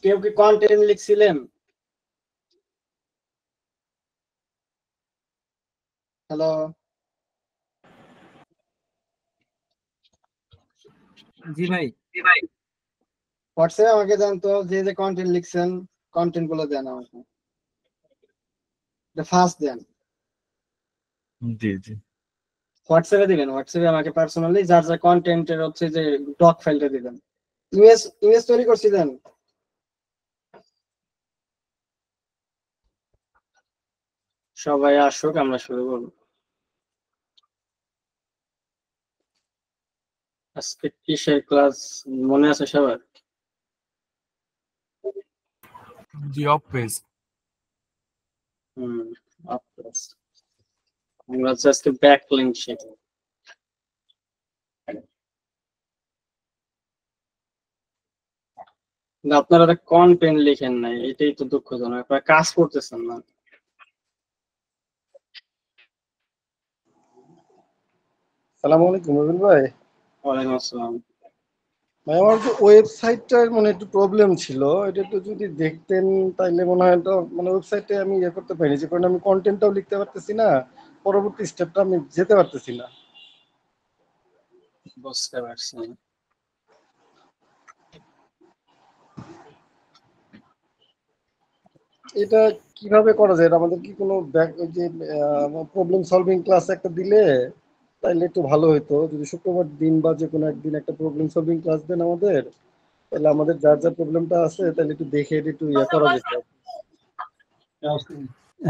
কেউ কি content লিখছিলেন? Hello, জি ভাই। হোয়াটসঅ্যাপে আমাকে দেন তো, যে যে কন্টেন্ট লিখছেন কন্টেন্ট গুলো দেন আমাকে, ফার্স্ট দেন। জি জি হোয়াটসঅ্যাপে দিবেন, হোয়াটসঅ্যাপে আমাকে পার্সোনালি যার যার কন্টেন্টের হচ্ছে যে ডক ফাইলটা দিবেন। ইমেজ ইমেজ তৈরি করছিলেন? সবাই আসুক, আমরা শুরু করব। আজকে কিসের ক্লাস মনে আছে সবার? জি অফ পেজ। আমরা আজকে ব্যাকলিংক শিখব। আপনারা কন্টেন্ট লিখেন নাই, এটাই তো দুঃখজনক। আপনারা কাজ করতেছেন না। আসসালামু আলাইকুম রবিল ভাই। ওয়ালাইকুম আসসালাম। ভাই আমার যে ওয়েবসাইটটার মানে একটু প্রবলেম ছিল, এটা একটু যদি দেখতেন তাইলে মনে হয়। তো মানে ওয়েবসাইটে আমি ইয়ে করতে পারিনি, যে কারণে আমি কন্টেন্টটাও লিখতে পারতেছি না, পরবর্তী স্টেপটা আমি যেতে পারতেছি না। বুঝতে পারছি। এটা কিভাবে করা যায়? এটা আমাদের কি কোনো যে প্রবলেম সলভিং ক্লাস একটা দিলে তাইলে একটু ভালো হতো। যদি শুক্রবার দিন বা যে কোনো একদিন একটা প্রবলেম সলভিং ক্লাস দেন আমাদের, তাহলে আমাদের যার যার প্রবলেমটা আছে তাহলে একটু দেখে এটা একটু ইয়ে করা যেত।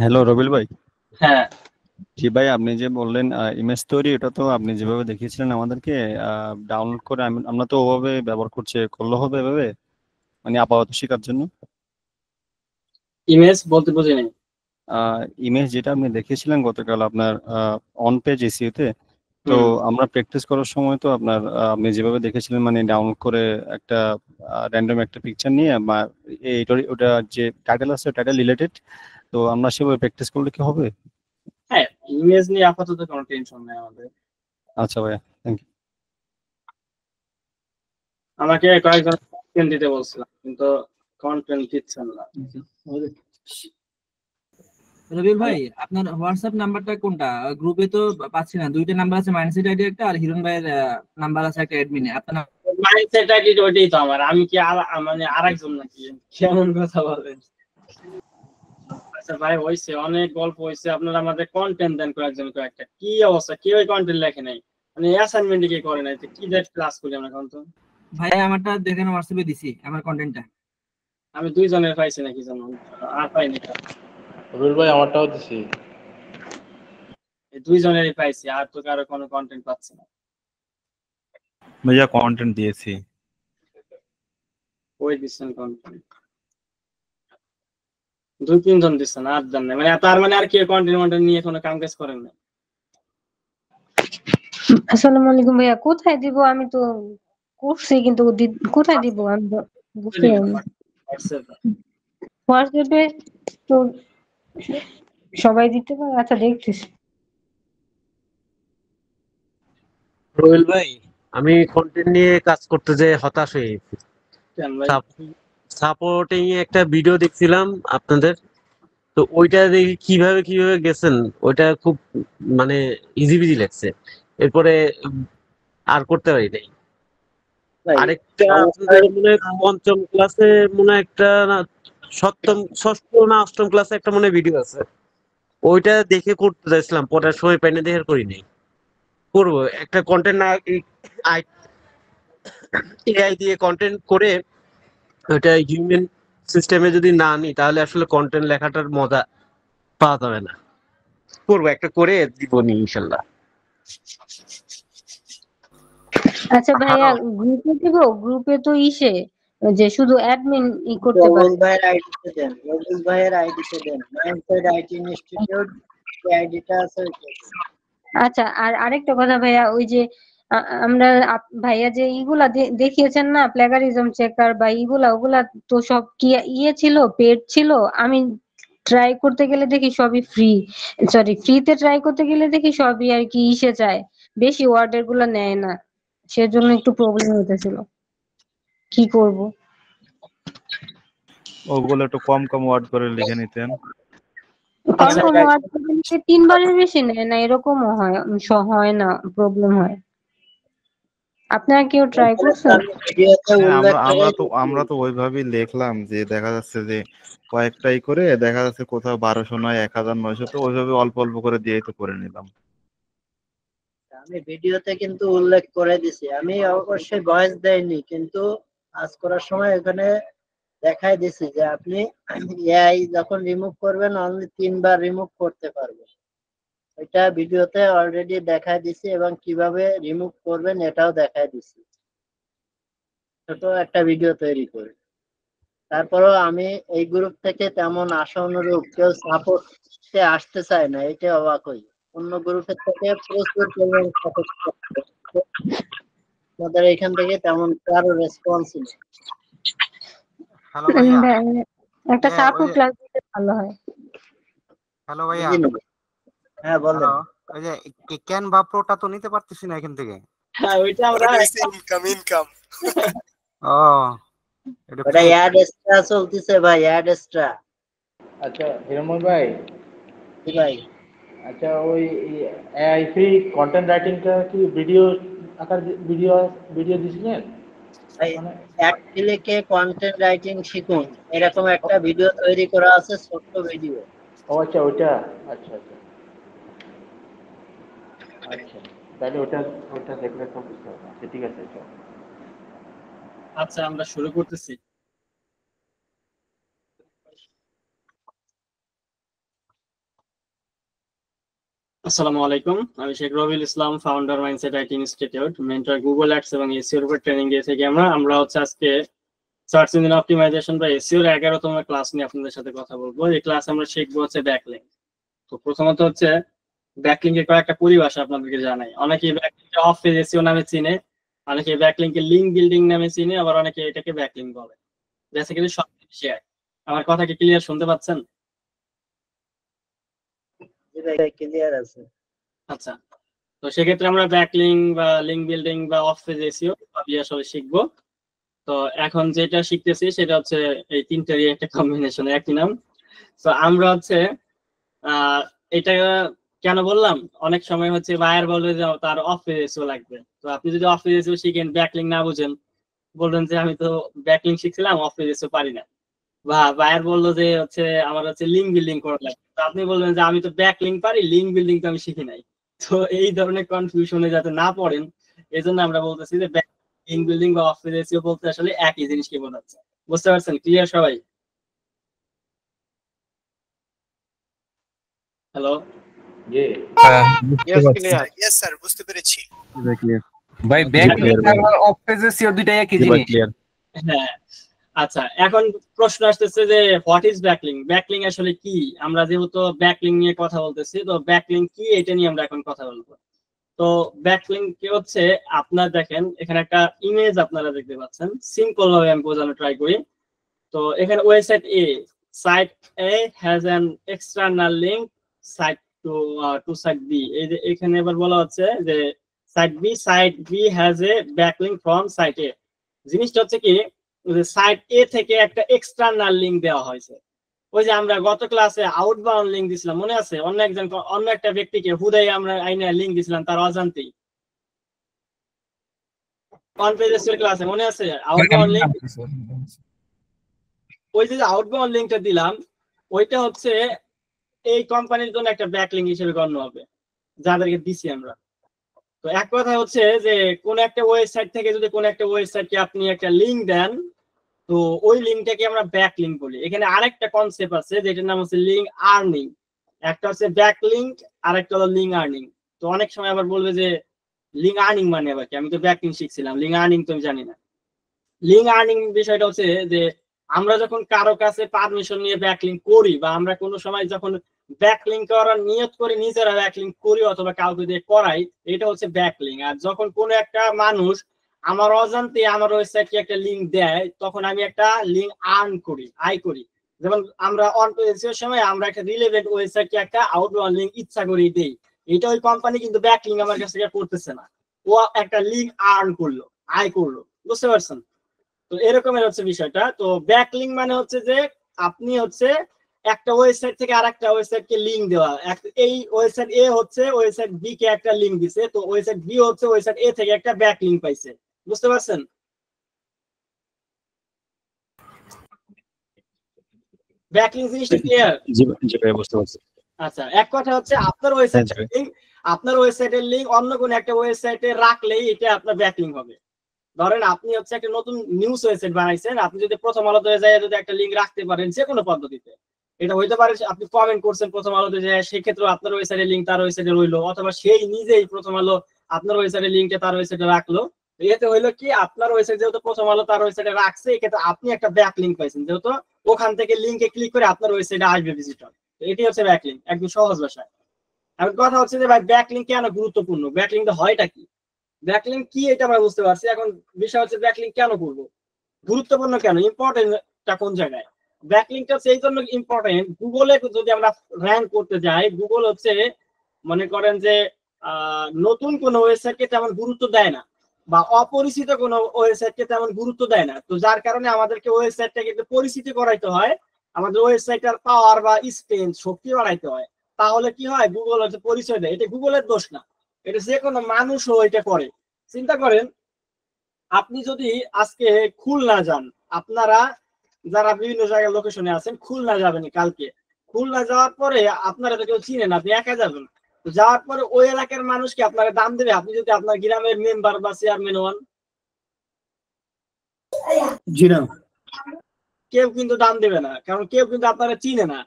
হ্যালো রবিল ভাই। হ্যাঁ জি ভাই, আপনি যে বললেন ইমেজ তৈরি, এটা তো আপনি যেভাবে দেখিয়েছিলেন আমাদেরকে ডাউনলোড করে আমরা তো ওভাবে ব্যবহার করলে হবে এভাবে, মানে আপাতত শেখার জন্য। ইমেজ বলতে বুঝি নাই। ইমেজ যেটা আপনি দেখিয়েছিলেন গতকাল আপনার অন পেজ এসিওতে, তো আমরা প্র্যাকটিস করার সময় তো আপনার আপনি যেভাবে দেখেছিলেন মানে ডাউনলোড করে একটা র্যান্ডম একটা পিকচার নিয়ে বা ওটা যে টাইটেল আছে টাইটেল রিলেটেড, তো আমরা সেভাবে প্র্যাকটিস করলে কি হবে? হ্যাঁ, ইমেজ নিয়ে আপাতত কোনো টেনশন নেই আমাদের। আচ্ছা ভাইয়া, থ্যাংক ইউ। আমাকে কয়েকজন কন্টেন্ট দিতে বলছিলাম, কিন্তু কন্টেন্ট দিচ্ছেন না। রবিল ভাই, আপনার হোয়াটসঅ্যাপ নাম্বারটা কোনটা? গ্রুপে তো পাচ্ছি না। দুইটা নাম্বার আছে, মাইন্ডসেট আইডি একটা, আর হিরণ ভাইয়ের নাম্বার আছে একটা অ্যাডমিনে। আপনার মাইন্ডসেট আইডি ওইটাই তো আমার। আমি কি মানে আরেকজন নাকি? কেমন কথা বলেন? আচ্ছা ভাই, হইছে, অনেক গল্প হইছে। আপনারা আমাদের কন্টেন্ট দেন কয়েকজন কয়েকটা। কি অবস্থা, কি ওই কন্টেন্ট লেখে নাই, মানে অ্যাসাইনমেন্ট কি করে নাই, কি দেখ ক্লাস করি আমরা এখন তো। ভাই আমারটা দেখেন, হোয়াটসঅ্যাপে দিছি আমার কন্টেন্টটা। আমি দুইজনের পাইছি নাকি জানো, আর পাইনি। রবিল ভাই আমারটাও দিছি। এই দুইজনেরই পাইছি, আর তো কারো কোনো কন্টেন্ট পাচ্ছি না। ভাইয়া কন্টেন্ট দিয়েছি। ওই দিচ্ছেন কন্টেন্ট? দুই তিনজন দিচ্ছেন, আর দেন না মানে? তার মানে আর কি কন্টেন্ট নিয়ে কোনো কাম কাজ করেন না? আসসালামু আলাইকুম ভাইয়া, কোথায় দিব? আমি তো করছি কিন্তু কোথায় দিব আমি তো বুঝতে পারি না। হোয়াটসঅ্যাপে তো সবাই দিতে পারে। আচ্ছা দেখতেছি। রবিল ভাই, আমি কন্টেন্ট নিয়ে কাজ করতে যে হতাশ হয়ে গেছি। সাপোর্টিং একটা ভিডিও দেখছিলাম আপনাদের, তো ওইটা দেখি কিভাবে কিভাবে গেছেন, ওইটা খুব মানে ইজি বিজি লাগছে। এরপরে আর করতে পারি নাই। আরেকটা আপনাদের মনে হয় পঞ্চম ক্লাসে মনে হয় একটা না, ষষ্ঠ না অষ্টম ক্লাসে একটা মনে হয় ভিডিও আছে, ওইটা দেখে করতে চাইছিলাম, পড়ার সময় পাইনে দেখে করি নাই। করবো একটা কন্টেন্ট না, এআই দিয়ে কন্টেন্ট করে ওইটা হিউম্যান সিস্টেমে যদি না নিই তাহলে আসলে কন্টেন্ট লেখাটার মজা পাওয়া যাবে না। করবো একটা করে দিব নি ইনশাল্লাহ। আচ্ছা ভাইয়া, গ্রুপে দিব? গ্রুপে তো ইসে যে শুধু অ্যাডমিন করতে পারে। রবিল ভাইয়ের আইডিতে দেন, রবিল ভাইয়ের আইডিতে দেন, মাইন্ডসেট আইটি ইনস্টিটিউট আইডিটা আছে। আচ্ছা, আর আরেকটা কথা ভাইয়া, ওই যে আমরা ভাইয়া যে ইগুলা দেখিয়েছেন না, প্লেগারিজম চেকার বা ওগুলা তো সব কি ইয়ে ছিল, পেড ছিল। আমি ট্রাই করতে গেলে দেখি সবই ফ্রি, সরি ফ্রিতে ট্রাই করতে গেলে দেখি সবই আর কি ইসে চায়, বেশি ওয়ার্ডের গুলা নেয় না, সেজন্য একটু প্রবলেম হতেছিল। কি করব? ওগুলো একটু কম কম ওয়ার্ড করে লিখে নিতেন। কম কম ওয়ার্ড দিলে 3 বারের বেশি নেয় না, এরকমও হয়, হয় না, প্রবলেম হয়। আপনারা কেউ ট্রাই করছেন? ভিডিওতে হ্যাঁ, উল্লেখ আমরা তো ওইভাবেই লিখলাম যে দেখা যাচ্ছে যে কয়েকটাই করে দেখা যাচ্ছে কোথাও 1200 নয় 1900, তো ওইভাবে অল্প অল্প করে দিয়েই তো করে নিলাম। আমি ভিডিওতে কিন্তু উল্লেখ করে দিছি, আমি অবশ্যই ভয়েস দেইনি, কিন্তু কাজ করার সময় এখানে দেখাই দিছি যে আপনি এআই যখন রিমুভ করবেন অনলি 3 বার রিমুভ করতে পারবেন। এটা ভিডিওতে অলরেডি দেখাই দিছি এবং কিভাবে রিমুভ করবেন এটাও দেখাই দিছি, ছোট একটা ভিডিও তৈরি করে। তারপরেও আমি এই গ্রুপ থেকে তেমন আশা অনুরূপ কেউ সাপোর্টে আসতে চায় না, এটা অবাক হই। অন্য গ্রুপের থেকে প্রচুর পরিমাণ সাপোর্ট আমাদের এখান থেকে তেমন কারো রেসপন্স নেই। হ্যালো ভাইয়া। একটা হ্যাঁ, সাপোর্ট ওই যে- ক্লাস দিতে ভালো হয়। হ্যালো ভাইয়া। হ্যাঁ বলেন। হ্যালো, ওই যে ক্যানভা প্রোটা তো নিতে পারতেছি না এখান থেকে। হ্যাঁ ওইটা আমরা ইনকাম ও, এটা ওটা অ্যাড এক্সট্রা চলতেছে ভাই, অ্যাড এক্সট্রা। আচ্ছা হিরণময় ভাই, জি ভাই। আচ্ছা ওই এআই ফ্রি কন্টেন্ট রাইটিংটা কি ভিডিও আকার ভিডিও দিছিলেন? ভাই এক ক্লিকে কন্টেন্ট রাইটিং শিখুন, এরকম একটা ভিডিও তৈরি করা আছে, ছোট্ট ভিডিও। ও আচ্ছা ওইটা, আচ্ছা আচ্ছা আচ্ছা, তাহলে ওটা দেখলে তো বুঝতে হবে। আচ্ছা ঠিক আছে। আচ্ছা আমরা শুরু করতেছি। আসসালামু আলাইকুম, আমি Sheikh Rabiul Islam, founder mindset IT institute, mentor Google ads এবং এসইও এর উপর ট্রেনিং দিয়ে থাকি। আমরা হচ্ছে আজকে সার্চ ইঞ্জিন অপটিমাইজেশন বা এসইও এর 11তম ক্লাস নিয়ে আপনাদের সাথে কথা বলবো। এই ক্লাস আমরা শিখবো হচ্ছে ব্যাকলিংক। তো প্রথমত হচ্ছে ব্যাকলিংক এর কয়েকটা পরিভাষা আপনাদেরকে জানাই। অনেকে ব্যাকলিংক অফ পেজ এসইও নামে চিনে, অনেকে ব্যাকলিংকে লিংক বিল্ডিং নামে চিনে, আবার অনেকে এটাকে ব্যাকলিংক বলে। বেসিক্যালি সব শেয়ার। আমার কথা কি ক্লিয়ার শুনতে পাচ্ছেন? জি ভাই ক্লিয়ার আছে। আচ্ছা, তো সেক্ষেত্রে আমরা ব্যাকলিংক বা লিংক বিল্ডিং বা অফ পেজ এসইও সবই আসলে শিখবো। তো এখন যেটা শিখতেছি সেটা হচ্ছে এই তিনটারই একটা কম্বিনেশন, একই নাম। তো আমরা হচ্ছে এটা কেন বললাম, অনেক সময় হচ্ছে বায়ার বলে যে তার অফ পেজ এসইও লাগবে। তো আপনি যদি অফ পেজ এসইও শিখেন, ব্যাকলিংক না বুঝেন, বলবেন যে আমি তো ব্যাকলিংক শিখছিলাম, অফ পেজ এসইও পারি না। বা বায়ার বললো যে হচ্ছে আমার হচ্ছে লিংক বিল্ডিং করা লাগবে, তো আপনি বলবেন যে আমি তো ব্যাকলিংক পারি, লিংক বিল্ডিং তো আমি শিখি নাই। তো এই ধরনের কনফিউশনে যাতে না পড়েন, এই জন্য আমরা বলতেছি যে লিংক বিল্ডিং বা অফ পেজ এসইও বলতে আসলে একই জিনিসকে বোঝাচ্ছে। বুঝতে পারছেন? ক্লিয়ার সবাই? হ্যালো, ইয়েস স্যার, বুঝতে পেরেছি ভাই ব্যাকলিংক আর অফ পেজ এসইও দুইটাই একই জিনিস। হ্যাঁ আচ্ছা, এখন প্রশ্ন আসতেছে যে হোয়াট ইজ ব্যাকলিংক? ব্যাকলিংক আসলে কি? আমরা যেহেতু ব্যাকলিংক নিয়ে কথা বলতেছি, তো ব্যাকলিংক কি এটা নিয়ে আমরা এখন কথা বলবো। তো ব্যাকলিংক কি হচ্ছে, আপনারা দেখেন এখানে একটা ইমেজ আপনারা দেখতে পাচ্ছেন, সিম্পল ভাবে আমি বোঝানো ট্রাই করি। তো এখানে website A, site A has an external link site to site B. এই যে এখানে এবার বলা হচ্ছে যে site B has a backlink from site A. জিনিসটা হচ্ছে কি, সাইট এ থেকে একটা এক্সটার্নাল লিংক দেওয়া হয়েছে। ওই যে আমরা গত ক্লাসে আউটবাউন্ড লিংক দিছিলাম, মনে আছে? অন্য একটা ব্যক্তিকে হুদাই আমরা আইনা লিংক দিছিলাম তার অজান্তেই, অন পেজের ক্লাসে মনে আছে? আউটবাউন্ড লিংক, ওই যে আউটবাউন্ড লিংকটা দিলাম, ওইটা হচ্ছে এই কোম্পানির জন্য একটা ব্যাকলিংক হিসেবে গণ্য হবে, যাদেরকে দিছি আমরা। তো এক কথা হচ্ছে যে কোন একটা ওয়েবসাইট থেকে যদি কোন একটা ওয়েবসাইটকে আপনি একটা লিংক দেন, তো ওই লিঙ্কটাকে আমরা ব্যাকলিংক বলি। এখানে আরেকটা কনসেপ্ট আছে যেটার নাম হচ্ছে লিংক আর্নিং। একটা হচ্ছে ব্যাকলিংক আর একটা হলো লিংক আর্নিং। তো অনেক সময় আবার বলবে যে লিংক আর্নিং মানে আবার কি, আমি তো ব্যাকলিংক শিখছিলাম, লিংক আর্নিং তো আমি জানি না। লিংক আর্নিং বিষয়টা হচ্ছে যে আমরা যখন কারো কাছে পারমিশন নিয়ে ব্যাকলিংক করি, বা আমরা কোনো সময় যখন ব্যাকলিংক করার নিয়ত করে নিজেরা ব্যাকলিংক করি অথবা কাউকে দিয়ে করাই, এটা হচ্ছে ব্যাকলিংক। আর যখন কোনো একটা মানুষ আমার অজান্তে আমার ওয়েবসাইটে একটা লিংক দেয়, তখন আমি একটা লিংক আর্ন করি, আয় করি। যেমন আমরা অন পেজের সময় আমরা একটা রিলেভেন্ট ওয়েবসাইটে একটা আউটবাউন্ড লিংক ইচ্ছা করে দেই, এটা ওই কোম্পানি কিন্তু ব্যাকলিংক আমার কাছ থেকে করতেছে না, ও একটা লিংক আর্ন করলো, আয় করলো। বুঝতে পারছেন? তো এরকমের হচ্ছে বিষয়টা। তো ব্যাকলিঙ্ক মানে হচ্ছে যে আপনি হচ্ছে একটা ওয়েবসাইট থেকে আরেকটা ওয়েবসাইটকে লিংক দেওয়া। এই ওয়েবসাইট এ হচ্ছে ওয়েবসাইট বি কে একটা লিংক দিছে, তো ওয়েবসাইট বি হচ্ছে ওয়েবসাইট এ থেকে একটা ব্যাকলিঙ্ক পাইছে। বুঝতে পারছেন? ব্যাকলিঙ্ক জিনিসটা ক্লিয়ার? জি জি ভাই, বুঝতে পারছি। আচ্ছা, এক কথা হচ্ছে আপনার ওয়েবসাইটের লিংক, আপনার ওয়েবসাইটের লিংক অন্য কোন একটা ওয়েবসাইটে রাখলেই এটা আপনার ব্যাকলিঙ্ক হবে। ধরেন আপনি হচ্ছে একটা নতুন নিউজ ওয়েবসাইট বানাইছেন, আপনি যদি প্রথম আলোতে যায় যদি একটা লিংক রাখতে পারেন যে কোনো পদ্ধতিতে, এটা হইতে পারে আপনি কমেন্ট করছেন প্রথম আলোতে যায়, সেক্ষেত্রে আপনার ওয়েবসাইটের লিংক তার ওয়েবসাইটে রইলো, অথবা সেই নিজেই প্রথম আলো আপনার ওয়েবসাইটের লিংকটা তার ওয়েবসাইটে রাখলো। এতে হইলো কি আপনার ওয়েবসাইট যেহেতু প্রথম আলো তার ওয়েবসাইটে রাখছে, এক্ষেত্রে আপনি একটা ব্যাকলিঙ্ক পাইছেন, যেহেতু ওখান থেকে লিংকে ক্লিক করে আপনার ওয়েবসাইটে আসবে ভিজিটর। এটি হচ্ছে ব্যাকলিঙ্ক, একদম সহজ ভাষায়। এখন কথা হচ্ছে যে ভাই ব্যাকলিঙ্ক কেন গুরুত্বপূর্ণ, ব্যাকলিঙ্কটা হয়টা কি, ব্যাকলিঙ্ক কি এটা আমরা বুঝতে পারছি। এখন বিষয় হচ্ছে ব্যাকলিঙ্ক কেন করব, গুরুত্বপূর্ণ কেন, ইম্পর্টেন্টটা কোন জায়গায়। ব্যাকলিঙ্কটা হচ্ছে এই জন্য ইম্পর্টেন্ট, গুগলে যদি আমরা র্যাঙ্ক করতে যাই, গুগল হচ্ছে মনে করেন যে নতুন কোনো ওয়েবসাইটকে তেমন গুরুত্ব দেয় না, বা অপরিচিত কোনো ওয়েবসাইটকে তেমন গুরুত্ব দেয় না। তো যার কারণে আমাদেরকে ওয়েবসাইটটাকে একটু পরিচিতি করাইতে হয়, আমাদের ওয়েবসাইটটার পাওয়ার বা স্ট্রেংথ শক্তি বাড়াইতে হয়। তাহলে কি হয়, গুগল হচ্ছে পরিচয় দেয়। এটা গুগলের দোষ না, এটা যে কোনো মানুষও এটা করে। চিন্তা করেন, আপনি যদি আজকে খুলনা যান, আপনারা যারা বিভিন্ন জায়গায় লোকেশনে আছেন, খুলনা যাবেন কালকে, খুলনা যাওয়ার পরে আপনারা তো কেউ চিনেন, আপনি একা যাবেন, তো যাওয়ার পরে ওই এলাকার মানুষকে আপনারা দাম দেবে, আপনি যদি আপনার গ্রামের মেম্বার বা চেয়ারম্যান হন? জি না, কেউ কিন্তু দাম দেবে না, কারণ কেউ কিন্তু আপনারা চিনে না।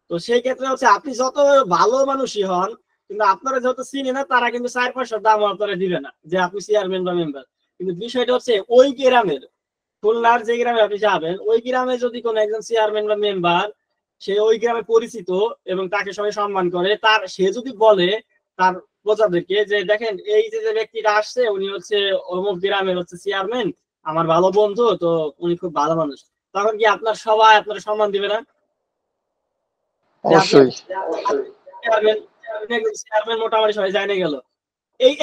তো সেই ক্ষেত্রে হচ্ছে আপনি যত ভালো মানুষই হন, কিন্তু আপনারা যত চিনে না, তারা কিন্তু 4-500 দাম আপনারা দিবে না যে আপনি চেয়ারম্যান বা মেম্বার। কিন্তু বিষয়টা হচ্ছে ওই গ্রামের, খুলনার যে গ্রামে আপনি যাবেন, ওই গ্রামে যদি কোনো একজন চেয়ারম্যান বা মেম্বার, সে ওই গ্রামে পরিচিত এবং তাকে সবাই সম্মান করে, তার সে যদি বলে তার প্রজাদেরকে যে দেখেন এই যে ব্যক্তিটা আসছে, উনি হচ্ছে অমুক গ্রামের হচ্ছে চেয়ারম্যান, আমার ভালো বন্ধু, তো উনি খুব ভালো মানুষ, তখন কি আপনার সবাই আপনার সম্মান দিবে না? অবশ্যই। চেয়ারম্যান মোটামুটি সবাই জানে গেল।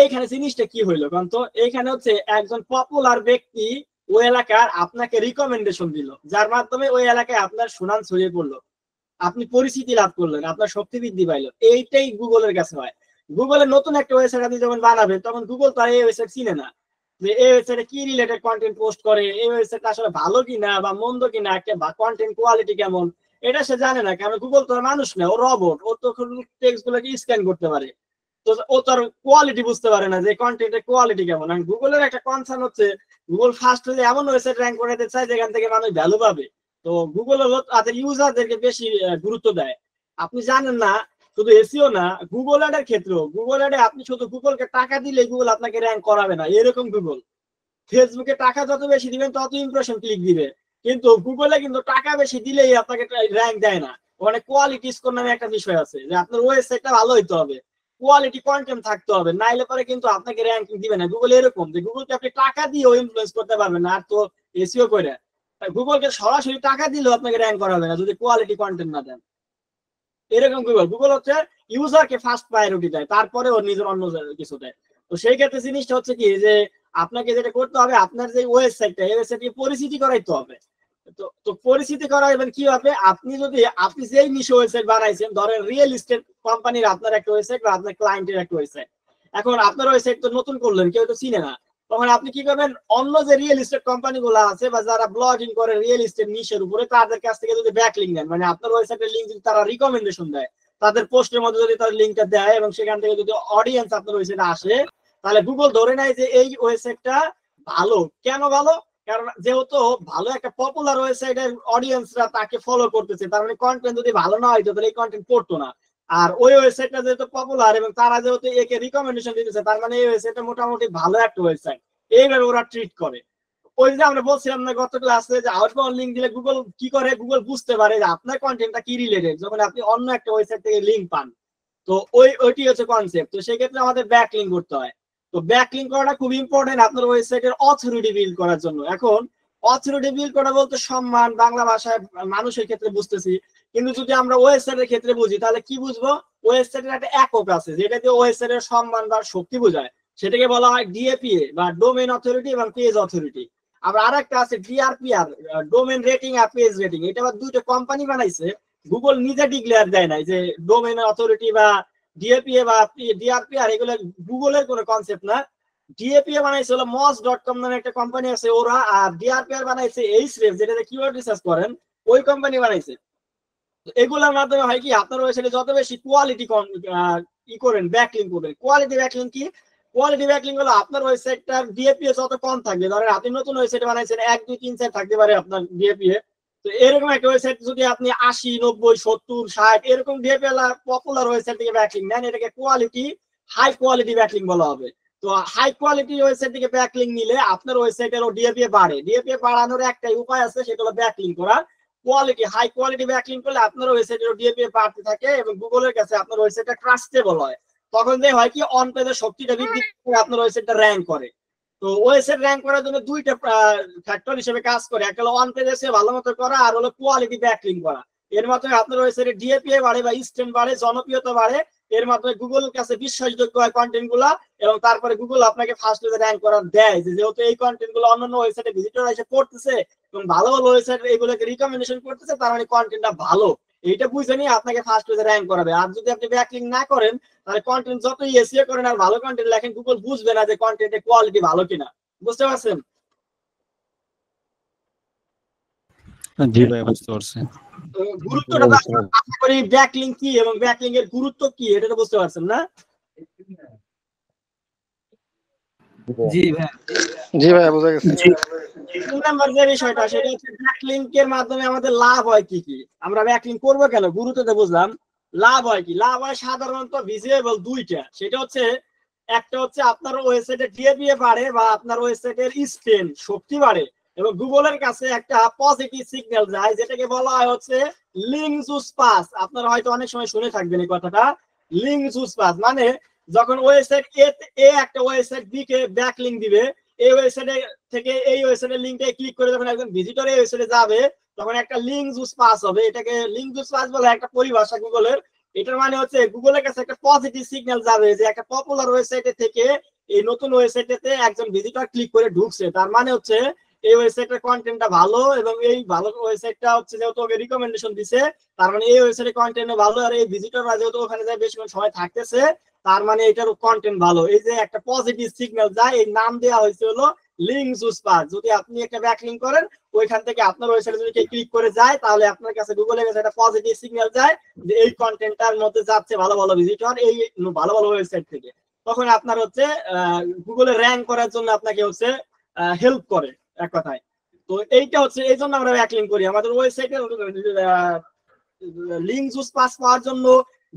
এইখানে জিনিসটা কি হইলো কারণ, তো এইখানে হচ্ছে একজন পপুলার ব্যক্তি ওই এলাকার আপনাকে রিকমেন্ডেশন দিল, যার মাধ্যমে ওই এলাকায় আপনার সুনাম ছড়িয়ে পড়লো, আপনি পরিচিতি লাভ করলেন, আপনার শক্তি বৃদ্ধি পাইলো। এইটাই গুগলের কাছে হয়। গুগলের নতুন একটা ওয়েবসাইট আপনি যখন বানাবেন, তখন গুগল তো এই ওয়েবসাইট চিনে না যে এই ওয়েবসাইটে কি রিলেটেড কন্টেন্ট পোস্ট করে, এই ওয়েবসাইট আসলে ভালো কিনা বা মন্দ কিনা, একটা কন্টেন্ট কোয়ালিটি কেমন, এটা সে জানে না, কারণ গুগল তো মানুষ না, ও রবট, ও তো টেক্সট গুলোকে স্ক্যান করতে পারে, তো ও তার কোয়ালিটি বুঝতে পারে না যে কন্টেন্টের কোয়ালিটি কেমন। আর গুগলের একটা কনসার্ন হচ্ছে গুগল ফার্স্ট হলে এমন ওয়েবসাইট র্যাঙ্ক করাতে চায় যেখান থেকে মানুষ ভ্যালু পাবে। তো গুগল হলো তাদের ইউজারদেরকে বেশি গুরুত্ব দেয়। আপনি জানেন না, শুধু এসিও না, গুগল অ্যাডের ক্ষেত্রেও, গুগল অ্যাডে আপনি শুধু গুগলকে টাকা দিলে গুগল আপনাকে র্যাঙ্ক করাবে না, এরকম গুগল। ফেসবুকে টাকা যত বেশি দিবেন তত ইমপ্রেশন ক্লিক দিবে, কিন্তু গুগলে কিন্তু টাকা বেশি দিলেই আপনাকে র্যাঙ্ক দেয় না। ওখানে কোয়ালিটি স্কোর নামে একটা বিষয় আছে, যে আপনার ওয়েবসাইটটা ভালো হইতে হবে, কোয়ালিটি কন্টেন্ট থাকতে হবে, নাইলে পরে কিন্তু আপনাকে র্যাঙ্কিং দিবে না। গুগল এরকম যে গুগলকে আপনি টাকা দিয়েও ইনফ্লুয়েন্স করতে পারবেন না, আর তো এসিও করে গুগলকে সরাসরি টাকা দিলেও আপনাকে র্যাঙ্ক করা হবে না যদি কোয়ালিটি কন্টেন্ট না দেন। এরকম গুগল হচ্ছে ইউজারকে ফার্স্ট প্রায়োরিটি দেয়, তারপরে ওর নিজের অন্য কিছু দেয়। তো সেই ক্ষেত্রে জিনিসটা হচ্ছে কি, যে আপনাকে যেটা করতে হবে, আপনার যে ওয়েবসাইটটা, এই ওয়েবসাইটকে পরিচিতি করাইতে হবে। তো পরিচিতি করাইবেন কি হবে, আপনি যেই নিশে ওয়েবসাইট বানাইছেন, ধরেন রিয়েল এস্টেট কোম্পানির আপনার একটা ওয়েবসাইট বা আপনার ক্লায়েন্টের একটা ওয়েবসাইট, এখন আপনার ওয়েবসাইট তো নতুন করলেন, কেউ তো চিনে না, তখন আপনি কি করবেন, অন্য যে রিয়েল এস্টেট কোম্পানি গুলো আছে বা যারা ব্লগিং করে রিয়েল এস্টেট নিশের উপরে, তাদের কাছ থেকে যদি ব্যাকলিংক নেন, মানে আপনার ওয়েবসাইটের লিংক যদি তারা রিকমেন্ডেশন দেয়, তাদের পোস্টের মধ্যে যদি তার লিংকটা দেয় এবং সেখান থেকে যদি অডিয়েন্স আপনার ওয়েবসাইটে আসে, তাহলে গুগল ধরে নেয় যে এই ওয়েবসাইটটা ভালো। কেন ভালো? কারণ যেহেতু ভালো একটা পপুলার ওয়েবসাইটের অডিয়েন্সরা তাকে ফলো করতেছে, তার মানে কন্টেন্ট যদি ভালো না হইতো তাহলে এই কন্টেন্ট পড়তো না। আর ওই ওয়েবসাইটটা যেহেতু পপুলার এবং তারা যেহেতু একে রিকমেন্ডেশন দিতেছে, তার মানে এই ওয়েবসাইটটা মোটামুটি ভালো একটা ওয়েবসাইট, এইভাবে ওরা ট্রিট করে। ওই যে আমরা বলছিলাম না গত ক্লাসে, যে আউটবাউন্ড লিংক দিলে গুগল কি করে, গুগল বুঝতে পারে যে আপনার কন্টেন্টটা কি রিলেটেড যখন আপনি অন্য একটা ওয়েবসাইট থেকে লিংক পান। তো ওইটি হচ্ছে কনসেপ্ট। তো সেই ক্ষেত্রে আমাদের ব্যাকলিংক করতে হয়। তো ব্যাকলিংক করাটা খুব ইম্পর্টেন্ট আপনার ওয়েবসাইটের অথরিটি বিল্ড করার জন্য। এখন অথরিটি বিল্ড করা বলতে সম্মান, বাংলা ভাষায় মানুষের ক্ষেত্রে বুঝতেছি, কিন্তু যদি আমরা ওয়েবসাইটের ক্ষেত্রে বুঝি তাহলে কি বুঝবো, ওয়েবসাইটের একটা একক আছে যেটা দিয়ে ওয়েবসাইটের সম্মান বা শক্তি বোঝায়, সেটাকে বলা হয় ডিএপিএ বা ডোমেইন অথরিটি এবং পেজ অথরিটি। আবার আরেকটা আছে ডিআরপিআর, ডোমেন রেটিং আর পেজ রেটিং। এটা আবার দুইটা কোম্পানি বানাইছে, গুগল নিজে ডিক্লেয়ার দেয় নাই যে ডোমেন অথরিটি বা ডিএপিএ বা ডিআরপিআর এগুলো গুগলের কোনো কনসেপ্ট না। ডিএপিএ বানাইছে হলো moz.com নামে একটা কোম্পানি আছে ওরা, আর ডিআরপিআর বানাইছে এইচরেফ, যেটাতে কিওয়ার্ড রিসার্চ করেন ওই কোম্পানি বানাইছে। এগুলোর মাধ্যমে হয় কি আপনার ওয়েবসাইটে যত বেশি কোয়ালিটি ই করেন ব্যাকলিংক করবেন। কোয়ালিটি ব্যাকলিংক কি? কোয়ালিটি ব্যাকলিংক হলো আপনার ওয়েবসাইটটার ডিএপিএ যত কম থাকবে, ধরেন আপনি নতুন ওয়েবসাইট বানাইছেন 1 2 3 4 থাকতে পারে আপনার ডিএপিএ, তো এরকম একটা ওয়েবসাইট যদি আপনি 80 90 70 60 এরকম ডিএপিএ পপুলার ওয়েবসাইট থেকে ব্যাকলিংক নেন, এটাকে কোয়ালিটি হাই কোয়ালিটি ব্যাকলিংক বলা হবে। তো হাই কোয়ালিটি ওয়েবসাইট থেকে ব্যাকলিংক নিলে আপনার ওয়েবসাইটের ডিএপিএ বাড়ে। ডিএপিএ বাড়ানোর একটাই উপায় আছে, সেটা হলো ব্যাকলিংক করা। কোয়ালিটি হাই কোয়ালিটি ব্যাকলিংক করলে আপনার ওয়েবসাইটের ডিএপিএ বাড়তে থাকে এবং গুগলের কাছে আপনার ওয়েবসাইটটা ট্রাস্টেবল হয়। তখন যে হয় কি অন পেজের শক্তিটা বৃদ্ধি করে আপনার ওয়েবসাইটটা র্যাঙ্ক করে। তো ওয়েবসাইট র্যাঙ্ক করার জন্য দুইটা ফ্যাক্টর হিসেবে কাজ করে, একটা হলো অন পেজে সে ভালো মতো করা, আর হলো কোয়ালিটি ব্যাকলিংক করা। এর মাধ্যমে আপনার ওয়েবসাইটে ডিএপিএ বাড়ে বা স্ট্রেন্থ বাড়ে, জনপ্রিয়তা বাড়ে। এর মাধ্যমে গুগলের কাছে বিশ্বাসযোগ্য হয় কন্টেন্ট গুলা, এবং তারপরে গুগল আপনাকে ফার্স্ট পেজে র্যাঙ্ক করার দেয়, যেহেতু এই কন্টেন্ট গুলো অন্যান্য ওয়েবসাইটে ভিজিটর এসে পড়তেছে এবং ভালো ভালো ওয়েবসাইট এগুলোকে রিকমেন্ডেশন করতেছে, তার মানে কন্টেন্টটা ভালো। এইটা বুঝে নিয়ে আপনাকে ফার্স্ট পেজে র্যাঙ্ক করাবে। আর যদি আপনি ব্যাকলিংক না করেন তাহলে কন্টেন্ট যতই এসইও করেন আর ভালো কন্টেন্ট লেখেন, গুগল বুঝবে না যে কন্টেন্টের কোয়ালিটি ভালো কিনা। বুঝতে পারছেন? জি ভাই বুঝতে পারছি। গুরুত্বটা আশা করি ব্যাকলিংক কি এবং ব্যাকলিংক এর গুরুত্ব কি এটা তো বুঝতে পারছেন না? জি ভাই, জি ভাই বোঝা গেছে। তিন নাম্বার যে বিষয়টা সেটা হচ্ছে ব্যাকলিংকের মাধ্যমে আমাদের লাভ হয় কি কি। আমরা ব্যাকলিংক করবো কেন, গুরুত্বটা বুঝলাম। লাভ হয় কি? লাভ হয় সাধারণত ভিজিবল দুইটা। সেটা হচ্ছে একটা হচ্ছে আপনার ওয়েবসাইটের ডিএপিএ বাড়ে বা আপনার ওয়েবসাইটের স্ট্রেন্থ শক্তি বাড়ে, এবং গুগলের কাছে একটা পজিটিভ সিগন্যাল যায় যেটাকে বলা হয় হচ্ছে লিঙ্ক জুস পাস। আপনারা হয়তো অনেক সময় শুনে থাকবেন এই কথাটা, লিঙ্ক জুস পাস। মানে যখন ওয়েবসাইট এ একটা ওয়েবসাইট বি কে ব্যাকলিংক দিবে, এই ওয়েবসাইটে থেকে এই ওয়েবসাইটের লিংকে ক্লিক করে যখন একজন ভিজিটর এই ওয়েবসাইটে যাবে তখন একটা লিঙ্ক জুস পাস হবে। এটাকে লিঙ্ক জুস পাস বলে একটা পরিভাষা গুগলের। এটার মানে হচ্ছে গুগলের কাছে একটা পজিটিভ সিগন্যাল যাবে যে একটা পপুলার ওয়েবসাইটে থেকে এই নতুন ওয়েবসাইটেতে একজন ভিজিটর ক্লিক করে ঢুকছে, তার মানে হচ্ছে এই ওয়েবসাইটের কন্টেন্টটা ভালো, এবং এই ভালো ওয়েবসাইটটা হচ্ছে যেহেতু ওকে রিকমেন্ডেশন দিছে তার মানে এই ওয়েবসাইটের কন্টেন্ট ভালো, আর এই ভিজিটররা যেহেতু ওখানে যায় বেশিক্ষণ সময় থাকতেছে তার মানে এটার কন্টেন্ট ভালো। এই যে একটা পজিটিভ সিগন্যাল যায়, এই নাম দেওয়া হয়েছে হলো লিঙ্ক জুস পাস। যদি আপনি একটা ব্যাকলিংক করেন ওইখান থেকে আপনার ওয়েবসাইটে যদি কেউ ক্লিক করে যায় তাহলে আপনার কাছে গুগলের কাছে একটা পজিটিভ সিগন্যাল যায় যে এই কন্টেন্টটার মধ্যে যাচ্ছে ভালো ভালো ভিজিটর এই ভালো ভালো ওয়েবসাইট থেকে। তখন আপনার হচ্ছে গুগলে র্যাঙ্ক করার জন্য আপনাকে হচ্ছে হেল্প করে এক কথায়। তো এইটা হচ্ছে এই জন্য আমরা ব্যাকলিংক করি। আমাদের ওয়েবসাইটে লিঙ্ক জুস পাস পাওয়ার জন্য,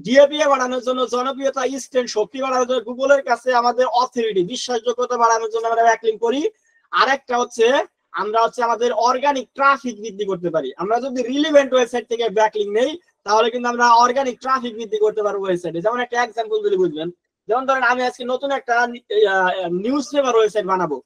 ডিএপিএ বাড়ানোর জন্য, জনপ্রিয়তা স্ট্রেন্থ শক্তি বাড়ানোর জন্য, গুগলের কাছে আমাদের অথরিটি বিশ্বাসযোগ্যতা বাড়ানোর জন্য আমরা ব্যাকলিংক করি। আরেকটা হচ্ছে আমরা হচ্ছে আমাদের অর্গানিক ট্রাফিক বৃদ্ধি করতে পারি। আমরা যদি রিলেভেন্ট ওয়েবসাইট থেকে ব্যাকলিংক নেই তাহলে কিন্তু আমরা অর্গানিক ট্রাফিক বৃদ্ধি করতে পারবো ওয়েবসাইটে। যেমন একটা এক্সাম্পল দিলে বুঝবেন, যেমন ধরেন আমি আজকে নতুন একটা নিউজ পেপার ওয়েবসাইট বানাবো,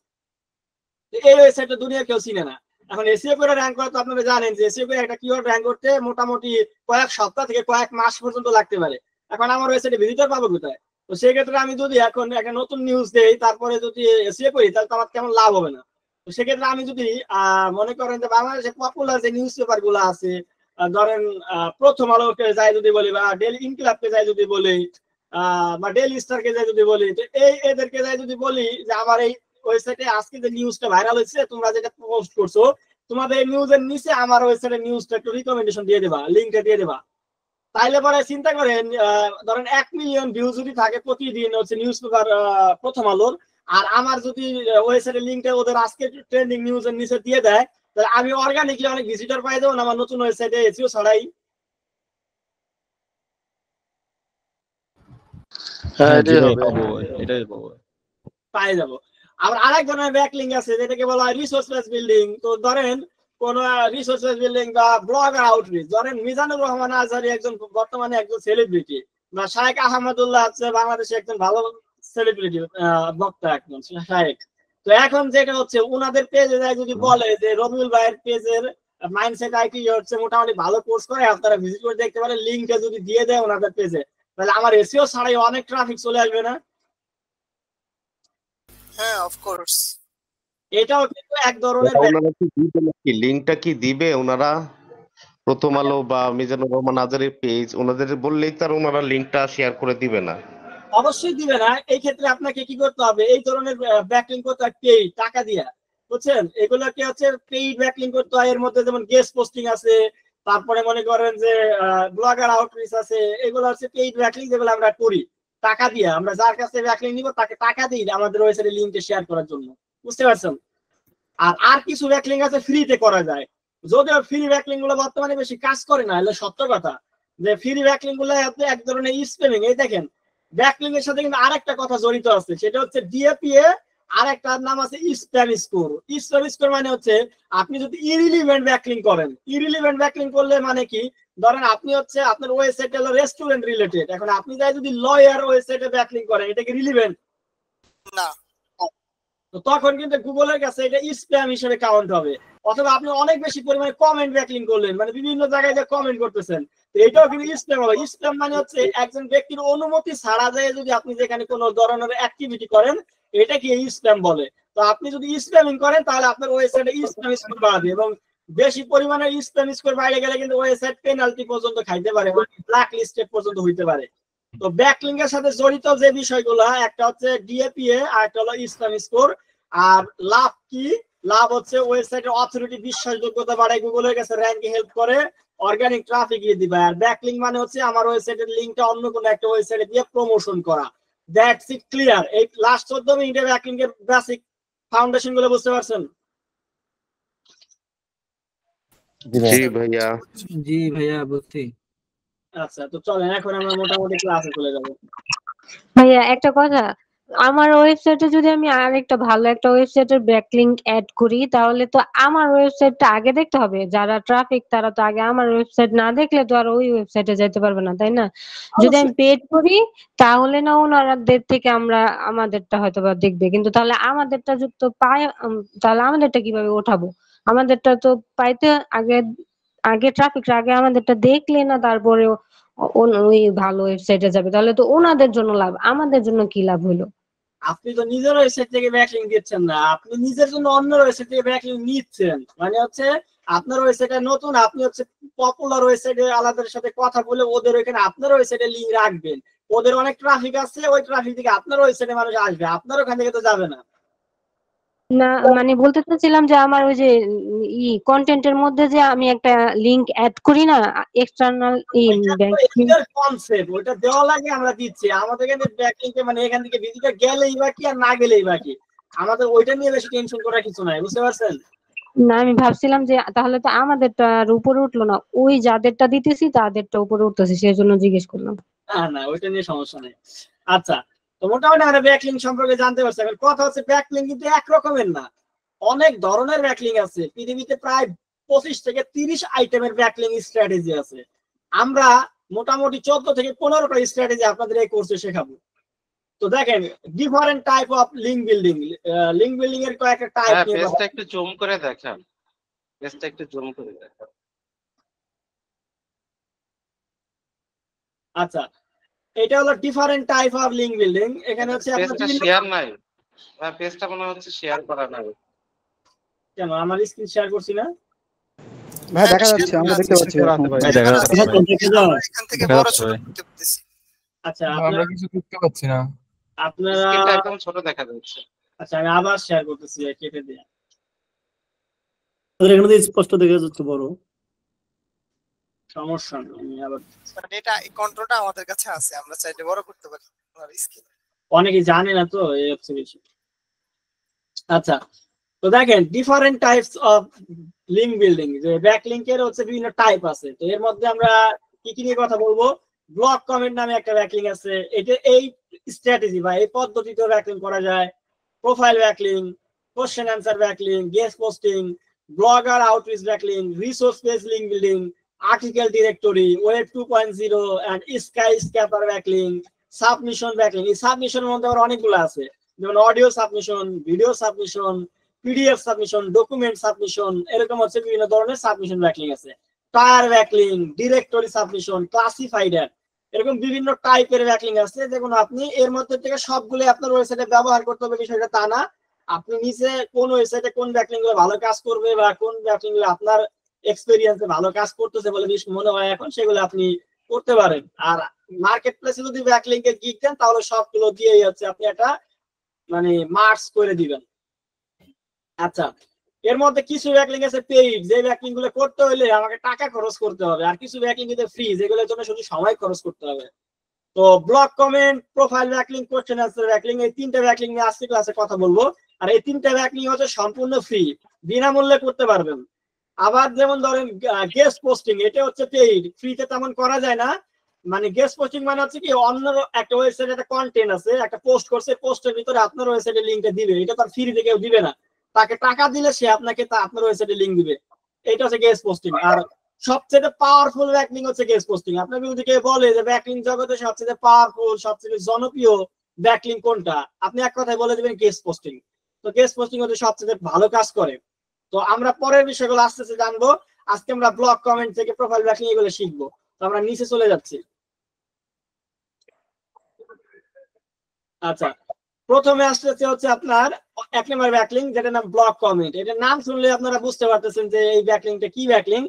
এই ওয়েবসাইটটা দুনিয়া কেউ চিনে না। এখন এসইও করে র্যাঙ্ক করা তো আপনারা জানেন যে এসইও করে একটা কিওয়ার্ড র্যাঙ্ক করতে মোটামুটি কয়েক সপ্তাহ থেকে কয়েক মাস পর্যন্ত লাগতে পারে। এখন আমার ওয়েবসাইটে ভিজিটর পাবো কোথায়? তো সেই ক্ষেত্রে আমি যদি এখন একটা নতুন নিউজ দেই তারপরে যদি এসইও করি তাহলে তো আমার তেমন লাভ হবে না। তো সেক্ষেত্রে আমি যদি মনে করেন যে বাংলাদেশে পপুলার যে নিউজ পেপার গুলো আছে, ধরেন প্রথম আলোকে যাই যদি বলি, বা ডেইলি ইনকিলাবকে যাই যদি বলি, বা ডেইলি স্টারকে যাই যদি বলি, তো এদেরকে যাই যদি বলি যে আমার এই ওয়েবসাইটে আজকে যে নিউজটা ভাইরাল হয়েছে তোমরা যেটা পোস্ট করছো, তোমাদের নিউজের নিচে আমার ওয়েবসাইটের নিউজটা একটু রিকমেন্ডেশন দিয়ে দেবা, লিংকটা দিয়ে দেবা। তাইলে পরে চিন্তা করেন ধরেন 1 মিলিয়ন ভিউ যদি থাকে প্রতিদিন হচ্ছে নিউজ পেপার প্রথম আলোর, আর আমার যদি ওয়েবসাইটের লিংকটা ওদের আজকে ট্রেন্ডিং নিউজের নিচে দিয়ে দেয় তাহলে আমি অর্গানিকলি অনেক ভিজিটর পাই যাবো না আমার নতুন ওয়েবসাইটে এসইও ছাড়াই? হ্যাঁ এটাই হবে, এটাই পাবো, পাই যাবো। আবার আরেক ধরনের ব্যাকলিংক আছে যেটাকে বলা হয় রিসোর্স বেস বিল্ডিং। তো ধরেন কোন রিসোর্স বেস বিল্ডিং বা ব্লগার আউটরিচ, ধরেন মিজানুর রহমান আজহারি একজন বর্তমানে একজন সেলিব্রিটি, বা শায়েখ আহমদুল্লাহ আছে বাংলাদেশে একজন ভালো সেলিব্রিটি বক্তা একজন শায়েখ। তো এখন যেটা হচ্ছে ওনাদের পেজে যায় যদি বলে যে রবিউল ভাইয়ের পেজের মাইন্ডসেট আইটি হচ্ছে মোটামুটি ভালো কোর্স করে, আপনারা ভিজিট করে দেখতে পারেন, লিংকটা যদি দিয়ে দেয় ওনাদের পেজে তাহলে আমার এসইও ছাড়াই অনেক ট্রাফিক চলে আসবে না? হ্যাঁ অফ কোর্স। এটাও কিন্তু এক ধরনের ওনারা কি দিবে নাকি, লিঙ্কটা কি দিবে ওনারা? প্রথম আলো বা মিজানুর রহমান আজারের পেজ, ওনাদের বললেই তার ওনারা লিঙ্কটা শেয়ার করে দিবে না? অবশ্যই দিবে না। এই ক্ষেত্রে আপনাকে কি করতে হবে, এই ধরনের ব্যাকলিং করতে হয় পেইড টাকা দিয়া, বুঝছেন? এগুলোকে হচ্ছে পেইড ব্যাকলিং করতে হয়। এর মধ্যে যেমন গেস্ট পোস্টিং আছে, তারপরে মনে করেন যে ব্লগার আউটরিচ আছে, এগুলো হচ্ছে পেইড ব্যাকলিং, যেগুলো আমরা করি টাকা দিয়ে। আমরা যার কাছে ব্যাকলিং নিব তাকে টাকা দিই আমাদের ওয়েবসাইটে লিঙ্কটা শেয়ার করার জন্য, বুঝতে পারছেন? আর কিছু ব্যাকলিং আছে ফ্রিতে করা যায়, যদিও ফ্রি ব্যাকলিং গুলো বর্তমানে বেশি কাজ করে না, হলে সত্য কথা যে ফ্রি ব্যাকলিং গুলো এক ধরনের স্প্যামিং। এই দেখেন ব্যাকলিং এর সাথে কিন্তু আরেকটা কথা জড়িত আছে, সেটা হচ্ছে ডিএপিএ, আর একটা নাম আছে স্প্যাম স্কোর। স্প্যাম স্কোর মানে হচ্ছে আপনি যদি ইরিলিভেন্ট ব্যাকলিং করেন, ইরিলিভেন্ট ব্যাকলিং করলে মানে কি, ধরেন আপনি হচ্ছে আপনার ওয়েবসাইট হলো রেস্টুরেন্ট রিলেটেড, এখন আপনি যাই যদি লয়ার ওয়েবসাইটে ব্যাকলিং করেন, এটা কি রিলিভেন্ট না? তো তখন কিন্তু গুগলের কাছে এটা স্প্যাম হিসেবে কাউন্ট হবে। অথবা আপনি অনেক বেশি পরিমাণে কমেন্ট ব্যাকলিং করলেন, মানে বিভিন্ন জায়গায় যে কমেন্ট করতেছেন, তো এটাও কিন্তু স্প্যাম হবে। স্প্যাম মানে হচ্ছে একজন ব্যক্তির অনুমতি ছাড়া যায় যদি আপনি যেখানে কোনো ধরনের অ্যাক্টিভিটি করেন, এটা কি স্প্যাম বলে। তো আপনি যদি স্প্যামিং করেন তাহলে আপনার ওয়েবসাইটে স্প্যাম স্কোর বাড়বে, এবং বেশি পরিমাণে স্প্যাম স্কোর বাইরে গেলে কিন্তু ওয়েবসাইট পেনাল্টি পর্যন্ত খাইতে পারে, ব্ল্যাক লিস্টেড পর্যন্ত হইতে পারে। তো ব্যাকলিং এর সাথে জড়িত যে বিষয়গুলো, একটা হচ্ছে ডিএপিএ আর একটা হলো স্প্যাম স্কোর। আর লাভ কি, লাভ হচ্ছে ওয়েবসাইটের অথরিটি, বিশ্বাসযোগ্যতা বাড়ায়, গুগলের কাছে র্যাঙ্কে হেল্প করে, অর্গানিক ট্রাফিক দিয়ে দিবে। আর ব্যাকলিং মানে হচ্ছে আমার ওয়েবসাইটের লিংকটা অন্য কোনো একটা ওয়েবসাইটে দিয়ে প্রমোশন করা। That's it, clear. এই লাস্ট 14 মিনিটে ব্যাকলিং এর বেসিক ফাউন্ডেশন গুলো বুঝতে পারছেন? জি ভাইয়া। জি ভাইয়া বুঝছি। আচ্ছা, তো চলেন এখন আমরা মোটামুটি ক্লাসে চলে যাব। ভাইয়া একটা কথা, আমার ওয়েবসাইটে যদি আমি আরেকটা ভালো একটা ওয়েবসাইটের ব্যাকলিংক অ্যাড করি, তাহলে তো আমার ওয়েবসাইটটা আগে দেখতে হবে। যারা ট্রাফিক তারা তো আগে আমার ওয়েবসাইট না দেখলে তো আর ওই ওয়েবসাইটে যেতে পারবে না, তাই না? যদি আমি পেড করি তাহলে না ওনাদের থেকে আমাদেরটা হয়তো বা দেখবে, কিন্তু তাহলে আমাদেরটা যুক্ত পায়, তাহলে আমাদেরটা কিভাবে ওঠাবো? আমাদেরটা তো পাইতে আগে আগে ট্রাফিকরা আগে আমাদেরটা দেখলে না তারপরে ওই ভালো ওয়েবসাইটে যাবে, তাহলে তো ওনাদের জন্য লাভ, আমাদের জন্য কি লাভ হলো? আপনি তো নিজের ওয়েবসাইট থেকে ব্যাকলিং দিচ্ছেন না, আপনি নিজের জন্য অন্যের ওয়েবসাইট থেকে ব্যাকলিং নিচ্ছেন। মানে হচ্ছে আপনার ওয়েবসাইটে নতুন, আপনি হচ্ছে পপুলার ওয়েবসাইটে আলাদার সাথে কথা বলে ওদের ওইখানে আপনার ওয়েবসাইটে লিংক রাখবেন। ওদের অনেক ট্রাফিক আছে, ওই ট্রাফিক থেকে আপনার ওয়েবসাইটে মানুষ আসবে, আপনার ওখান থেকে তো যাবে না। না মানে বলতে চাচ্ছিলাম যে আমার ওই যে কন্টেন্টের মধ্যে যে আমি একটা লিংক অ্যাড করি না, এক্সটার্নাল কনসেপ্ট ওইটা দেওয়া লাগে, আমরা দিচ্ছি। আমাদের এখানে ব্যাকলিংকে মানে এখান থেকে ভিজিটর গেলেই বা কি আর না গেলেই বা কি, আমাদের ওইটা নিয়ে বেশি টেনশন করার কিছু নাই, বুঝতে পারছেন? না আমি ভাবছিলাম যে তাহলে তো আমাদেরটা আর উপরে উঠলো না, ওই যাদেরটা দিতেছি তাদেরটা উপরে উঠতেছে, সেই জন্য জিজ্ঞেস করলাম। না ওইটা নিয়ে সমস্যা নেই। আচ্ছা, তো মোটামুটি আমরা ব্যাকলিং সম্পর্কে জানতে পারছি। এখন কথা হচ্ছে ব্যাকলিং কিন্তু এক রকমের না, অনেক ধরনের ব্যাকলিং আছে। পৃথিবীতে প্রায় 25 থেকে 30 আইটেমের ব্যাকলিং স্ট্র্যাটেজি আছে। আমরা মোটামুটি 14 থেকে 15টা স্ট্র্যাটেজি আপনাদের এই কোর্সে শেখাবো। তো দেখেন different type of link building, link building এর কয়েকটা টাইপ নিয়ে পেজটা একটু জুম করে দেখান, পেজটা একটু জুম করে দেখান। আচ্ছা, এটা হলো different type of link building. এখানে হচ্ছে পেজটা শেয়ার নাই, পেজটা মনে হচ্ছে শেয়ার করা নাই। কেন আমার স্ক্রিন শেয়ার করছি না ভাই? দেখা যাচ্ছে, আমরা দেখতে পাচ্ছি ভাই, দেখা যাচ্ছে এখান থেকে বড় ছোট করতে পারতেছি। আচ্ছা, আমরা কিছু দেখতে পাচ্ছি না, আপনারা স্ক্রিনটা একদম ছোট দেখা যাচ্ছে। আচ্ছা, আমি আবার শেয়ার করতেছি, কেটে দিয়ে। এখানে তো স্পষ্ট দেখা যাচ্ছে বড়, সমস্যা নেই। আমি আবার এটা এই কন্ট্রোলটা আমাদের কাছে আছে, আমরা চাইলে বড় করতে পারি আপনার স্ক্রিন। অনেকে জানে না তো, এই হচ্ছে বিষয়। আচ্ছা, তো দেখেন different types of link building, যে ব্যাকলিংকের হচ্ছে বিভিন্ন টাইপ আছে। তো এর মধ্যে আমরা কি কি নিয়ে কথা বলবো? ব্লক কমেন্ট নামে একটা ব্যাকলিং আছে, এটা এই স্ট্র্যাটেজি বা এই পদ্ধতিতে ব্যাকলিং করা যায়। Profile backlink, question answer backlink, guest posting, blogger outreach backlink, resource base link building, article directory, web 2.0 and skyscraper backlink, submission backlink. এই সাবমিশনের মধ্যে আবার অনেকগুলো আছে, যেমন audio submission, video submission, PDF submission, document submission, এরকম হচ্ছে বিভিন্ন ধরনের সাবমিশন ব্যাকলিং আছে। টায়ার ব্যাকলিং, ডিরেক্টরি সাবমিশন, ক্লাসিফাইডার, এরকম বিভিন্ন টাইপের ব্যাকলিং আছে, যেগুলো আপনি এর মধ্যে থেকে সবগুলো আপনার ওয়েবসাইটে ব্যবহার করতে হবে বিষয়টা তা না। আপনি নিচে কোন ওয়েবসাইটে কোন ব্যাকলিং গুলো ভালো কাজ করবে বা কোন ব্যাকলিং গুলো আপনার এক্সপেরিয়েন্সে ভালো কাজ করতেছে বলে মনে হয় এখন, সেগুলো আপনি করতে পারেন। আর মার্কেট প্লেসে যদি ব্যাকলিংকে গিগ দেন তাহলে সবগুলো দিয়েই হচ্ছে আপনি একটা মানে মার্কস করে দিবেন। আচ্ছা, এর মধ্যে কিছু ব্যাকলিং আছে পেইড, যে ব্যাকলিং গুলো করতে হলে আমাকে টাকা খরচ করতে হবে, আর কিছু ব্যাকলিং কিন্তু ফ্রি, যেগুলোর জন্য শুধু সময় খরচ করতে হবে। তো blog comment, profile backlink, question answer backlink, এই তিনটা ব্যাকলিং নিয়ে আজকে ক্লাসে কথা বলবো। আর এই তিনটা ব্যাকলিং হচ্ছে সম্পূর্ণ ফ্রি, বিনামূল্যে করতে পারবেন। আবার যেমন ধরেন গেস্ট পোস্টিং, এটা হচ্ছে পেইড, ফ্রিতে তেমন করা যায় না। মানে গেস্ট পোস্টিং মানে হচ্ছে কি অন্য একটা ওয়েবসাইটে একটা কন্টেন্ট আছে, একটা পোস্ট করছে, পোস্টের ভিতরে আপনার ওয়েবসাইটের লিংকটা দিবে, এটা তার ফ্রিতে কেউ দিবে না, তাকে টাকা দিলে সে আপনাকে আপনার ওয়েবসাইটে লিংক দিবে, এটা হচ্ছে গেস্ট পোস্টিং। আর সবচেয়ে পাওয়ারফুল ব্যাকলিং হচ্ছে গেস্ট পোস্টিং। আপনার যদি কেউ বলে যে ব্যাকলিং জগতে সবচেয়ে পাওয়ারফুল, সবচেয়ে জনপ্রিয় ব্যাকলিং কোনটা, আপনি এক কথায় বলে দেবেন গেস্ট পোস্টিং। তো গেস্ট পোস্টিং হচ্ছে সবচেয়ে ভালো কাজ করে। তো আমরা পরের বিষয়গুলো আস্তে আস্তে জানবো। আজকে আমরা ব্লগ কমেন্ট থেকে প্রোফাইল ব্যাকলিং এগুলো শিখবো। তো আমরা নিচে চলে যাচ্ছি। আচ্ছা, প্রথমে আসছে হচ্ছে আপনার এক নম্বর ব্যাকলিং, যেটা নাম ব্লগ কমেন্ট। এটা নাম শুনলে আপনারা বুঝতে পারতেছেন যে এই ব্যাকলিংটা কি ব্যাকলিং।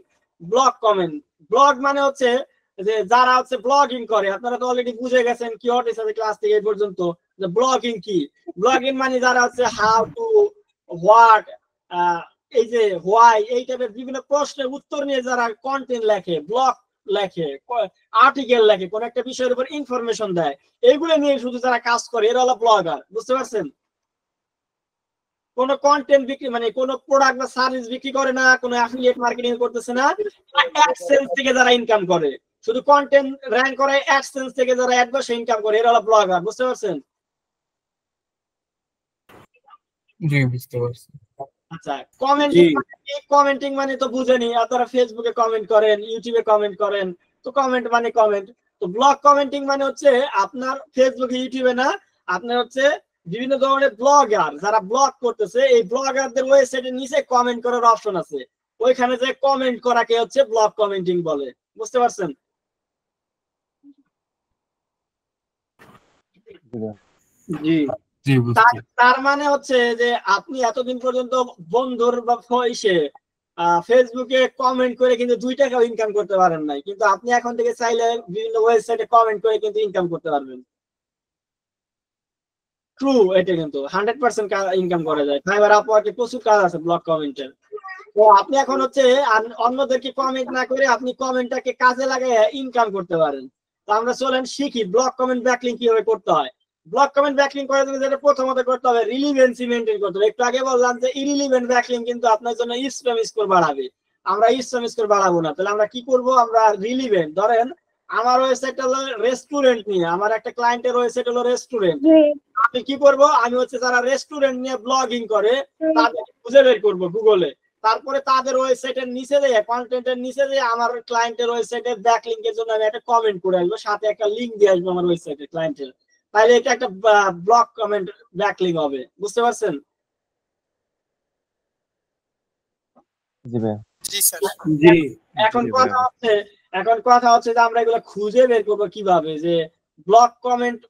ব্লগ কমেন্ট, ব্লগ মানে হচ্ছে যে যারা হচ্ছে ব্লগিং করে, আপনারা তো অলরেডি বুঝে গেছেন কি হোয়াট ইজ ক্লাস থেকে এই পর্যন্ত যে ব্লগিং কি। ব্লগিং মানে যারা হচ্ছে হাউ টু, হোয়াট, এই যে হোয়াই, এই টাইপের বিভিন্ন প্রশ্নের উত্তর নিয়ে যারা কন্টেন্ট লেখে, ব্লগ লেখে, আর্টিকেল লেখে, কোন একটা বিষয়ের উপর ইনফরমেশন দেয়, এইগুলো নিয়ে শুধু যারা কাজ করে এরা হলো ব্লগার। বুঝতে পারছেন? কোন কন্টেন্ট বিক্রি মানে কোন প্রোডাক্ট বা সার্ভিস বিক্রি করে না, কোন অ্যাফিলিয়েট মার্কেটিং করতেছে না, অ্যাডসেন্স থেকে যারা ইনকাম করে, শুধু কন্টেন্ট র‍্যাঙ্ক করে, অ্যাডসেন্স থেকে যারা অ্যাড বসে ইনকাম করে, এরা হলো ব্লগার। বুঝতে পারছেন? জি বুঝতে পারছি। আচ্ছা, কমেন্টিং, কমেন্টিং মানে তো বুঝেনি আপনারা, ফেসবুকে কমেন্ট করেন, ইউটিউবে কমেন্ট করেন, তো কমেন্ট মানে কমেন্ট। তো ব্লগ কমেন্টিং মানে হচ্ছে আপনার ফেসবুকে ইউটিউবে না, আপনার হচ্ছে বিভিন্ন ধরনের ব্লগার যারা ব্লগ করতেছে, এই ব্লগারদের ওয়েবসাইটের নিচে কমেন্ট করার অপশন আছে, ওইখানে যে কমেন্ট করাকে হচ্ছে ব্লগ কমেন্টিং বলে। বুঝতে পারছেন? জি। তার মানে হচ্ছে যে আপনি এতদিন পর্যন্ত বন্ধুর বা ফেসবুকে কমেন্ট করে কিন্তু 2 টাকাও ইনকাম করতে পারেন নাই, কিন্তু আপনি এখন থেকে চাইলে বিভিন্ন ওয়েবসাইটে কমেন্ট করে কিন্তু ইনকাম করতে পারবেন। ট্রু, এটা কিন্তু 100% ইনকাম করা যায়। ফাইবার, আপওয়ার্কে প্রচুর কাজ আছে ব্লগ কমেন্টের। তো আপনি এখন হচ্ছে অন্যদেরকে কমেন্ট না করে আপনি কমেন্টটাকে কাজে লাগিয়ে ইনকাম করতে পারেন। তো আমরা চলেন শিখি ব্লগ কমেন্ট ব্যাকলিং কিভাবে করতে হয়। ব্লগ কমেন্ট ব্যাকলিং করার জন্য যেটা প্রথমত করতে হবে, রিলিভেন্সি মেইনটেইন করতে হবে। একটু আগে বললাম যে ইরিলিভেন্ট ব্যাকলিং কিন্তু আপনার জন্য স্প্যাম স্কোর বাড়াবে, আমরা স্প্যাম স্কোর বাড়াবো না। তাহলে আমরা কি করব, আমরা রিলিভেন্ট, ধরেন আমার ওয়েবসাইট হলো রেস্টুরেন্ট নিয়ে, আমার একটা ক্লায়েন্টের ওয়েবসাইট হলো রেস্টুরেন্ট, আমি কি করব, আমি হচ্ছে যারা রেস্টুরেন্ট নিয়ে ব্লগিং করে তাদের খুঁজে বের করব গুগলে, তারপরে তাদের ওয়েবসাইটের নিচে দিয়ে, কন্টেন্টের নিচে দিয়ে আমার ক্লায়েন্টের ওয়েবসাইটের ব্যাকলিংকের জন্য আমি একটা কমেন্ট করে আসবো, সাথে একটা লিংক দিয়ে আসবো আমার ওয়েবসাইটের ক্লায়েন্টের। তাহলে এটা একটা ব্লগ কমেন্ট ব্যাকলিং হবে। বুঝতে পারছেন? জি। এখন কথা হচ্ছে যে আমরা এগুলো খুঁজে বের করবো কিভাবে, যে ব্লগ কমেন্ট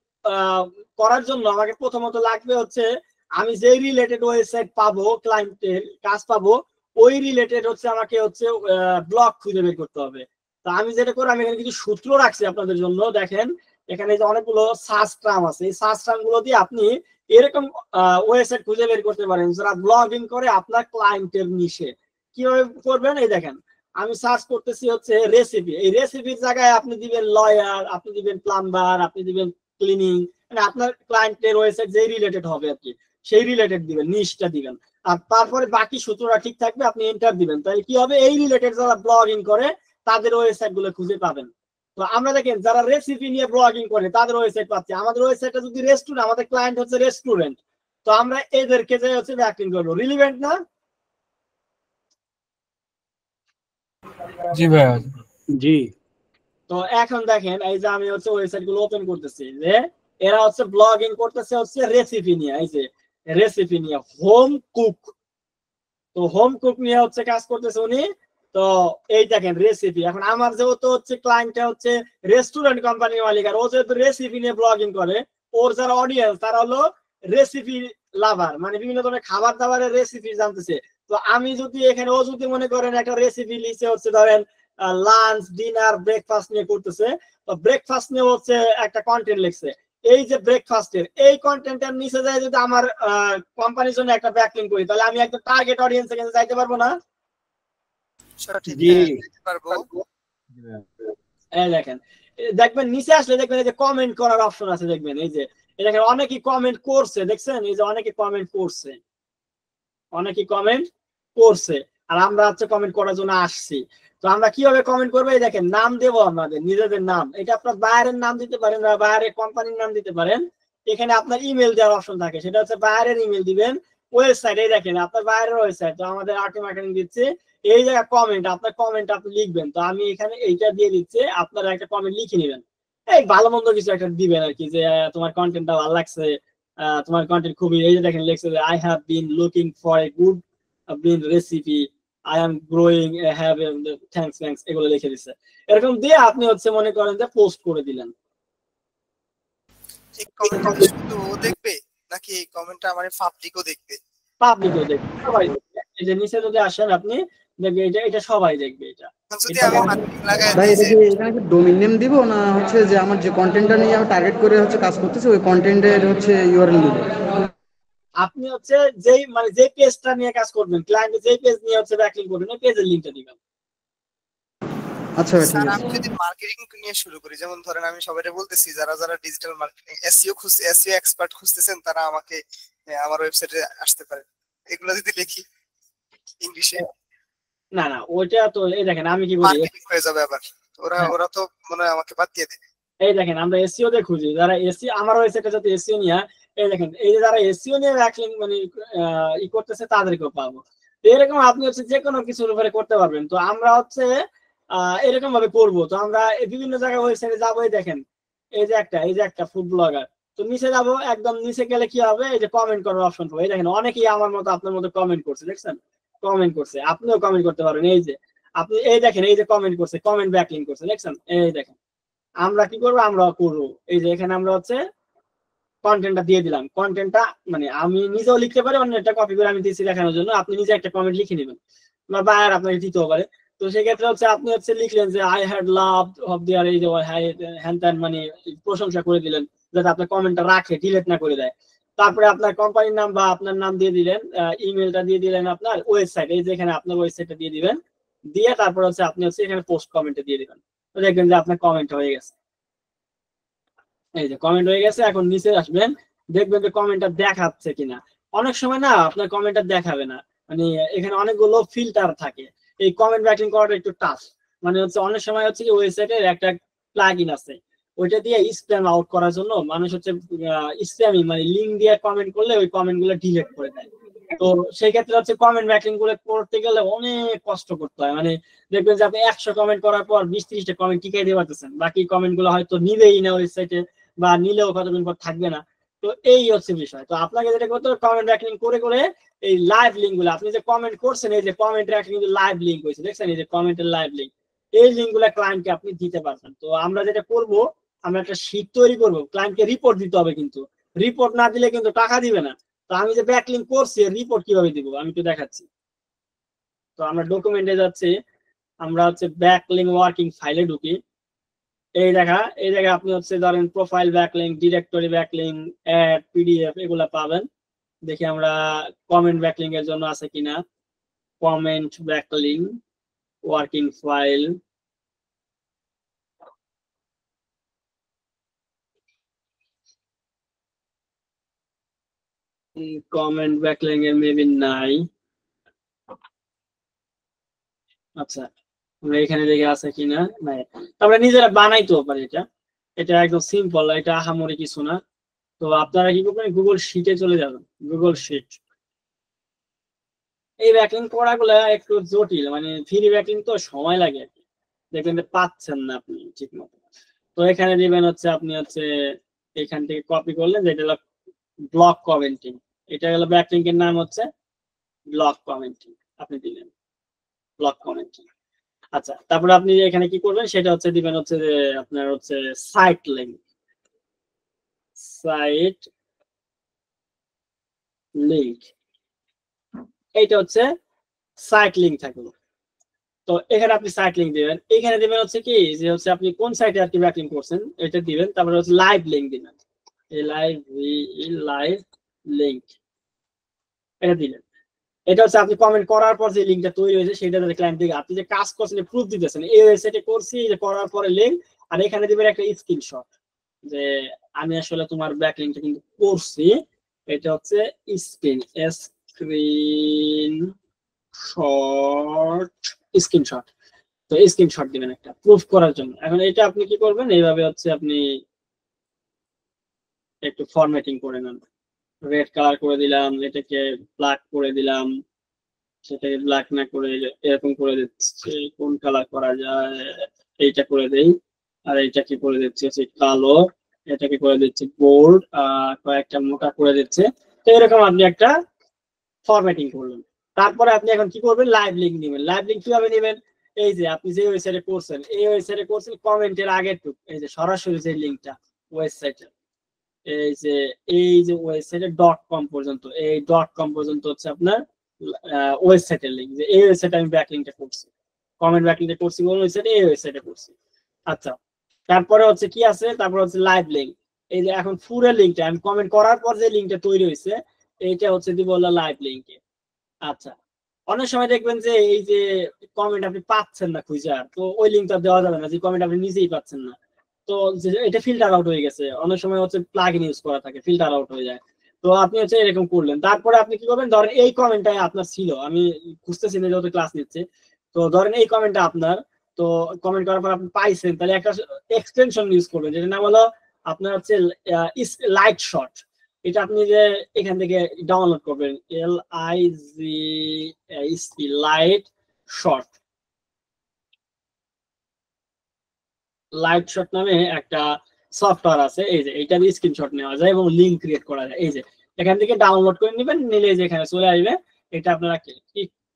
করার জন্য আমাকে প্রথমত লাগবে হচ্ছে আমি যে রিলেটেড ওয়েবসাইট পাবো, ক্লায়েন্টের কাজ পাবো, ওই রিলেটেড হচ্ছে আমাকে হচ্ছে ব্লগ খুঁজে বের করতে হবে। তো আমি যেটা করি, আমি এখানে কিছু সূত্র রাখছি আপনাদের জন্য। দেখেন এখানে যে অনেকগুলো সার্চ টার্ম আছে, এই সার্চ টার্ম গুলো দিয়ে আপনি এরকম ওয়েবসাইট খুঁজে বের করতে পারেন যারা ব্লগিং করে আপনার ক্লায়েন্টের নিশে। কিভাবে করবেন, এই দেখেন আমি সার্চ করতেছি হচ্ছে রেসিপি, এই রেসিপির জায়গায় আপনি দিবেন লয়ার, আপনি দিবেন প্লাম্বার, আপনি দিবেন ক্লিনিং, মানে আপনার ক্লায়েন্টের ওয়েবসাইট যেই রিলেটেড হবে আর কি, সেই রিলেটেড দিবেন, নিশটা দিবেন। আর তারপরে বাকি সূত্রটা ঠিক থাকবে, আপনি এন্টার দিবেন। তাহলে কি হবে, এই রিলেটেড যারা ব্লগিং করে তাদের ওয়েবসাইট গুলো খুঁজে পাবেন। তো আমরা দেখেন যারা রেসিপি নিয়ে ব্লগিং করে তাদের ওয়েবসাইট পাচ্ছি, আমাদের ওয়েবসাইটটা যদি রেস্টুরেন্ট, আমাদের ক্লায়েন্ট হচ্ছে রেস্টুরেন্ট, তো আমরা এদেরকে যে হচ্ছে ব্যাকলিং করবো। রিলিভেন্ট না? জি ভাইয়া। জি। তো এখন দেখেন এই যে আমি হচ্ছে ওয়েবসাইট গুলো ওপেন করতেছি, যে এরা হচ্ছে ব্লগিং করতেছে হচ্ছে রেসিপি নিয়ে, এই যে রেসিপি নিয়ে, হোম কুক। তো হোম কুক নিয়ে হচ্ছে কাজ করতেছে উনি। তো এই দেখেন রেসিপি। এখন আমার যেহেতু হচ্ছে ক্লায়েন্টটা হচ্ছে রেস্টুরেন্ট কোম্পানির মালিক, আর ও যেহেতু রেসিপি নিয়ে ব্লগিং করে, ওর যারা অডিয়েন্স তারা হলো রেসিপি লাভার, মানে বিভিন্ন ধরনের খাবার দাবারের রেসিপি জানতেছে। তো আমি যদি এখানে ও যদি মনে করেন একটা রেসিপি লিখে হচ্ছে ধরেন লাঞ্চ ডিনার ব্রেকফাস্ট নিয়ে করতেছে, তো ব্রেকফাস্ট নিয়ে হচ্ছে একটা কন্টেন্ট লিখছে, এই যে ব্রেকফাস্টের এই কন্টেন্টের নিচে যায় যদি আমার কোম্পানির জন্য একটা ব্যাকলিংক করি, তাহলে আমি একটা টার্গেট অডিয়েন্সে কিন্তু যাইতে পারবো না? জি পারবো। এই দেখেন, দেখবেন নিচে আসলে দেখবেন এই যে কমেন্ট করার অপশন আছে, দেখবেন এই যে দেখেন অনেকেই কমেন্ট করছে, দেখছেন এই যে অনেকে কমেন্ট করছে, অনেকে কমেন্ট করছে, আর আমরা হচ্ছে কমেন্ট করার জন্য আসছি। তো আমরা কিভাবে কমেন্ট করবো, এই দেখেন নাম দেবো আমাদের নিজেদের নাম, এটা আপনার বাইরের নাম দিতে পারেন বা বাইরের কোম্পানির নাম দিতে পারেন। এখানে আপনার ইমেল দেওয়ার অপশন থাকে, সেটা হচ্ছে বাইরের ইমেল দিবেন। ওয়েবসাইট এই দেখেন আপনার বাইরের ওয়েবসাইট, তো আমাদের আরটি মার্কেটিং দিচ্ছে এই জায়গায় কমেন্ট, আপনার কমেন্ট আপনি লিখবেন। তো আমি এখানে এইটা দিয়ে দিচ্ছি, আপনারা একটা কমেন্ট লিখে নেবেন, এই ভালো মন্দ কিছু একটা দিবেন আর কি, যে তোমার কন্টেন্টটা ভালো লাগছে, তোমার কন্টেন্ট খুবই, এই যে দেখেন লিখছে যে I have been looking for a good bean recipe, I am growing, have thanks, এগুলো লিখে দিচ্ছে। এরকম দিয়ে আপনি হচ্ছে মনে করেন যে পোস্ট করে দিলেন। এই কমেন্টটা শুধু ও দেখবে নাকি এই কমেন্টটা আমার পাবলিকও দেখবে? পাবলিকও দেখবে, সবাই দেখবে। এই যে নিচে যদি আসেন আপনি দেখবেন এটা সবাই দেখবে। এটা যদি আমি মার্কেটিং লাগাই ভাই দিই এটা যে কি এখানে কি ডোমেইন নেম দিব, না হচ্ছে যে আমার যে কন্টেন্টটা নিয়ে আমি টার্গেট করে হচ্ছে কাজ করতেছি ওই কন্টেন্টের হচ্ছে ইউআরএল দিব? আপনি হচ্ছে যেই মানে যে পেজটা নিয়ে কাজ করবেন, ক্লায়েন্টের যেই পেজ নিয়ে হচ্ছে ব্যাকলিংক করবেন, ওই পেজের লিংকটা দিবেন। আচ্ছা ভাই ঠিক স্যার আছে। আমি যদি মার্কেটিং নিয়ে শুরু করি, যেমন ধরেন আমি সবাইকে বলতেছি যারা যারা ডিজিটাল মার্কেটিং এসইও খুঁজছে, এসইও এক্সপার্ট খুঁজতেছেন, তারা আমাকে আমার ওয়েবসাইটে আসতে পারে, এগুলো যদি লিখি ইংলিশে। না না, ওইটা তো এই দেখেন আমি কি করি, মার্কেটিং হয়ে যাবে আবার, ওরা তো মনে হয় আমাকে বাদ দিয়ে দেবে। এই দেখেন আমরা এসইও তে খুঁজি, যারা এসইও আমার ওয়েবসাইটে যাতে এসইও নিয়ে, এই দেখেন এই যে যারা এসইও নিয়ে ব্যাকলিংক মানে ই করতেছে তাদেরকেও পাবো। তো এরকম আপনি হচ্ছে যে কোনো কিছুর উপরে করতে পারবেন। তো আমরা হচ্ছে এরকম ভাবে করবো। তো আমরা বিভিন্ন জায়গায় ওয়েবসাইটে যাবো, এই দেখেন এই যে একটা ফুড ব্লগার, তো নিচে যাবো, একদম নিচে গেলে কি হবে, এই যে কমেন্ট করার অপশন পাবো। এই দেখেন অনেকেই আমার মতো আপনার মতো কমেন্ট করছে, দেখছেন কমেন্ট করছে, আপনিও কমেন্ট করতে পারেন। এই যে আপনি এই দেখেন এই যে কমেন্ট করছে, কমেন্ট ব্যাকলিংক করছে, দেখছেন এই দেখেন। আমরা কি করবো, আমরা করবো এই যে এখানে আমরা হচ্ছে কন্টেন্টটা দিয়ে দিলাম, কন্টেন্টটা মানে আমি নিজেও লিখতে পারি, অন্য একটা কপি করে আমি দিয়েছি দেখানোর জন্য, আপনি নিজে একটা কমেন্ট লিখে নেবেন বা বায়ার আপনাকে দিতেও পারে। তো সেক্ষেত্রে হচ্ছে আপনি হচ্ছে লিখলেন যে I had love of their, এই যে হ্যান ত্যান মানে প্রশংসা করে দিলেন, যাতে আপনার কমেন্টটা রাখে, ডিলিট না করে দেয়। তারপরে আপনার কোম্পানির নাম বা আপনার নাম দিয়ে দিলেন, ইমেলটা দিয়ে দিলেন, আপনার ওয়েবসাইট এই যে এখানে আপনার ওয়েবসাইটটা দিয়ে দিবেন, দিয়ে তারপর হচ্ছে আপনি হচ্ছে এখানে পোস্ট কমেন্টে দিয়ে দিবেন। তো দেখবেন যে আপনার কমেন্ট হয়ে গেছে, এই যে কমেন্ট হয়ে গেছে। এখন নিচে আসবেন, দেখবেন যে কমেন্টটা দেখাচ্ছে কিনা। অনেক সময় না আপনার কমেন্টটা দেখাবে না, মানে এখানে অনেকগুলো ফিল্টার থাকে। এই কমেন্ট ব্যাকলিংক করাটা একটু টাফ, মানে হচ্ছে অনেক সময় হচ্ছে কি ওয়েবসাইটের একটা প্লাগইন আছে, ওইটা দিয়ে স্প্যাম আউট করার জন্য মানুষ হচ্ছে স্প্যামিং মানে লিঙ্ক দিয়ে কমেন্ট করলে ওই কমেন্ট গুলো ডিলিট করে দেয়। তো সেই ক্ষেত্রে হচ্ছে কমেন্ট ব্যাকলিংক গুলো করতে গেলে অনেক কষ্ট করতে হয়, মানে দেখবেন যে আপনি 100 কমেন্ট করার পর 20-30টা কমেন্ট টিকাই দিয়ে পারতেছেন, বাকি কমেন্ট গুলো হয়তো নিবেই না ওয়েবসাইটে, বা নিলেও কতদিন পর থাকবে না। তো এই হচ্ছে বিষয়। তো আপনাকে যেটা করতে হবে, কমেন্ট ব্যাকলিংক করে করে এই লাইভ লিঙ্ক গুলো, আপনি যে কমেন্ট করছেন এই যে কমেন্টের একটা কিন্তু লাইভ লিঙ্ক হয়েছে, দেখছেন এই যে কমেন্টের লাইভ লিঙ্ক, এই লিঙ্ক গুলা ক্লায়েন্টকে আপনি দিতে পারবেন। তো আমরা যেটা করব, আমরা একটা শীট তৈরি করবো, ক্লায়েন্টকে রিপোর্ট দিতে হবে, কিন্তু রিপোর্ট না দিলে কিন্তু টাকা দিবে না। তো আমি যে ব্যাকলিংক করছি রিপোর্ট কিভাবে দিব আমি একটু দেখাচ্ছি। তো আমরা ডকুমেন্টে যাচ্ছি, আমরা হচ্ছে ব্যাকলিংক ওয়ার্কিং ফাইলে ঢুকি, এই জায়গায় আপনি হচ্ছে ধরেন profile backlink, directory backlink, add, PDF এগুলা পাবেন। দেখি আমরা কমেন্ট ব্যাকলিংক এর জন্য আছে কিনা, comment backlink working file, comment backlink এর মেবি নাই। আচ্ছা আমরা এখানে দেখে আছে কিনা, নাই। আমরা নিজেরা বানাইতেও পারি, এটা একদম সিম্পল, এটা আহামরি কিছু না। তো আপনারা কি করবেন, গুগল শিটে চলে যাবেন, গুগল শিট। এই ব্যাকলিংক করাগুলো একটু জটিল, মানে ফ্রি ব্যাকলিংক তো সময় লাগে, দেখবেন যে পাচ্ছেন না আপনি ঠিক মতো। তো এখানে দিবেন হচ্ছে আপনি হচ্ছে এখান থেকে কপি করলেন, যেটা হলো ব্লক কমেন্টিং, এটা হলো ব্যাকলিংকের নাম হচ্ছে ব্লক কমেন্টিং, আপনি দিলেন ব্লক কমেন্টিং। আচ্ছা তারপরে আপনি এখানে কি করবেন সেটা হচ্ছে দিবেন হচ্ছে যে আপনার হচ্ছে সাইট লিংক, সাইট লিঙ্ক, এইটা হচ্ছে সাইট লিঙ্ক থাকলো। তো এখানে আপনি সাইট লিঙ্ক দিবেন, এখানে দিবেন হচ্ছে কি যে হচ্ছে আপনি কোন সাইটে আর কি ব্যাকলিঙ্ক করছেন এটা দিবেন, তারপরে হচ্ছে লাইভ লিঙ্ক দিবেন, লাইভ লিঙ্ক এটা দিবেন। এটা হচ্ছে আপনি কমেন্ট করার পর যে লিঙ্কটা তৈরি হয়েছে সেটা ক্লায়েন্ট দিকে আপনি যে কাজ করছেন প্রুফ দিতেছেন, এই ওয়েবসাইটে করছি যে করার পরে লিঙ্ক, আর এখানে দিবেন একটা স্ক্রিনশট যে আমি আসলে তোমার ব্যাকলিঙ্কটা কিন্তু করছি, এটা হচ্ছে স্ক্রিনশট। তো স্ক্রিনশট দিবেন একটা প্রুফ করার জন্য। এখন এটা আপনি কি করবেন, এইভাবে হচ্ছে আপনি একটু ফরম্যাটিং করে নেন, রেড কালার করে দিলাম, এটাকে ব্ল্যাক করে দিলাম, সেটাকে ব্ল্যাক না করে এরকম করে দিচ্ছি, কোন কালার করা যায়, এইটা করে দেই, আর এইটাকে করে দিচ্ছি হচ্ছে কালো, এটাকে করে দিচ্ছি বোল্ড, কয়েকটা মোটা করে দিচ্ছে। তো এরকম আপনি একটা ফরম্যাটিং করলেন। তারপরে আপনি এখন কি করবেন, লাইভ লিঙ্ক নেবেন। লাইভ লিঙ্ক কিভাবে নেবেন, এই যে আপনি যে ওয়েবসাইটে করছেন, এই ওয়েবসাইটে করছেন কমেন্টের আগের টুক, এই যে সরাসরি যে লিঙ্কটা ওয়েবসাইটে, এই যে ওয়েবসাইটে .com পর্যন্ত, এই .com পর্যন্ত হচ্ছে আপনার ওয়েবসাইটের লিঙ্ক, যে এই ওয়েবসাইটে আমি ব্যাকলিঙ্কটা করছি, কমেন্ট ব্যাকলিঙ্কটা করছি কোন ওয়েবসাইটে, এই ওয়েবসাইটে করছি। আচ্ছা, তারপরে হচ্ছে কি আছে, তারপরে হচ্ছে লাইভ লিঙ্ক, এই যে এখন ফুল লিঙ্কটা আমি কমেন্ট করার পর যে লিঙ্কটা তৈরি হয়েছে এইটা হচ্ছে দিব লাইভ লিঙ্কে। আচ্ছা, অনেক সময় দেখবেন যে এই যে কমেন্ট আপনি পাচ্ছেন না খুঁজে, তো ওই লিঙ্কটা দেওয়া যাবে না, যে কমেন্ট আপনি নিজেই পাচ্ছেন না, তো এটা ফিল্টার আউট হয়ে গেছে, অনেক সময় হচ্ছে প্লাগইন ইউজ করা থাকে, ফিল্টার আউট হয়ে যায়। তো আপনি হচ্ছে এরকম করলেন, তারপরে আপনি কি করবেন, ধরেন এই কমেন্টটা আপনার ছিল, আমি খুঁজতেছি না যেহেতু ক্লাস নিচ্ছে, তো ধরেন এই কমেন্টটা আপনার, তো কমেন্ট করার পর আপনি পাইছেন, তাহলে একটা এক্সটেনশন ইউজ করবেন, যেটা নাম হলো আপনার হচ্ছে লাইট শট। এটা আপনি যে এখান থেকে ডাউনলোড করবেন, LIGHT light shot, light shot নামে একটা সফটওয়্যার আছে, এই যে এইটা দিয়ে স্ক্রিনশট নেওয়া যায় এবং লিঙ্ক ক্রিয়েট করা যায়। এই যে এখান থেকে ডাউনলোড করে নেবেন, নিলে যে এখানে চলে আসবে, এটা আপনারা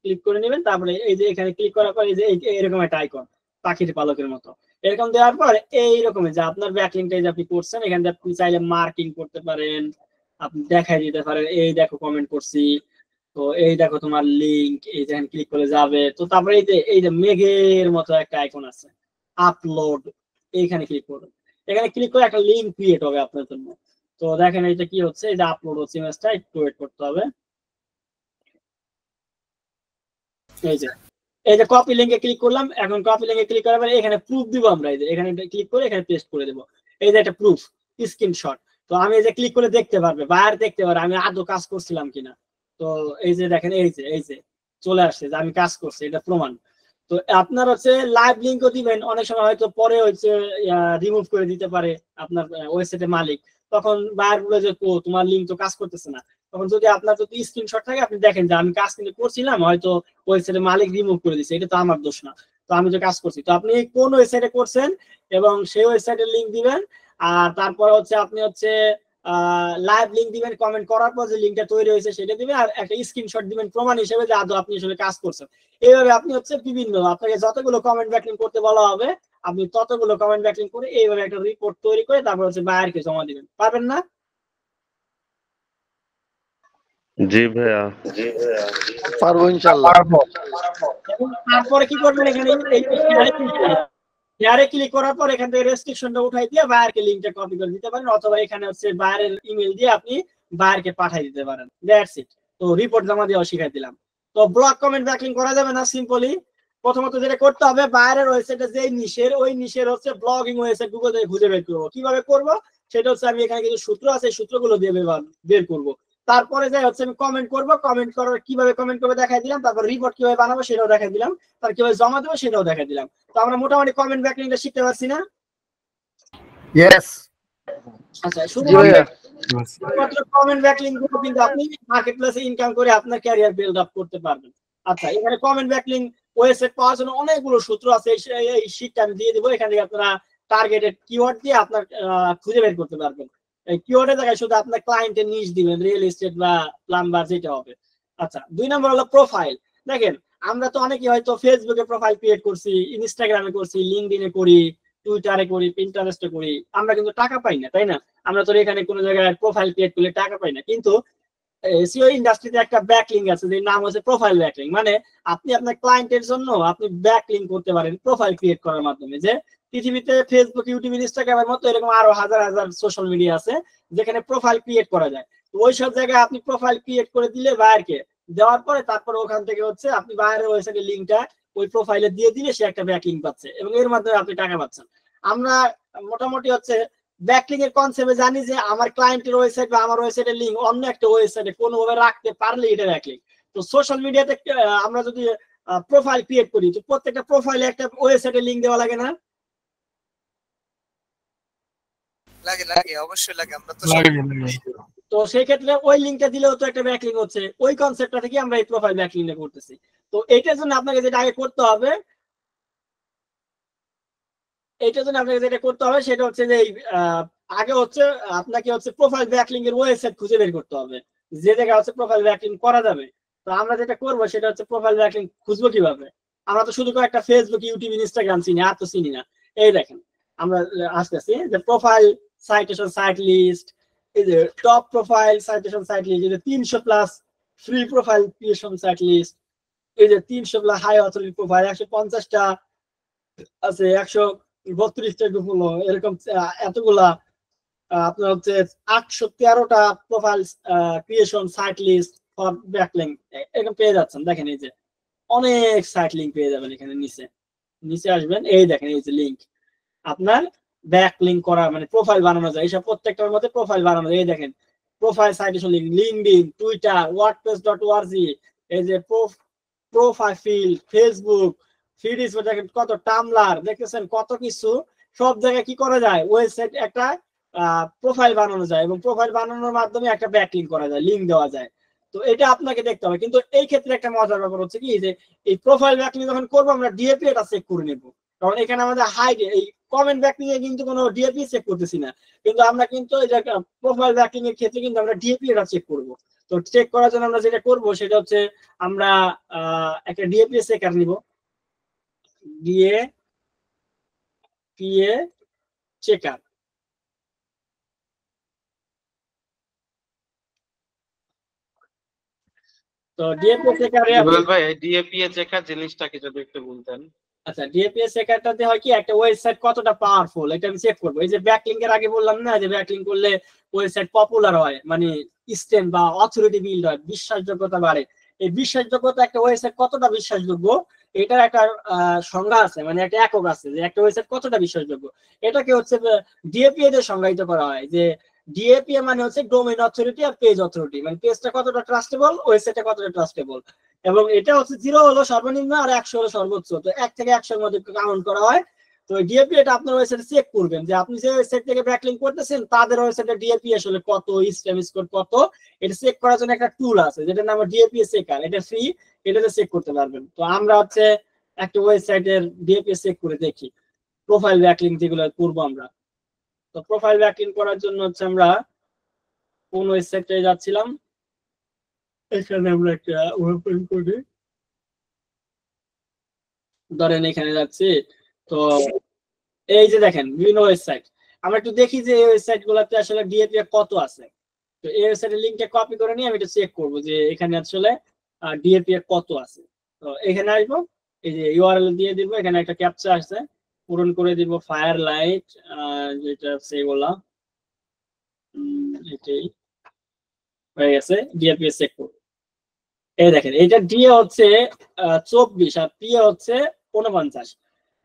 ক্লিক করে নেবেন, তারপরে এই যে এখানে ক্লিক করার পর এই যে এরকম একটা আইকন পাখির পালকের মতো, এরকম দেওয়ার পর এইরকম যে আপনার ব্যাকলিঙ্কটা যে আপনি করছেন, এখান থেকে আপনি চাইলে মার্কিং করতে পারেন, আপনি দেখাই দিতে পারেন, এই দেখো কমেন্ট করছি, তো এই দেখো তোমার লিঙ্ক, এই যে ক্লিক করে যাবে। তো তারপরে এই যে মেঘের মতো একটা আইকন আছে আপলোড, এইখানে ক্লিক করবেন, এখানে ক্লিক করে একটা লিঙ্ক ক্রিয়েট হবে আপনার জন্য। তো দেখেন এটা কি হচ্ছে, এটা আপলোড হচ্ছে ইমেজটা, একটু ওয়েট করতে হবে। এই যে কপি লিঙ্কে ক্লিক করলাম, এখন কপি লিঙ্কে ক্লিক করার পরে এখানে প্রুফ দিব আমরা, এই যে এখানে ক্লিক করে এখানে পেস্ট করে দেব, এই যে একটা প্রুফ স্ক্রিনশট। তো আমি এই যে ক্লিক করে দেখতে পারবে, বাইরে দেখতে পারবে আমি আদৌ কাজ করছিলাম কিনা। তো এই যে দেখেন এই যে চলে আসছে যে আমি কাজ করছি, এটা প্রমাণ। তো আপনার হচ্ছে লাইভ লিঙ্কও দিবেন, অনেক সময় হয়তো পরে হচ্ছে রিমুভ করে দিতে পারে আপনার ওয়েবসাইটের মালিক, তখন বাইরে বলে যে তোমার লিঙ্ক তো কাজ করতেছে না, তখন যদি আপনার যদি স্ক্রিনশট থাকে আপনি দেখেন যে আমি কাজ কিন্তু করছিলাম, হয়তো ওয়েবসাইটের মালিক রিমুভ করে দিচ্ছে, এটা তো আমার দোষ না, তো আমি তো কাজ করছি। তো আপনি কোন ওয়েবসাইটে করছেন এবং সেই ওয়েবসাইটের লিঙ্ক দিবেন, আর তারপর হচ্ছে আপনি হচ্ছে লাইভ লিঙ্ক দিবেন, কমেন্ট করার পর যে লিঙ্কটা তৈরি হয়েছে সেটা দিবেন, আর একটা স্ক্রিনশট দিবেন প্রমাণ হিসেবে যে আদৌ আপনি আসলে কাজ করছেন। এইভাবে আপনি হচ্ছে বিভিন্ন, আপনাকে যতগুলো কমেন্ট ব্যাকলিঙ্ক করতে বলা হবে আপনি ততগুলো কমেন্ট ব্যাকলিঙ্ক করে এইভাবে একটা রিপোর্ট তৈরি করে তারপর হচ্ছে বায়ারকে জমা দিবেন। পারবেন না? জি ভাইয়া, পারবো ইনশাআল্লাহ। তারপরে কি করবেন, এখানে শেয়ারে ক্লিক করার পর এখান থেকে রেস্ট্রিকশনটা উঠাই দিয়ে বায়ারকে লিংকটা কপি করে দিতে পারেন, অথবা এখানে হচ্ছে বায়ারের ইমেল দিয়ে আপনি বায়ারকে পাঠিয়ে দিতে পারেন। That's it. তো রিপোর্ট জমা দিয়ে শিখাই দিলাম। তো ব্লক কমেন্ট ব্যাকলিং করা যাবে না সিম্পলি। প্রথমত যেটা করতে হবে, বায়ারের ওয়েবসাইটে যেই নিশের, ওই নিশের হচ্ছে ব্লগিং ওয়েবসাইট গুগল থেকে খুঁজে বের করবো। কিভাবে করব সেটা হচ্ছে আমি এখানে কিছু সূত্র আছে, এই সূত্রগুলো দিয়ে বের করব। তারপরে যাই হচ্ছে আমি কমেন্ট করব, কমেন্ট করার কিভাবে কমেন্ট করবে দেখাই দিলাম, তারপর রিপোর্ট কিভাবে বানাবো সেটাও দেখাই দিলাম, তার কিভাবে জমা দেবো সেটাও দেখাই দিলাম। তো আমরা মোটামুটি কমেন্ট ব্যাকলিংটা শিখতে পারছি না? ইয়েস। আচ্ছা, শুধুমাত্র কমেন্ট ব্যাকলিং গুলো কিন্তু আপনি মার্কেট প্লেসে ইনকাম করে আপনার ক্যারিয়ার বিল্ড আপ করতে পারবেন। আচ্ছা, এখানে কমেন্ট ব্যাকলিং ওয়েবসাইট পাওয়ার জন্য অনেকগুলো সূত্র আছে, এই শীটটা আমি দিয়ে দিব। এখান থেকে আপনারা টার্গেটেড কিওয়ার্ড দিয়ে আপনার খুঁজে বের করতে পারবেন। এই কিওয়ার্ডের জায়গায় শুধু আপনার ক্লায়েন্টের নিশ দিবেন, রিয়েল এস্টেট বা প্লাম্বার যেটা হবে। আচ্ছা, 2 নম্বর হলো প্রোফাইল। দেখেন, আমরা তো অনেকে হয়তো ফেসবুকে প্রোফাইল ক্রিয়েট করছি, ইনস্টাগ্রামে করছি, লিঙ্কডইনে করি, টুইটারে করি, পিন্টারেস্টে করি, আমরা কিন্তু টাকা পাই না, তাই না? আমরা তো এখানে কোনো জায়গায় প্রোফাইল ক্রিয়েট করলে টাকা পাই না, কিন্তু এসইও ইন্ডাস্ট্রিতে একটা ব্যাকলিং আছে যে নাম হচ্ছে প্রোফাইল ব্যাকলিং। মানে আপনি আপনার ক্লায়েন্টের জন্য আপনি ব্যাকলিং করতে পারেন প্রোফাইল ক্রিয়েট করার মাধ্যমে। যে পৃথিবীতে ফেসবুক, ইউটিউব, ইনস্টাগ্রামের মতো এরকম আরো হাজার হাজার সোশ্যাল মিডিয়া আছে যেখানে প্রোফাইল ক্রিয়েট করা যায়। তো ওই সব জায়গায় আপনি প্রোফাইল ক্রিয়েট করে দিলে বায়ারকে দেওয়ার পরে তারপরে ওখান থেকে হচ্ছে আপনি বায়ারের ওয়েবসাইটের লিঙ্কটা ওই প্রোফাইলে দিয়ে দিলে সে একটা ব্যাকলিং পাচ্ছে এবং এর মাধ্যমে আপনি টাকা পাচ্ছেন। আমরা মোটামুটি হচ্ছে ব্যাকলিং এর কনসেপ্টে জানি যে আমার ক্লায়েন্টের ওয়েবসাইট বা আমার ওয়েবসাইটের লিংক অন্য একটা ওয়েবসাইটে কোনোভাবে রাখতে পারলে এটা ব্যাকলিং। তো সোশ্যাল মিডিয়াতে আমরা যদি প্রোফাইল ক্রিয়েট করি তো প্রত্যেকটা প্রোফাইলে একটা ওয়েবসাইটের লিংক দেওয়া লাগে না? লাগে লাগে, অবশ্যই লাগে। আমরা তো তো সেই ক্ষেত্রে ওই লিংকটা দিলেও তো একটা ব্যাকলিং হচ্ছে। ওই কনসেপ্টটা থেকে আমরা এই প্রোফাইল ব্যাকলিংটা করতেছি। তো এইটার জন্য আপনাকে যেটা আগে করতে হবে, এইটার জন্য আপনাকে যেটা করতে হবে সেটা হচ্ছে যে আগে হচ্ছে আপনাকে হচ্ছে প্রোফাইল ব্যাকলিং এর ওয়েবসাইট খুঁজে বের করতে হবে যে জায়গায় হচ্ছে প্রোফাইল ব্যাকলিং করা যাবে। তো আমরা যেটা করবো সেটা হচ্ছে প্রোফাইল ব্যাকলিং খুঁজবো কিভাবে। আমরা তো শুধু একটা ফেসবুক, ইউটিউব, ইনস্টাগ্রাম চিনি, আর তো চিনি না। এই দেখেন আমরা আসতেছি যে প্রোফাইল সাইটেশন সাইট লিস্ট, এই যে top profile citation site list, এই যে 300+ free profile creation site list, এই যে 300+ হাই অথরিটি প্রোফাইল, 150টা আছে, 132টা গ্রুপ হলো, এরকম এতগুলা আপনার হচ্ছে 813টা profile creation site list for backlink এরকম পেয়ে যাচ্ছেন। দেখেন এই যে অনেক সাইট লিংক পেয়ে যাবেন এখানে নিচে নিচে আসবেন, এই দেখেন এই যে লিংক আপনার ব্যাকলিং করা মানে প্রোফাইল বানানো যায়। এইসব প্রত্যেকটার মধ্যে প্রোফাইল বানানো যায়। এই দেখেন profile citation link, LinkedIn, Twitter, WordPress, এই যে প্রোফাইল ফিল্ড, ফেসবুক ফিডিস, দেখেন কত টামলার, দেখতেছেন কত কিছু। সব জায়গায় কি করা যায়, ওয়েবসাইট একটা প্রোফাইল বানানো যায় এবং প্রোফাইল বানানোর মাধ্যমে একটা ব্যাকলিং করা যায়, লিংক দেওয়া যায়। তো এটা আপনাকে দেখতে হবে। কিন্তু এই ক্ষেত্রে একটা মজার ব্যাপার হচ্ছে কি যে এই প্রোফাইল ব্যাকলিং যখন করবো আমরা ডিএপি এটা চেক করে নেব, কারণ এখানে আমাদের হাই এই কমেন্ট ব্যাকলিং এ কিন্তু কোনো ডিএপি চেক করতেছি না, কিন্তু আমরা কিন্তু এই যে প্রোফাইল ব্যাকলিং এর ক্ষেত্রে কিন্তু আমরা ডিএপি এটা চেক করব। তো চেক করার জন্য আমরা যেটা করব সেটা হচ্ছে আমরা একটা ডিএপি চেকার নিব, ডিএপিএ চেকার। তো ডিএপিএ চেকারে ভাই ডিএপিএ চেকার জিনিসটা কি যদি একটু বলতেন। আচ্ছা, ডিএপিএ চেকারটাতে হয় কি একটা ওয়েবসাইট কতটা পাওয়ারফুল এটা আমি চেক করব। এই যে ব্যাকলিং এর আগে বললাম না যে ব্যাকলিং করলে ওয়েবসাইট পপুলার হয়, মানে স্ট্রেংথ বা অথরিটি বিল্ড হয়, বিশ্বাসযোগ্যতা বাড়ে। এই বিশ্বাসযোগ্যতা একটা ওয়েবসাইট কতটা বিশ্বাসযোগ্য এটার একটা সংজ্ঞা আছে, মানে একটা একক আছে যে একটা ওয়েবসাইট কতটা বিশ্বাসযোগ্য। এটাকে হচ্ছে ডিএপিএ দিয়ে সংজ্ঞায়িত করা হয় যে ডিএপিএ মানে হচ্ছে ডোমেইন অথরিটি আর পেজ অথরিটি, মানে পেজটা কতটা ট্রাস্টেবল, ওয়েবসাইটটা কতটা ট্রাস্টেবল। এবং এটা হচ্ছে 0 হলো সর্বনিম্ন আর 100 হলো সর্বোচ্চ। তো 1 থেকে 100 এর মধ্যে কাউন্ট করা হয়। তো ডিএপি এটা আপনার ওয়েবসাইটে চেক করবেন যে আপনি যে ওয়েবসাইট থেকে ব্যাকলিং করতেছেন তাদের ওয়েবসাইটে ডিএপি আসলে কত, স্প্যাম স্কোর কত, এটা চেক করার জন্য একটা টুল আছে যেটার নাম ডিএপি চেকার। এটা ফ্রি, এটাতে চেক করতে পারবেন। তো আমরা হচ্ছে একটা ওয়েবসাইটের ডিএপি চেক করে দেখি প্রোফাইল ব্যাকলিং যেগুলো করবো আমরা। তো প্রোফাইল ব্যাকলিং করার জন্য হচ্ছে আমরা কোন ওয়েবসাইটে যাচ্ছিলাম, এখানে আমরা একটা ওপেন করি, ধরেন এখানে যাচ্ছি। তো এই যে দেখেন বিভিন্ন ওয়েবসাইট, আমরা একটু দেখি যে এই ওয়েবসাইট গুলাতে আসলে ডিএপি কত আছে। তো এই ওয়েবসাইটের লিংকটা কপি করে নিয়ে আমি এটা চেক করব যে এখানে আসলে ডিএপি কত আছে। তো এখানে আসবো, এই যে ইউআরএল দিয়ে দিব, এখানে একটা ক্যাপচা আছে পূরণ করে দিব, ফায়ার লাইট যেটা সেগুলা এটাই হয়ে গেছে। ডিএপি চেক করব, এই দেখেন এটা ডিএ হচ্ছে 24 আর পিএ হচ্ছে 49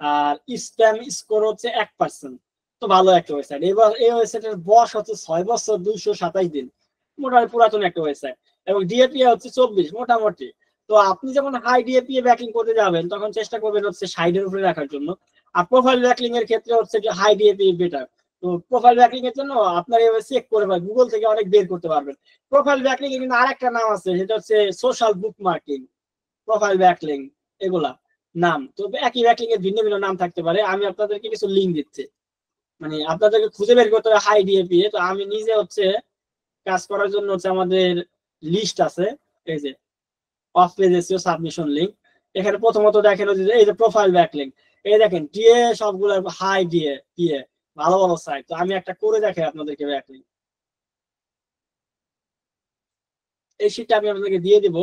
আর স্প্যাম স্কোর হচ্ছে 1%। তো ভালো একটা ওয়েবসাইট। এবার এই ওয়েবসাইটের বয়স হচ্ছে 6 বছর 227 দিন, মোটামুটি পুরাতন একটা ওয়েবসাইট। এবং ডিএপি হচ্ছে 24 মোটামুটি। তো আপনি যখন হাই ডিএপি ব্যাকলিং করতে যাবেন তখন চেষ্টা করবেন হচ্ছে 60 এর উপরে রাখার জন্য। আর প্রোফাইল ব্যাকলিং এর ক্ষেত্রে হচ্ছে যে হাই ডিএপি বেটার। তো প্রোফাইল ব্যাকলিং এর জন্য আপনার এভাবে চেক করে গুগল থেকে অনেক বের করতে পারবেন। প্রোফাইল ব্যাকলিং এর কিন্তু আরেকটা নাম আছে, সেটা হচ্ছে সোশ্যাল বুকমার্কিং, প্রোফাইল ব্যাকলিং, এগুলা নাম। তো একই ব্যাকলিং এর ভিন্ন ভিন্ন নাম থাকতে পারে। আমি আপনাদেরকে কিছু লিংক দিচ্ছি, মানে আপনাদেরকে খুঁজে বের করতে হবে হাই ডিএপি। তো আমি নিজে হচ্ছে কাজ করার জন্য হচ্ছে আমাদের লিস্ট আছে, এই যে of page SEO submission link. এখানে প্রথমত দেখেন এই যে প্রোফাইল ব্যাকলিং, এই দেখেন ডিএ সবগুলো হাই ডিএ পিএ ভালো ভালো সাইট। তো আমি একটা করে দেখাই আপনাদেরকে ব্যাকলিং। এই শীটটা আমি আপনাদেরকে দিয়ে দিব।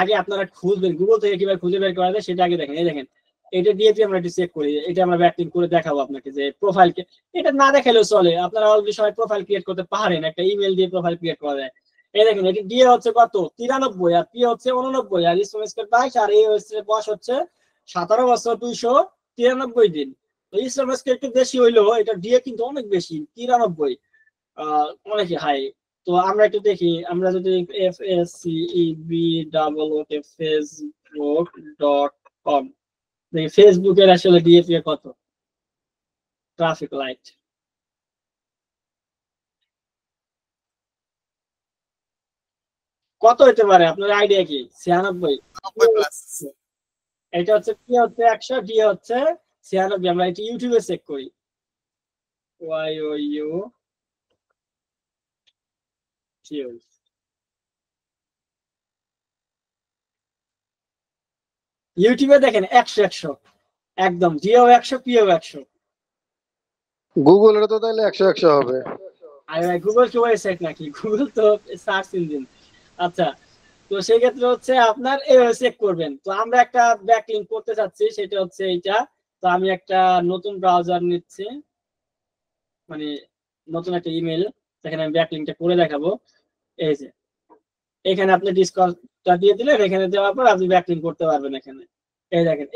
আগে আপনারা খুঁজবেন গুগল থেকে কিভাবে খুঁজে বের করা যায় সেটা আগে দেখেন। এই দেখেন এটা দিয়ে আমরা একটু চেক করি, এটা আমরা ব্যাকলিংক করে দেখাবো আপনাকে যে প্রোফাইল, এটা না দেখালেও চলে, আপনারা অলরেডি সবাই প্রোফাইল ক্রিয়েট করতে পারেন, একটা ইমেল দিয়ে প্রোফাইল ক্রিয়েট করা যায়। এই দেখেন এটি ডিএ হচ্ছে কত 93 আর পি হচ্ছে 89 আর ইসলাম স্কয়ার 22 আর এই হচ্ছে বয়স হচ্ছে 17 বছর 293 দিন। তো ইসলাম স্কয়ার একটু বেশি হইলো, এটা ডিএ কিন্তু অনেক বেশি 93, অনেক হাই। তো আমরা একটু দেখি, আমরা যদি facebook.com দেখি ফেসবুকের আসলে ডিএপি কত, ট্রাফিক লাইট কত হতে পারে আপনার আইডিয়া কি? 96। এটা হচ্ছে পি হচ্ছে 100, ডি হচ্ছে 96। আমরা এটা ইউটিউবে চেক করি, YOU ইউটিউবে দেখেন 100 একদম, ডিও 100 পিও 100। গুগলের তো তাহলে 100 হবে। আরে ভাই গুগল কি ওয়েবসাইট নাকি? গুগল তো সার্চ ইঞ্জিন। আচ্ছা, তো সেই ক্ষেত্রে হচ্ছে আপনার এইভাবে চেক করবেন। তো আমরা একটা ব্যাকলিংক করতে চাচ্ছি, সেটা হচ্ছে এইটা। তো আমি একটা নতুন ব্রাউজার নিচ্ছি, মানে নতুন একটা ইমেল, সেখানে আমি ব্যাকলিংকটা করে দেখাবো। এই যে এখানে আপনি ডিসকাউন্টটা দিয়ে দিলেন, এখানে দেওয়ার পর আপনি ব্যাকলিংক করতে পারবেন। এখানে এই দেখেন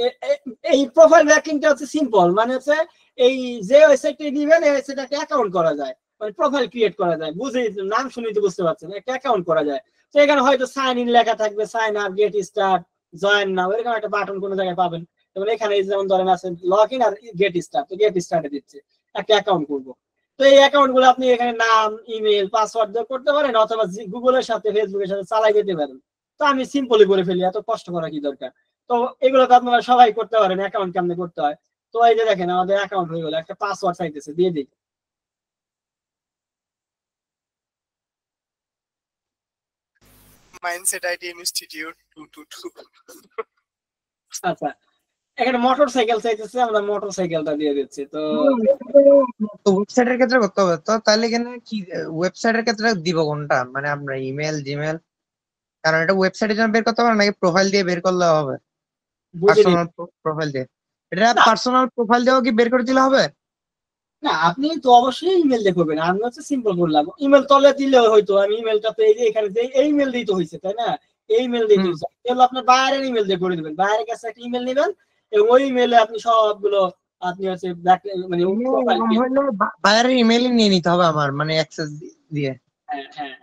এই প্রোফাইল ব্যাকলিংকটা হচ্ছে সিম্পল, মানে হচ্ছে এই যে ওয়েবসাইটে দিবেন এই ওয়েবসাইটে একটা অ্যাকাউন্ট করা যায়, মানে প্রোফাইল ক্রিয়েট করা যায়। বুঝেই নাম শুনেই তো বুঝতে পারছেন, একটা অ্যাকাউন্ট করা যায়। তো এখানে হয়তো সাইন ইন লেখা থাকবে, sign up, get start, join now, এরকম একটা বাটন কোনো জায়গায় পাবেন। যেমন এখানে যেমন ধরেন আছে লগ ইন আর গেট স্টার্ট, তো গেট স্টার্টে দিচ্ছে, একটা অ্যাকাউন্ট করবো। তো এই অ্যাকাউন্ট গুলো আপনি এখানে নাম, ইমেল, পাসওয়ার্ড দিয়ে করতে পারেন, অথবা গুগলের সাথে ফেসবুকের সাথে চালাই দিতে পারেন। তো আমি সিম্পলি করে ফেলি, এত কষ্ট করা কি দরকার? তো এগুলো তো আপনারা সবাই করতে পারেন, অ্যাকাউন্ট কেমনে করতে হয়। তো এই যে দেখেন আমাদের অ্যাকাউন্ট হয়ে গেল, একটা পাসওয়ার্ড চাইতেছে, দিয়ে দিই। Mindset IT institute 222। আচ্ছা, এখানে মোটরসাইকেল চাইতেছে, আমরা মোটরসাইকেলটা দিয়ে দিচ্ছি। তো ওয়েবসাইটের ক্ষেত্রে করতে হবে তো, তাহলে এখানে কি ওয়েবসাইটের ক্ষেত্রে দিব কোনটা, মানে আমরা ইমেল, জিমেল, কারণ এটা ওয়েবসাইটের জন্য বের করতে হবে নাকি প্রোফাইল দিয়ে বের করলে হবে? পার্সোনাল প্রোফাইল দিয়ে, এটা পার্সোনাল প্রোফাইল দিয়েও কি বের করে দিলে হবে? না, আপনি তো অবশ্যই ইমেল দিয়ে করবেন, আমি হচ্ছে সিম্পল করলাম। ইমেল তলে দিলে হয়তো আমি ইমেলটা তো এই যে এখানে যে এই ইমেল দিয়ে তো হয়েছে, তাই না? এই ইমেল দিয়ে হয়েছে, তাহলে আপনার বাইরের ইমেল দিয়ে করে দিবেন। বাইরের কাছে একটা ইমেল নেবেন এবং ওই ইমেলে আপনি সবগুলো আপনি হচ্ছে মানে বাইরের ইমেলই নিয়ে নিতে হবে আমার, মানে অ্যাক্সেস দিয়ে। হ্যাঁ হ্যাঁ,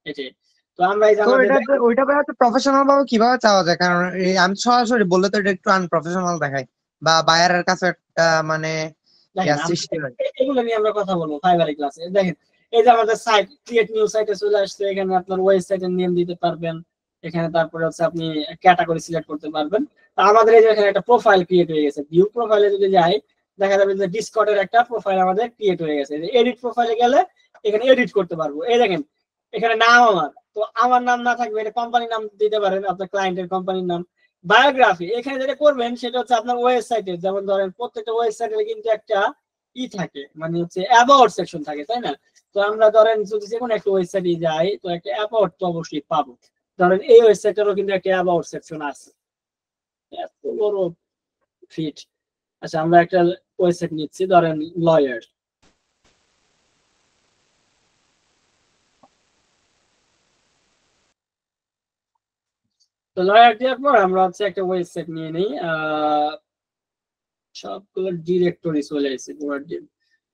এটাই। তো আমরা এই যে তো আমাদের এটা ওইটা প্রফেশনাল ভাবে কিভাবে চাওয়া যায়? কারণ আমি সরাসরি বললে তো এটা একটু আনপ্রফেশনাল দেখায়, বা বায়ারের কাছে একটা মানে এগুলো নিয়ে আমরা কথা বলবো ফাইবারের ক্লাসে। দেখেন এই যে আমাদের সাইট ক্রিয়েট নিউ সাইটে চলে আসছে, এখানে আপনার ওয়েবসাইটের নেম দিতে পারবেন, এখানে তারপরে হচ্ছে আপনি ক্যাটাগরি সিলেক্ট করতে পারবেন। তো আমাদের এই যে এখানে একটা প্রোফাইল ক্রিয়েট হয়ে গেছে, ভিউ প্রোফাইলে যদি যাই দেখা যাবে যে ডিসকর্ডের একটা প্রোফাইল আমাদের ক্রিয়েট হয়ে গেছে। এডিট প্রোফাইলে গেলে এখানে এডিট করতে পারবো। এই দেখেন এখানে নাম আমার, তো আমার নাম না থাকবে, এটা কোম্পানির নাম দিতে পারেন, আপনার ক্লায়েন্টের কোম্পানির নাম। বায়োগ্রাফি এখানে যেটা করবেন সেটা হচ্ছে আপনার ওয়েবসাইটে, যেমন ধরেন প্রত্যেকটা ওয়েবসাইটে কিন্তু একটা থাকে, মানে হচ্ছে অ্যাবাউট সেকশন থাকে, তাই না? তো আমরা ধরেন যদি যে কোনো একটা ওয়েবসাইটে যাই তো একটা অ্যাবাউট তো অবশ্যই পাবো। ধরেন এই ওয়েবসাইটেরও কিন্তু একটা অ্যাবাউট সেকশন আছে, এত বড় ফিট। আচ্ছা, আমরা একটা ওয়েবসাইট নিচ্ছি, ধরেন লয়ার। তো লয়ার দেওয়ার পর আমরা হচ্ছে একটা ওয়েবসাইট নিয়ে নিই, সবগুলো ডিরেক্টরি চলে এসেছে।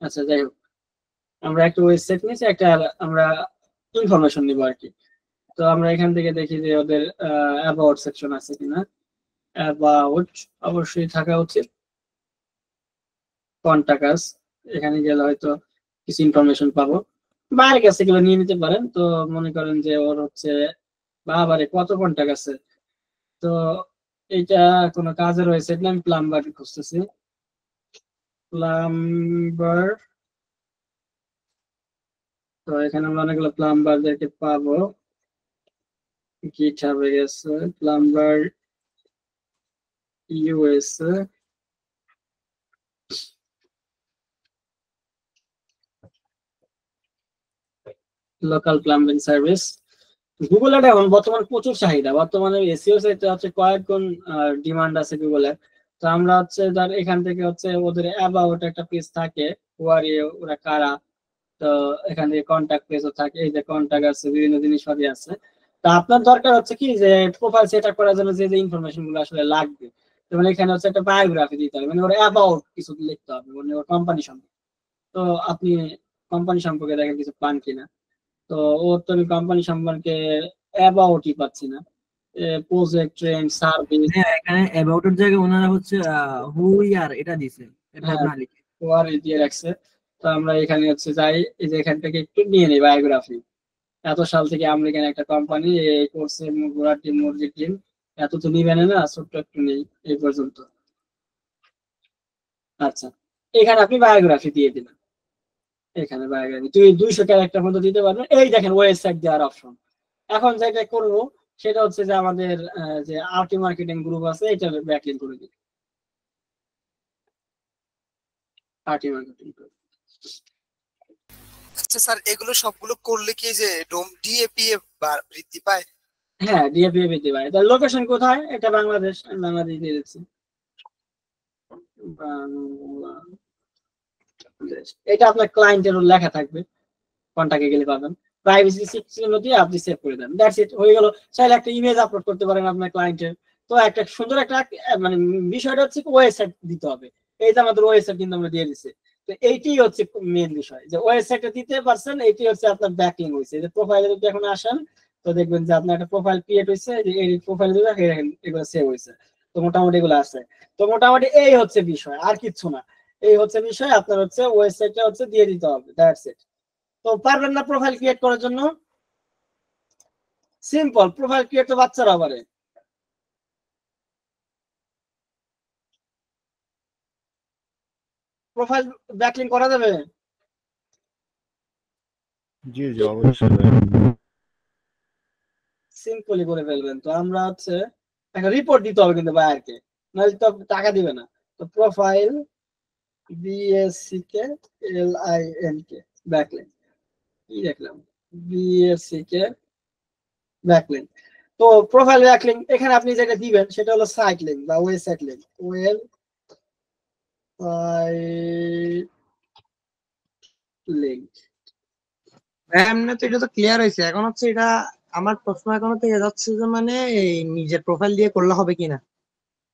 আচ্ছা, যাই হোক, আমরা একটা ওয়েবসাইট নিয়েছি, একটা আমরা ইনফরমেশন নিব আর কি। তো আমরা এখান থেকে দেখি যে ওদের অ্যাবাউট সেকশন আছে কিনা। অ্যাবাউট অবশ্যই থাকা উচিত। কন্টাক্টস এখানে গেলে হয়তো কিছু ইনফরমেশন পাবো, বাইরের কাছে এগুলো নিয়ে নিতে পারেন। তো মনে করেন যে ওর হচ্ছে বাবারে কত কন্টাক্ট আছে। তো এইটা কোনো কাজের ওয়েবসাইট না, আমি প্লাম্বার খুঁজতেছি, প্লাম্বার। তো এখানে আমরা অনেকগুলো প্লাম্বারদেরকে পাবো। গিটহাবে গেছে plumber USA, local plumbing service. গুগলের এখন বর্তমান প্রচুর চাহিদা, বর্তমানে এসইও সাইটে হচ্ছে কয়েক গুণ ডিমান্ড আছে গুগলের। তো আমরা হচ্ছে ধর এখান থেকে হচ্ছে ওদের অ্যাবাউট একটা পেজ থাকে, ওরা কারা, তো এখান থেকে কন্টাক্ট পেজও থাকে, এই যে কন্টাক্ট আছে, বিভিন্ন জিনিসপাতি আছে। তা আপনার দরকার হচ্ছে কি যে প্রোফাইল সেট আপ করার জন্য যে যে ইনফরমেশন গুলো আসলে লাগবে, যেমন এখানে হচ্ছে একটা বায়োগ্রাফি দিতে হবে, মানে ওর অ্যাবাউট কিছু লিখতে হবে, মানে ওর কোম্পানি সম্পর্কে। তো আপনি কোম্পানি সম্পর্কে দেখেন কিছু পান কিনা, তো ওর তো আমি কোম্পানি সম্পর্কে অ্যাবাউটই পাচ্ছি না। Project, trend, service. হ্যাঁ, এখানে অ্যাবাউট এর জায়গায় ওনারা হচ্ছে হু উই আর এটা দিছে, এটা হ্যাঁ, না লিখে। ওয়ার দিয়ে রাখছে। তো আমরা এখানে হচ্ছে যাই, এই যে এখান থেকে একটু নিয়ে নিই বায়োগ্রাফি। এত সাল থেকে আমেরিকান একটা কোম্পানি এই করছে, ঘোড়ার টিম, মুরগির টিম, এত তো নিবে না, ছোট্ট একটু নেই এই পর্যন্ত। আচ্ছা, এখানে আপনি বায়োগ্রাফি দিয়ে দিলেন, এখানে বায়োগ্রাফি 200 ক্যারেক্টার মতো দিতে পারবেন। এই দেখেন ওয়েবসাইট দেওয়ার অপশন। এখন যেটা করবো সেটা হচ্ছে যে আমাদের যে আরটি মার্কেটিং গ্রুপ আছে এটা ব্যাকলিংক করে দিই, আরটি মার্কেটিং গ্রুপ। আচ্ছা স্যার, এগুলো সবগুলো করলে কি যে ডিএপিএ বৃদ্ধি পায়? হ্যাঁ, ডিএপিএ পেতে পারে। তার লোকেশন কোথায়? এটা বাংলাদেশ, আমি বাংলাদেশ দিয়ে দিচ্ছি। বাংলাদেশ, এটা আপনার ক্লায়েন্টের লেখা থাকবে, কন্টাক্টে গেলে পাবেন। প্রাইভেসি চিহ্ন দিয়ে আপনি সেভ করে দেন, দ্যাটস ইট, হয়ে গেল। চাইলে একটা ইমেজ আপলোড করতে পারেন আপনার ক্লায়েন্টের। তো একটা সুন্দর একটা মানে বিষয়টা হচ্ছে ওয়েবসাইট দিতে হবে। এই যে আমাদের ওয়েবসাইট কিন্তু আমরা দিয়ে দিচ্ছি। তো এইটাই হচ্ছে মেন বিষয়, যে ওয়েবসাইটে দিতে পারছেন, এইটাই হচ্ছে আপনার ব্যাকলিং হয়েছে। যে প্রোফাইলে যদি এখন আসেন, তো দেখবেন যে আপনার একটা প্রোফাইল ক্রিয়েট হয়েছে, যে এই প্রোফাইল দিলে এগুলো সেভ হয়েছে। তো মোটামুটি এগুলো আছে। তো মোটামুটি এই হচ্ছে বিষয়, আর কিচ্ছু না। এই হচ্ছে বিষয়, আপনার হচ্ছে ওয়েবসাইটটা হচ্ছে দিয়ে দিতে হবে, দ্যাটস ইট। তো পারবেন না প্রোফাইল ক্রিয়েট করার জন্য? সিম্পল, প্রোফাইল ক্রিয়েট তো বাচ্চারা পারে। প্রোফাইল ব্যাকলিং করা যাবে? জি জি অবশ্যই। সিম্পলি করে ফেলবেন। তো আমরা হচ্ছে একটা রিপোর্ট দিতে হবে কিন্তু বায়ারকে, নাহলে তো টাকা দিবে না। তো প্রোফাইল BSCK ব্যাকলিং, কি দেখলাম, BSCK ব্যাকলিং। তো প্রোফাইল ব্যাকলিং এখানে আপনি যেটা দিবেন সেটা হলো সাইট লিংক বা ওয়েবসাইট লিংক, লিংক। এমনি তো এটা তো ক্লিয়ার হয়েছে, এখন হচ্ছে এটা আমার প্রশ্ন এখনো থেকে যাচ্ছে যে মানে এই নিজের প্রোফাইল দিয়ে করলে হবে কিনা,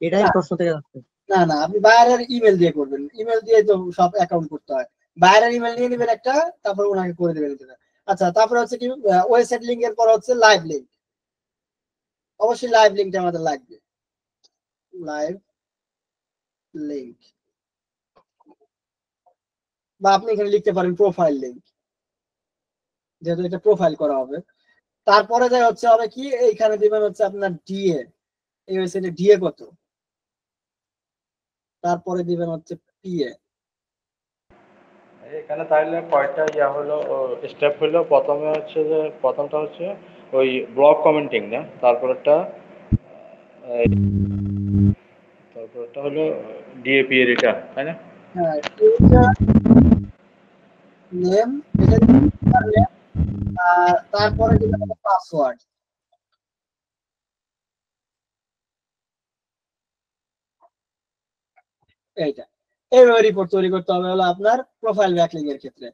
এটাই প্রশ্ন থেকে যাচ্ছে। না না, আপনি বাইরের ইমেল দিয়ে করবেন, ইমেল দিয়ে তো সব অ্যাকাউন্ট করতে হয়। বাইরের ইমেল নিয়ে নেবেন একটা, তারপর ওনাকে করে দেবেন এটা। আচ্ছা, তারপরে হচ্ছে কি ওয়েবসাইট লিংক এর পর হচ্ছে লাইভ লিংক। অবশ্যই লাইভ লিংকটা আমাদের লাগবে, লাইভ লিংক, বা আপনি এখানে লিখতে পারেন প্রোফাইল লিংক, যেহেতু এটা প্রোফাইল করা হবে। তারপরে যাই হচ্ছে হবে কি, এইখানে দিবেন হচ্ছে আপনার ডিএ, এই ওয়েবসাইটে ডিএ কত, তারপরে দিবেন হচ্ছে পিএ। এখানে তাহলে কয়টা হলো স্টেপ হলো, প্রথমে হচ্ছে যে প্রথমটা হচ্ছে ওই ব্লগ কমেন্টিং না, তারপরটা হলো ডিএপি এর এটা, তাই না? হ্যাঁ, এইটা নেম, এটা নেম, আর তারপরে দিবেন পাসওয়ার্ড। এইটা এইভাবে রিপোর্ট তৈরি করতে হবে হলো আপনার প্রোফাইল ব্যাকলিং এর ক্ষেত্রে।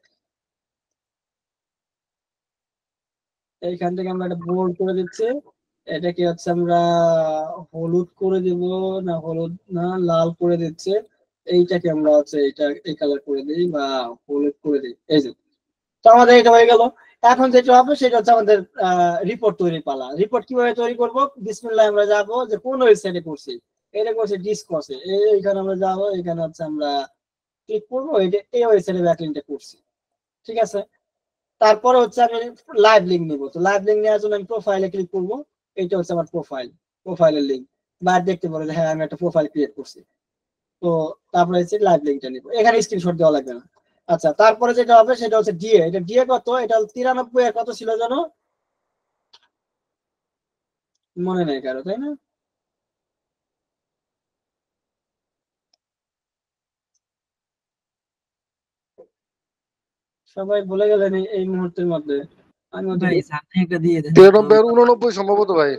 এইখান থেকে আমরা একটা বোল্ড করে দিচ্ছি, এটাকে হচ্ছে আমরা হলুদ করে দিব, না হলুদ না, লাল করে দিচ্ছে। এইটাকে আমরা হচ্ছে এটা এই কালার করে দিই বা হলুদ করে দিই, এই যে। তো আমাদের এটা হয়ে গেল। এখন যেটা হবে সেটা হচ্ছে আমাদের রিপোর্ট তৈরি পালা। রিপোর্ট কিভাবে তৈরি করব? বিসমিল্লাহ আমরা যাবো যে কোন ওয়েবসাইটে করছি, এটা করছে ডিসকসে, এইখানে আমরা যাবো, এখানে হচ্ছে আমরা ক্লিক করবো, এটা এই ওয়েবসাইটে ব্যাকলিংকটা করছি, ঠিক আছে। তারপরে হচ্ছে আমি লাইভ লিংক নিব। তো লাইভ লিংক নেওয়ার জন্য আমি প্রোফাইলে ক্লিক করবো, এইটা হচ্ছে আমার প্রোফাইল, প্রোফাইলের লিংক। বা দেখতে পারো যে হ্যাঁ আমি একটা প্রোফাইল ক্রিয়েট করছি। তো তারপরে হচ্ছে লাইভ লিংকটা নিব, এখানে স্ক্রিনশট দেওয়া লাগবে না। আচ্ছা, তারপরে যেটা হবে সেটা হচ্ছে ডিএ। এটা ডিএ কত? এটা 93 এর কত ছিল জানো? মনে নেই কারো, তাই না? সবাই ভুলে গেলেন এই মুহূর্তের মধ্যে। আমি ভাই সামনে একটা দিয়ে দেন 93 আর 89 সম্ভবত ভাই।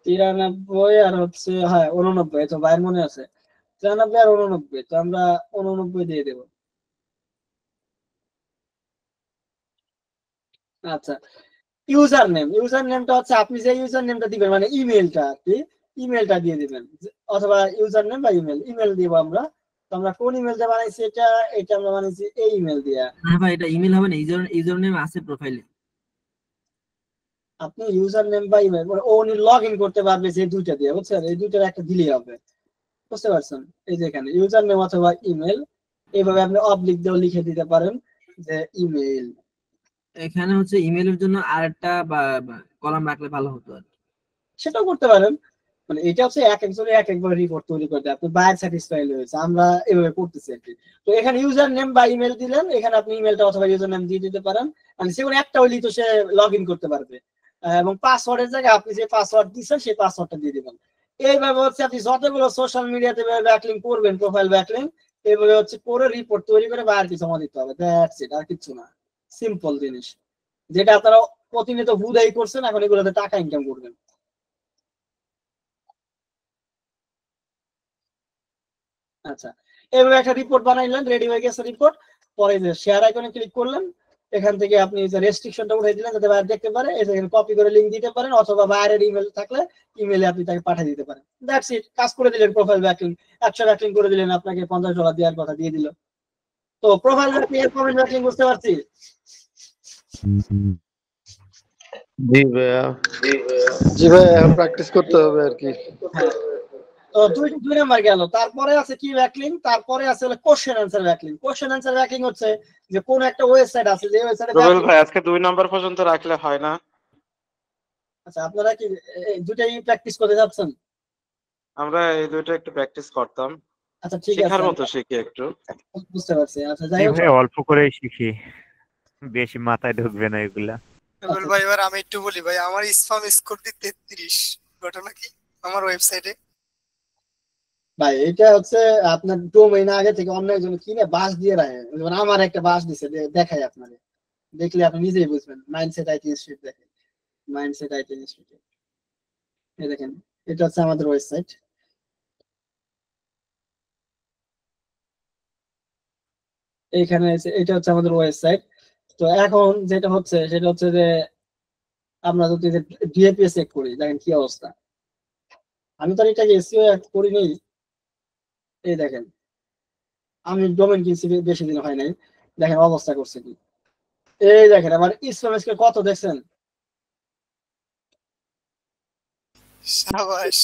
93 আর হচ্ছে হ্যাঁ 89, তো ভাইয়ের মনে আছে 93 আর 89, তো আমরা 89 দিয়ে দেব। আচ্ছা, ইউজার নেমটা হচ্ছে আপনি যে ইউজার নেমটা দিবেন মানে ইমেলটা আর কি, ইমেলটা দিয়ে দিবেন, অথবা ইউজার নেম বা ইমেল দিব আমরা। তো আমরা কোন ইমেলটা বানাইছি এটা আমরা বানাইছি এই ইমেল দিয়া। না ভাই এটা ইমেল হবে না, ইউজার নেম আছে প্রোফাইলে। আপনি ইউজার নেম বা ইমেল মানে ও লগ ইন করতে পারবে যে দুইটা দিয়ে, বুঝছেন? এই দুইটার একটা দিলেই হবে, বুঝতে পারছেন? এই যে এখানে ইউজার নেম অথবা ইমেল, এইভাবে আপনি অবলিক দিয়েও লিখে দিতে পারেন যে ইমেল। এখানে হচ্ছে ইমেলের জন্য আরেকটা বা কলাম রাখলে ভালো হতো আর কি। সেটাও করতে পারেন, মানে এটা হচ্ছে এক একজনে এক একবার রিপোর্ট তৈরি করতে, আপনি বায়ার স্যাটিসফাইড হয়েছে, আমরা এভাবে করতেছি আর কি। তো এখানে ইউজার নেম বা ইমেল দিলেন, এখানে আপনি ইমেলটা অথবা ইউজার নেম দিয়ে দিতে পারেন, মানে সেগুলো একটা হইলেই তো সে লগ ইন করতে পারবে। এবং পাসওয়ার্ডের জায়গায় আপনি যে পাসওয়ার্ড দিচ্ছেন সেই পাসওয়ার্ডটা দিয়ে দিবেন। এইভাবে হচ্ছে আপনি যতগুলো সোশ্যাল মিডিয়াতে ব্যাকলিং করবেন, প্রোফাইল ব্যাকলিং এইভাবে হচ্ছে করে রিপোর্ট তৈরি করে বায়ারকে জমা দিতে হবে, দ্যাটস ইট, আর কিছু না। সিম্পল জিনিস, যেটা আপনারা প্রতিনিয়ত হুদাই করছেন, এখন এগুলোতে টাকা ইনকাম করবেন। আচ্ছা, এভাবে একটা রিপোর্ট বানাইলেন, রেডি হয়ে গেছে রিপোর্ট। পরে যে শেয়ার আইকনে ক্লিক করলেন, এখান থেকে আপনি যে রেস্ট্রিকশনটা উঠিয়ে দিলেন যাতে বাইরে দেখতে পারে, এখানে কপি করে লিংক দিতে পারেন, অথবা বাইরের ইমেল থাকলে ইমেলে আপনি তাকে পাঠিয়ে দিতে পারেন। দ্যাটস ইট, কাজ করে দিলেন। প্রোফাইল ব্যাকলিং 100 ব্যাকলিং করে দিলেন, আপনাকে $50 দেওয়ার কথা দিয়ে দিল। তো প্রোফাইল ব্যাকলিং এর কমেন্ট ব্যাকলিং বুঝতে পারছি। জি ভাই এখন প্র্যাকটিস করতে হবে আর কি। হ্যাঁ, তো দুই নাম্বার গেল। তারপরে আছে কি ব্যাকলিং, তারপরে আছে হলো question answer backlink. Question answer backlink হচ্ছে যে কোন একটা ওয়েবসাইট আছে, যে ওয়েবসাইটে রুবেল ভাই আজকে 2 নাম্বার পর্যন্ত রাখলে হয় না? আচ্ছা, আপনারা কি দুটাই প্র্যাকটিস করতে যাচ্ছেন? আমরা এই দুইটা একটু প্র্যাকটিস করতাম, আচ্ছা ঠিক শেখার আছে, মতো শিখি একটু। বুঝতে পারছি। আচ্ছা যাই হোক, ভাই অল্প করেই শিখি, বেশি মাথায় ঢুকবে না এগুলা। রুবেল ভাই এবার আমি একটু বলি ভাই, আমার স্প্যাম স্কোর 33, ঘটনা কি আমার ওয়েবসাইটে? ভাই এটা হচ্ছে আপনার ডোমেইন আগে থেকে অন্য একজন কিনে বাস দিয়ে রাখে, যেমন আমার একটা বাস দিছে, দেখাই আপনাকে, দেখলে আপনি নিজেই বুঝবেন। মাইন্ডসেট আইটি ইনস্টিটিউট, দেখেন মাইন্ডসেট আইটি ইনস্টিটিউট, এই দেখেন এটা হচ্ছে আমাদের ওয়েবসাইট। এইখানে এটা হচ্ছে আমাদের ওয়েবসাইট। তো এখন যেটা হচ্ছে সেটা হচ্ছে যে আমরা যদি ডিএপিএস চেক করি, দেখেন কি অবস্থা। আমি তো এটাকে এসইও করি নেই, এই দেখেন আমি ডোমেইন কিনছি বেশি দিন হয় নাই, দেখেন অবস্থা করছে কি। এই দেখেন আমার স্প্যাম স্কোর কত দেখছেন? সাবাস,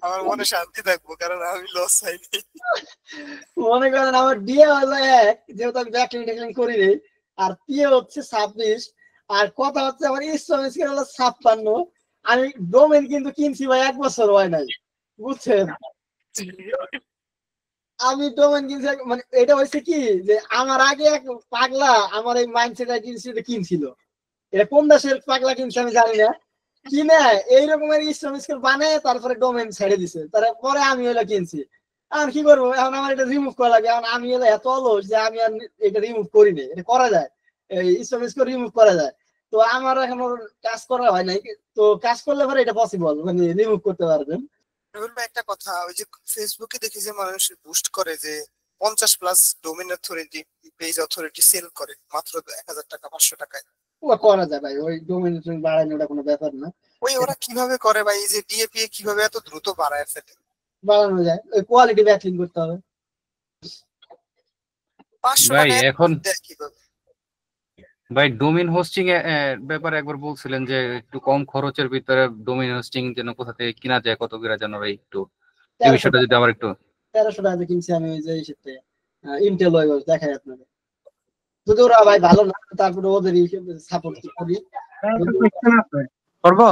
আমার মনে শান্তি থাকবো কারণ আমি লস হয়নি। মনে করেন আমার ডিএ হলো 1, যেহেতু আমি ব্যাকলিং ট্যাকলিং করি নি, আর পিএ হচ্ছে 26, আর কথা হচ্ছে আমার স্প্যাম স্কোর হলো 56। আমি ডোমেইন কিন্তু কিনছি ভাই 1 বছর হয় নাই, বুঝছেন? আমি ডোমেইন কিনছি মানে এটা হয়েছে কি যে আমার আগে এক পাগলা আমার এই মাইন্ডসেট আইটি ইনস্টিটিউটে কিনছিল। এটা কোন দেশের পাগলা কিনছে আমি জানি না, কিনে এইরকমের স্প্যাম স্কোর বানায় তারপরে ডোমেইন ছেড়ে দিছে, তারপরে আমি হলো কিনছি। আর কি করবো, এখন আমার এটা রিমুভ করা লাগে। এখন আমি হলো এত অলস যে আমি আর এটা রিমুভ করিনি। এটা করা যায়, এই স্প্যাম স্কোর রিমুভ করা যায়, তো আমার এখন কাজ করা হয় নাই। তো কাজ করলে পরে এটা পসিবল, মানে রিমুভ করতে পারবেন। রুবেল ভাই একটা কথা, ওই যে ফেসবুকে দেখি যে মানুষ বুস্ট করে যে 50+ domain authority, page authority sell করে মাত্র 1000 টাকা 500 টাকায়। ওটা করা যায় ভাই, ওই ডোমেইন বাড়ানো ওটা কোনো ব্যাপার না। ওরা কিভাবে করে ভাই, এই যে ডিএপিএ কিভাবে এত দ্রুত বাড়ায় ফেলে? বাড়ানো যায়, ওই কোয়ালিটি ব্যাকলিং করতে হবে। 500 ভাই টাকা এখন দেয় কিভাবে? ভাই ডোমেইন হোস্টিং এর ব্যাপারে একবার বলছিলেন যে একটু কম খরচের ভিতরে ডোমেইন হোস্টিং যেন কোথা থেকে কিনা যায়, কত করে যেন ভাই একটু এই বিষয়টা যদি আমার একটু। 1300 টাকা কিনছি আমি ওই যে হিসেব থেকে, ইন্টেল ওয়েব দেখাই আপনাদের। যদি ওরা ভাই ভালো না, তারপরে ওদের সাপোর্ট করি। করবো?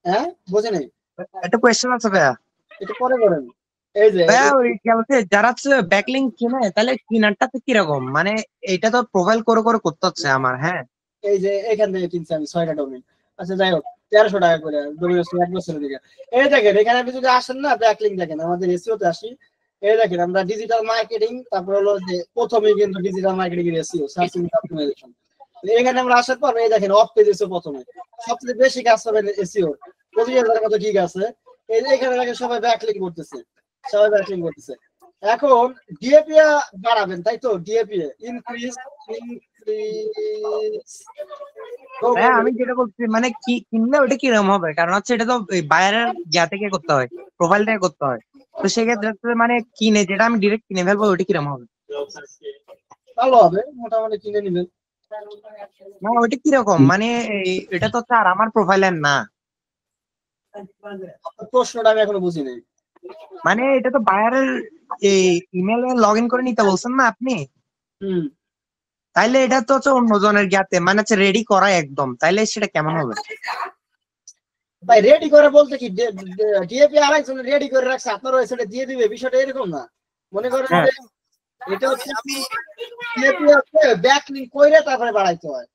হ্যাঁ বুঝে নাই, একটা কোয়েশ্চেন আছে ভাইয়া, এটা পরে করেন। এই যে ভাইয়া ওই কি বলছে যারা হচ্ছে ব্যাকলিংক কিনে, তাহলে কিনারটাতে কিরকম, মানে এটা তো প্রোফাইল করে করে করতে হচ্ছে আমার। হ্যাঁ এই যে এখান থেকে কিনছি আমি 6টা ডোমেইন। আচ্ছা যাই হোক, 1300 টাকা করে ডোমেইন হোস্টিং 1 বছরের দিকে। এই দেখেন এখানে আপনি যদি আসেন না ব্যাকলিংক দেখেন, আমাদের এসইও তে আসি, এই দেখেন আমরা ডিজিটাল মার্কেটিং, তারপর হলো যে প্রথমেই কিন্তু ডিজিটাল মার্কেটিং এর এসইও সার্চ ইঞ্জিন অপটিমাইজেশন। এখানে আমরা আসার পর এই দেখেন অফ পেজ এসে প্রথমে সবচেয়ে বেশি কাজ করবেন এসইও, 25,000 মতো গিগ আছে। এই যে এখানে দেখেন সবাই ব্যাকলিং করতেছে, সবাই ব্যাকলিং করতেছে। এখন ডিএপি বাড়াবেন, তাই তো? ডিএপি ইনক্রিজ হ্যাঁ আমি যেটা বলছি মানে কি কিনলে ওটা কিরকম হবে, কারণ হচ্ছে এটা তো বায়ারের ইয়া থেকে করতে হয়, প্রোফাইল থেকে করতে হয়। তো সেক্ষেত্রে হচ্ছে মানে কিনে যেটা আমি ডিরেক্ট কিনে ফেলবো ওটা কিরকম হবে? ভালো হবে, মোটামুটি কিনে নেবেন। না ওইটা কিরকম মানে এটা তো আর আমার প্রোফাইলের না। প্রশ্নটা আমি এখনো বুঝি নাই। মানে এটা তো বায়ারের ইমেলে লগ ইন করে নিতে বলছেন না আপনি? তাইলে এটা তো হচ্ছে অন্যজনের জ্ঞাতে মানে হচ্ছে রেডি করা একদম, তাইলে সেটা কেমন হবে? ভাই রেডি করে বলতে কি ডিএপি আরেকজন রেডি করে রাখছে, আপনার ওয়েবসাইটে দিয়ে দিবে, বিষয়টা এরকম না। মনে করেন যে এটা হচ্ছে ডিএপি হচ্ছে ব্যাকলিংক কইরে তারপরে বাড়াইতে হয়।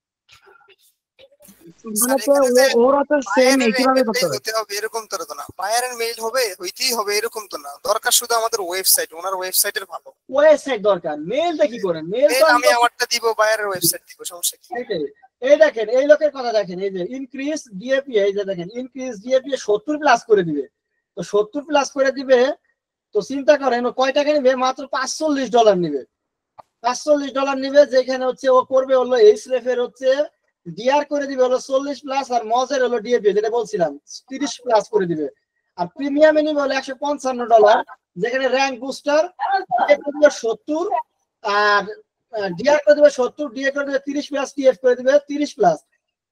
ওরা তো সেম একইভাবে করতে হবে এরকম তো না, বায়ারের মেইল হবে হইতেই হবে এরকম তো না। দরকার শুধু আমাদের ওয়েবসাইট, ওনার ওয়েবসাইটের ভালো ওয়েবসাইট দরকার। মেইলটা কি করেন? মেইল তো আমি আমারটা দিব, বায়ারের ওয়েবসাইট দিব, সমস্যা কি? এই দেখেন এই লোকের কথা দেখেন, এই যে ইনক্রিজ ডিএপি, এই যে দেখেন ইনক্রিজ ডিএপি 70 প্লাস করে দিবে। তো 70 প্লাস করে দিবে, তো চিন্তা করেন ও কয় টাকা নিবে? মাত্র $45 নিবে। $45 নিবে, যেখানে হচ্ছে ও করবে হলো এইচরেফ এর হচ্ছে ডিআর করে দিবে হলো 40 প্লাস, আর মজের হলো ডিএপি যেটা বলছিলাম 30 প্লাস করে দিবে। আর প্রিমিয়ামে নিবে হলো $155, যেখানে র্যাঙ্ক বুস্টার 70 আর ডিআর করে দিবে 70, ডিএ করে দিবে 30 প্লাস, টিএফ করে দিবে 30 প্লাস।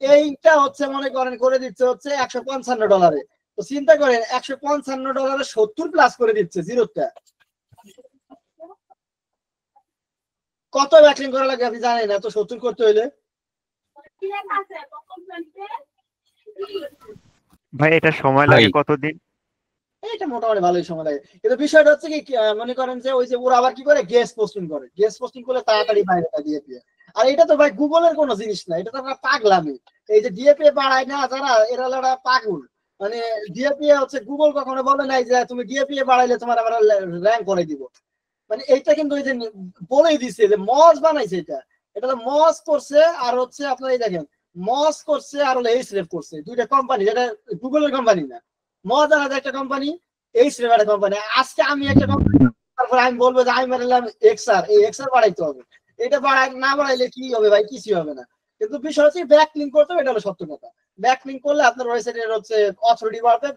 এইটা হচ্ছে মনে করেন করে দিচ্ছে হচ্ছে $155। তো চিন্তা করেন $155 70 প্লাস করে দিচ্ছে জিরোটা। কত ব্যাকলিং করা লাগে আপনি জানেন? এত 70 করতে হইলে ভাই এটা সময় লাগে কতদিন? এটা মোটামুটি ভালোই সময় লাগে, কিন্তু বিষয়টা হচ্ছে কি মনে করেন যে ওই যে ওরা আবার কি করে গেস্ট পোস্টিং করে, গেস্ট পোস্টিং করলে তাড়াতাড়ি বাইরেটা দিয়ে দিয়ে। আর এটা তো ভাই গুগলের কোনো জিনিস না, এটা তো আমরা পাগলামি। এই যে ডিএপি বাড়ায় না যারা, এরা লড়া পাগল। মানে ডিএপি হচ্ছে গুগল কখনো বলে নাই যে তুমি ডিএপি বাড়াইলে তোমার আবার র্যাঙ্ক করে দিব। মানে এইটা কিন্তু ওই যে বলেই দিছে যে মজ বানাইছে, এটা এটা মজ করছে আর হচ্ছে আপনার এই দেখেন মজ করছে আর হলো এইচরেফ করছে, দুইটা কোম্পানি, যেটা গুগলের কোম্পানি না। মজ আলাদা একটা কোম্পানি, এইচরেফ একটা কোম্পানি। আজকে আমি একটা কোম্পানি, তারপর আমি বলবো যে আমি বাড়াইলাম এক্সআর, এই এক্সআর বাড়াইতে হবে। এটা বাড়াই না বাড়াইলে কি হবে ভাই? কিছুই হবে না। কিন্তু বিষয় হচ্ছে ব্যাকলিংক করতে হবে, এটা হলো সত্য কথা। ব্যাকলিংক করলে আপনার ওয়েবসাইটের হচ্ছে অথরিটি বাড়বে,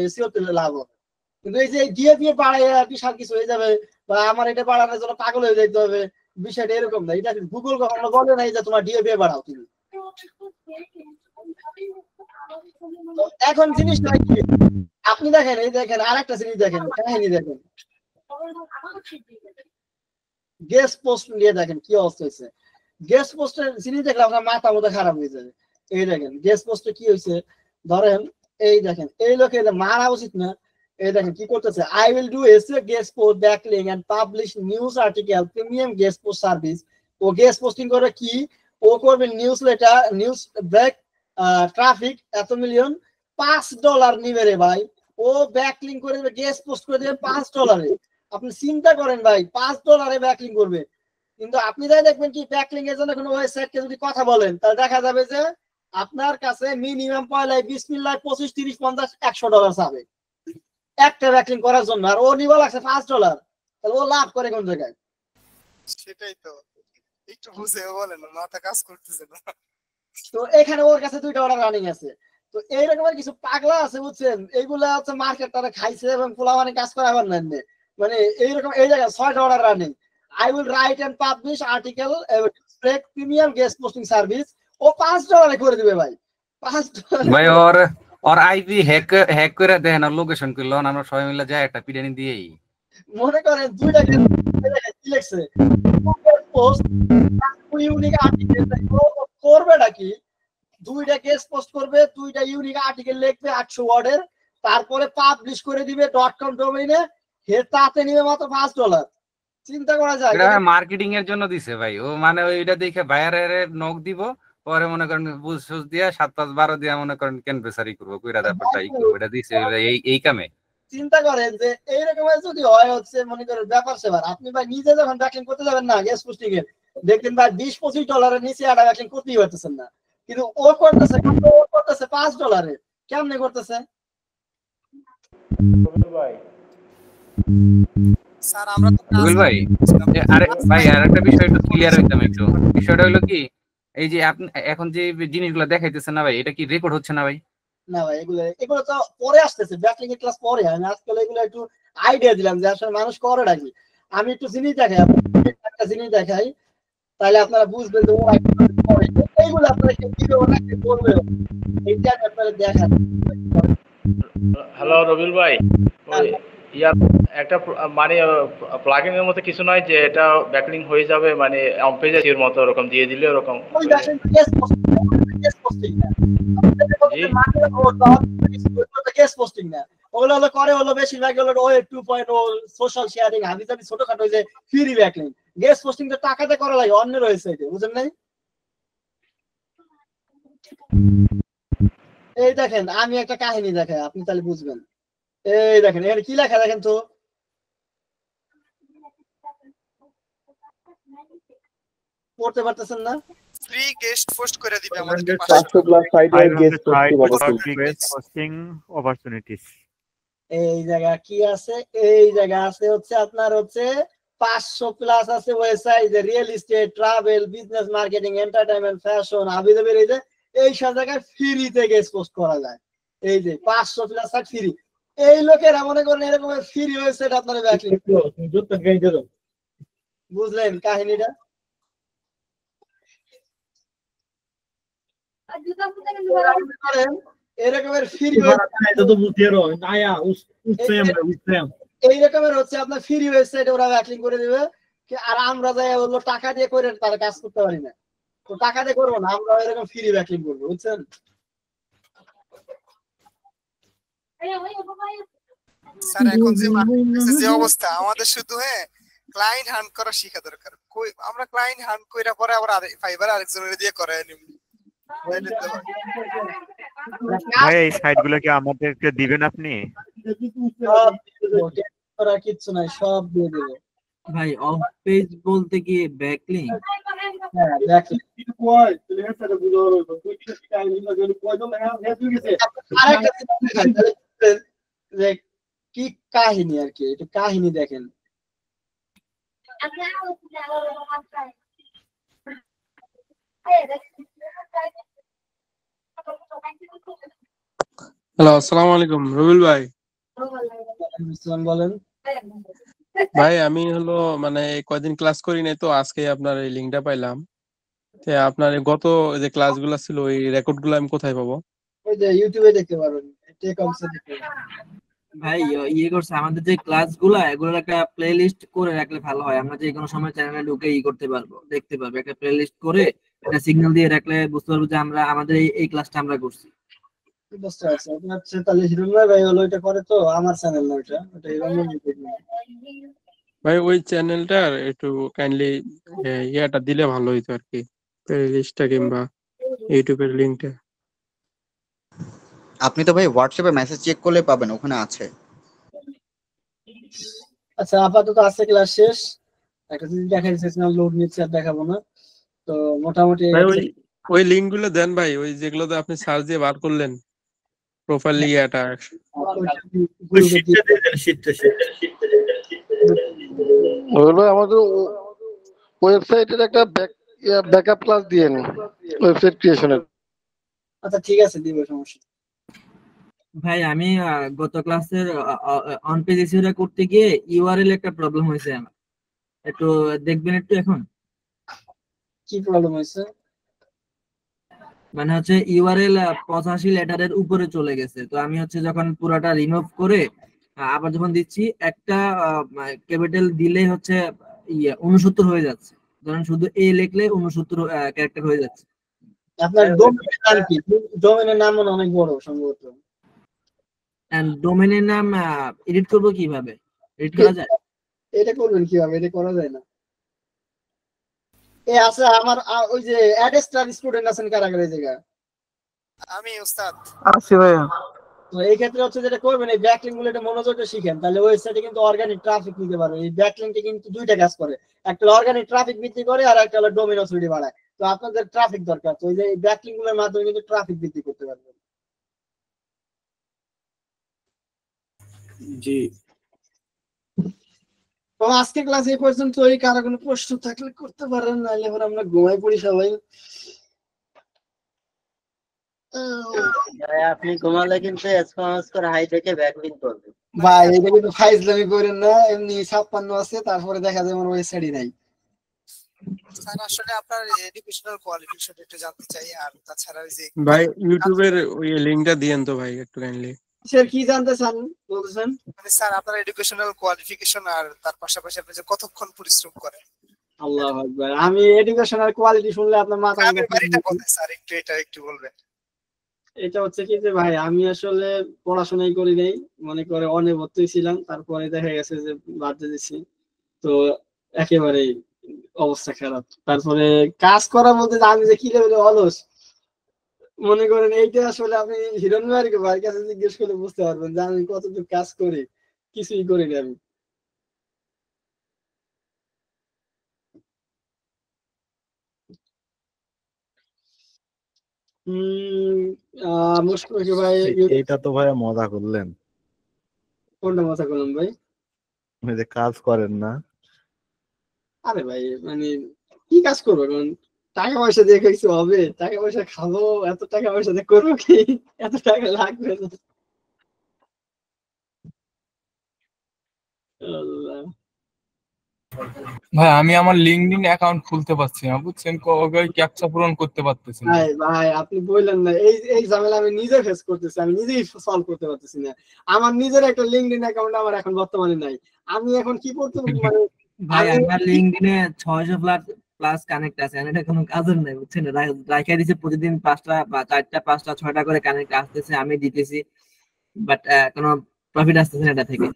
এসইও তে লাভ হবে। কিন্তু এই যে ডিএপি বাড়াই বিশাল কিছু হয়ে যাবে বা আমার এটা বাড়ানোর জন্য পাগল হয়ে যেতে হবে, বিষয়টা এরকম না। এটা গুগল কখনো বলে নাই যে তোমার ডিএপি বাড়াও তুমি। এখন জিনিসটা কি আপনি দেখেন, এই দেখেন আরেকটা জিনিস দেখেন, কাহিনী দেখেন, গেস্ট পোস্ট নিয়ে দেখেন কি অবস্থা হয়েছে। গেস্ট পোস্টের জিনিস দেখলে আপনার মাথা মতো খারাপ হয়ে যাবে। এই দেখেন গেস্ট পোস্টে কি হয়েছে, ধরেন এই দেখেন এই লোকে মারা উচিত না। এই দেখেন কি করতেছে, I will do SEO guest post backlink and publish news article premium guest post service. ও গেস্ট পোস্টিং করে কি, ও করবে newsletter, news break, traffic এত মিলিয়ন, $5 নিবে রে ভাই। ও ব্যাকলিং করে দেবে, গেস্ট পোস্ট করে দেবে $5। আপনি চিন্তা করেন ভাই, $5 ব্যাকলিং করবে। কিন্তু আপনি যাই দেখবেন কি ব্যাকলিং এর জন্য কোনো ওয়েবসাইটকে যদি কথা বলেন, তাহলে দেখা যাবে যে আপনার কাছে মিনিমাম পয়লায় বিসমিল্লাহ 25, 30, 50, $100 চাবে একটা ব্যাকলিং করার জন্য। আর ও নিবা লাগছে $5, তাহলে ও লাভ করে কোন জায়গায়? সেটাই তো, একটু বুঝে বলেন, মাথা কাজ করতেছে না। তো এখানে ওর কাছে 2টা অর্ডার রানিং আছে। তো এইরকমের কিছু পাগলা আছে বুঝছেন, এইগুলা হচ্ছে মার্কেট তারা খাইছে এবং পোলা মানে কাজ করে আবার নেন। মানে এইরকম এই জায়গায় 6টা order running. I will write and publish article break premium guest posting service। ও $5 করে দিবে ভাই, $5। ভাই ওর আইপি হ্যাক করে দেন আর লোকেশন করলো, আমরা সবাই মিলে যাই একটা পিডানি দিয়েই। মনে করেন 2টা কি লিখছে পোস্ট ইউনিক আর্টিকেল করবে নাকি, 2টা গেস্ট পোস্ট করবে, 2টা ইউনিক আর্টিকেল লিখবে 800 ওয়ার্ডের, তারপরে পাবলিশ করে দিবে .com ডোমেইনে, তাতে নিবে মাত্র $5। চিন্তা করা যায়। এটা মার্কেটিং এর জন্য দিছে ভাই, ও মানে ওইটা দেখে বায়ারের নক দিব, পরে মনে করেন বুঝ সুঝ দিয়া 7, 5, 12 দিয়া মনে করেন ক্যানভাসারি করবো, কইরা ব্যাপারটা ই করবো, এটা দিছে এই কামে। চিন্তা করেন যে এইরকম যদি হয় হচ্ছে মনে করেন ব্যাপার সেবার, আপনি ভাই নিজে যখন ব্যাকলিং করতে যাবেন না গেস্ট পোস্টিং এর, দেখবেন ভাই $20-25 নিচে একটা ব্যাকলিং করতেই পারতেছেন না, কিন্তু ও করতেছে $5 কেমনে করতেছে? স্যার আমরা তো রুবেল ভাই আরে ভাই আর একটা বিষয় একটু ক্লিয়ার হইতাম একটু। বিষয়টা হলো কি, এই যে আপনি এখন যে জিনিসগুলো দেখাইতেছেন না ভাই, এটা কি রেকর্ড হচ্ছে না ভাই? না ভাই এগুলো তো পরে আসতেছে, ব্যাকলিং এর ক্লাস পরে। আমি আজকাল এগুলো একটু আইডিয়া দিলাম যে আসলে মানুষ করে নাকি। আমি একটু জিনিস দেখাই, একটা জিনিস দেখাই, তাহলে আপনারা বুঝবেন যে এইগুলো আপনারা ভিডিও বানাতে বলবে, এইটা আপনারা দেখান। হ্যালো রবিল ভাই, ওই ইয়ার একটা মানে প্লাগইন এর মতো কিছু নয় যে এটা ব্যাকলিং হয়ে যাবে, মানে অন পেজে এর মতো ওরকম দিয়ে দিলে ওরকম ওই দেখেন কেস পোস্টিং না, কেস পোস্টিং না, ওগুলো হলো করে হলো বেশিরভাগ হলো ওয়েব 2.0 সোশ্যাল শেয়ারিং হাবিজাবি ছোটখাটো যে ফ্রি ব্যাকলিং। গেস্ট পোস্টিং তো টাকাতে করা লাগে, অন্যের রয়েছে এটা, বুঝেন নাই? এই দেখেন আমি একটা কাহিনী দেখাই, আপনি তাহলে বুঝবেন। এই দেখেন এখানে কি লেখা দেখেন তো, পড়তে পারতেছেন না? ফ্রি গেস্ট পোস্ট করে দিবে আমাদের 500+ posting opportunities। এই জায়গা কি আছে? এই জায়গা আছে হচ্ছে আপনার হচ্ছে 500+ আছে ওয়েবসাইট, যে real estate, travel, business, marketing, entertainment, fashion, হাবিজাবির এই সব জায়গায় ফ্রিতে গেস্ট পোস্ট করা যায়। এই যে 500+ সাইট ফ্রি। এই লোকেরা মনে করেন এরকম ফ্রি ওয়েবসাইট আপনারা ব্যাকলিং বুঝলেন কাহিনীটা? এরকমের ফ্রি এই রকমের হচ্ছে আপনার ফ্রি ওয়েবসাইট ওরা ব্যাকলিং করে দিবে, আর আমরা যাই হলো টাকা দিয়ে করে তারা কাজ করতে পারি না, তো টাকা দিয়ে করবো না, আমরা এরকম ফ্রি ব্যাকলিং করবো, বুঝছেন? স্যার এখন যে মার্কেটপ্লেসে যে অবস্থা, আমাদের শুধু ক্লায়েন্ট হান্ট করা শেখা দরকার। আমরা ক্লায়েন্ট হান্ট কইরা পরে আবার ফাইবার আরেকজনের দিয়ে করায় নিব। ভাই এই সাইটগুলো কি আমাদেরকে দিবেন আপনি? ওরা কিচ্ছু নাই, সব দিয়ে দেবে ভাই। অফ পেজ বলতে কি ব্যাকলিং? হ্যাঁ ব্যাকলিং। কি কাহিনী আর কি, এটা কাহিনী দেখেন। হ্যালো, আসসালামু আলাইকুম রবিউল ভাই। বলেন ভাই আমি হলো মানে কয়দিন ক্লাস করি নাই, তো আজকে আপনার এই লিংকটা পাইলাম। আপনার গত যে ক্লাসগুলো ছিল ওই রেকর্ডগুলো আমি কোথায় পাবো? ওই যে ইউটিউবে দেখতে পারবেন, টেক অংশে দেখতে পারবেন। ভাই ইয়ে করছে আমাদের যে ক্লাসগুলো, এগুলোর একটা প্লেলিস্ট করে রাখলে ভালো হয়। আমরা যে কোনো সময় চ্যানেলে ঢুকে করতে পারবো, দেখতে পারবো। একটা প্লেলিস্ট করে একটা সিগন্যাল দিয়ে রাখলে বুঝতে পারবো যে আমরা আমাদের এই ক্লাসটা আমরা করছি। বুঝতে পারছি। আপনার হচ্ছে তাহলে হিরণ ভাই হলো এটা করে, তো আমার চ্যানেল না ওটা, ওটা হিরণ ভাই ওই চ্যানেলটার একটু কাইন্ডলি ইয়াটা দিলে ভালো হইতো আর কি, প্লেলিস্টটা কিংবা ইউটিউবের লিংকটা। আপনি তো ভাই হোয়াটসঅ্যাপে মেসেজ চেক করলে পাবেন, ওখানে আছে। আচ্ছা আপাতত আছে, ক্লাস শেষ। একটা যদি দেখা যাচ্ছে না লোড নিচ্ছে, আর দেখাবো না। তো মোটামুটি ভাই ওই লিংকগুলো দেন ভাই, ওই যেগুলোতে আপনি সার্চ দিয়ে বার করলেন প্রোফাইল ইয়াটা। হলো আমাদের ওয়েবসাইটের একটা ব্যাকআপ ক্লাস দিয়েন ওয়েবসাইট ক্রিয়েশনের। আচ্ছা ঠিক আছে, দিব, সমস্যা। ভাই আমি গত ক্লাসের অন পেজ এসিওটা করতে গিয়ে ইউআরএল একটা প্রবলেম হয়েছে আমার, একটু দেখবেন একটু। এখন কি প্রবলেম হয়েছে? মানে হচ্ছে ইউআরএল 85 লেটারের উপরে চলে গেছে। তো আমি হচ্ছে যখন পুরাটা রিমুভ করে আবার যখন দিচ্ছি, একটা ক্যাপিটাল দিলে হচ্ছে 69 হয়ে যাচ্ছে। ধরেন শুধু এ লিখলে 69 ক্যারেক্টার হয়ে যাচ্ছে। আপনার ডোমেইনের নাম কি? ডোমেইনের নাম অনেক বড় সম্ভবত। এন্ড ডোমেইনের নাম এডিট করব কিভাবে? এডিট করা যায়? এটা করবেন কিভাবে? এটা করা যায় না। আছে আমার ওই যে অ্যাডস্টার স্টুডেন্ট আছেন কারাগারে জায়গা। আমি ওস্তাদ আছি ভাইয়া। তো এই ক্ষেত্রে হচ্ছে যেটা করবেন, এই ব্যাকলিঙ্ক গুলো এটা মনোযোগটা শিখেন, তাহলে ওয়েবসাইটে কিন্তু অর্গানিক ট্রাফিক নিতে পারবেন। এই ব্যাকলিঙ্কে কিন্তু দুইটা কাজ করে, একটা অর্গানিক ট্রাফিক বৃদ্ধি করে আর একটা হলো ডোমেইন অথরিটি বাড়ায়। তো আপনাদের ট্রাফিক দরকার, তো এই যে ব্যাকলিঙ্ক গুলোর মাধ্যমে কিন্তু ট্রাফিক বৃদ্ধি করতে পারবেন। জি। তো আজকে ক্লাস এই পর্যন্ত, কারো কোনো প্রশ্ন থাকলে করতে পারেন, নাহলে এবার আমরা ঘুমাই পড়ি সবাই। ভাই আপনি ঘুমালে কিন্তু এসএমএস করে হাই দেখে ব্যাকলিং করবেন। ভাই এটা কিন্তু ফাইজলামি করেন না, এমনি 56 আছে, তারপরে দেখা যায় আমার ওয়েবসাইটই নাই। স্যার আসলে আপনার এডুকেশনাল কোয়ালিফিকেশন একটু জানতে চাই, আর তাছাড়া ওই যে ভাই ইউটিউবের ওই লিংকটা দিয়েন তো ভাই একটু কাইন্ডলি। স্যার কি জানতে চান বলতেছেন? মানে স্যার আপনার এডুকেশনাল কোয়ালিফিকেশন আর তার পাশাপাশি আপনি যে কতক্ষণ পরিশ্রম করেন। আল্লাহু আকবার, আমি এডুকেশনাল কোয়ালিটি শুনলে আপনার মাথা গ্রামের বাড়িটা কোথায় স্যার, এটা একটু বলবেন? এটা হচ্ছে কি যে ভাই আমি আসলে পড়াশোনাই করি নাই, মনে করে অনির্বতই ছিলাম, তারপরে দেখা গেছে যে বাদ দিয়ে দিছি, তো একেবারেই অবস্থা খারাপ। তারপরে কাজ করা বলতে আমি যে কি লেভেলে অলস, মনে করেন এইটা আসলে আপনি হিরণময় ভাইয়ের কাছে জিজ্ঞেস করলে বুঝতে পারবেন যে আমি কতটুকু কাজ করি, কিছুই করিনি আমি। মুশকিল ভাই, এইটা তো ভাই মজা করলেন। কোনটা মজা করলাম ভাই? আপনি যে কাজ করেন না। আরে ভাই মানে কি কাজ করবো এখন, টাকা পয়সা দিয়ে কিছু হবে? টাকা পয়সা খাবো, এত টাকা পয়সা দিয়ে করবো কি? এত টাকা লাগবে না। আল্লাহ। ভাই আমি আমার লিঙ্কডইন অ্যাকাউন্ট খুলতে পারছি না, বুঝছেন, ক্যাপচা পূরণ করতে পারতেছি না। ভাই ভাই আপনি বললেন না, এই ঝামেলা আমি নিজে ফেস করতেছি, আমি নিজেই সলভ করতে পারতেছি না। আমার নিজের একটা লিঙ্কডইন অ্যাকাউন্ট আমার এখন বর্তমানে নাই, আমি এখন কি করতে মানে ভাই আমার লিঙ্কডইনে 600 প্লাস কানেক্ট আছে, এটা কোনো কাজের নাই, বুঝছেন, রাইখা দিছে প্রতিদিন 5টা বা 4টা 5টা 6টা করে কানেক্ট আসতেছে, আমি দিতেছি, বাট কোনো প্রফিট আসতেছে না এটা থেকে,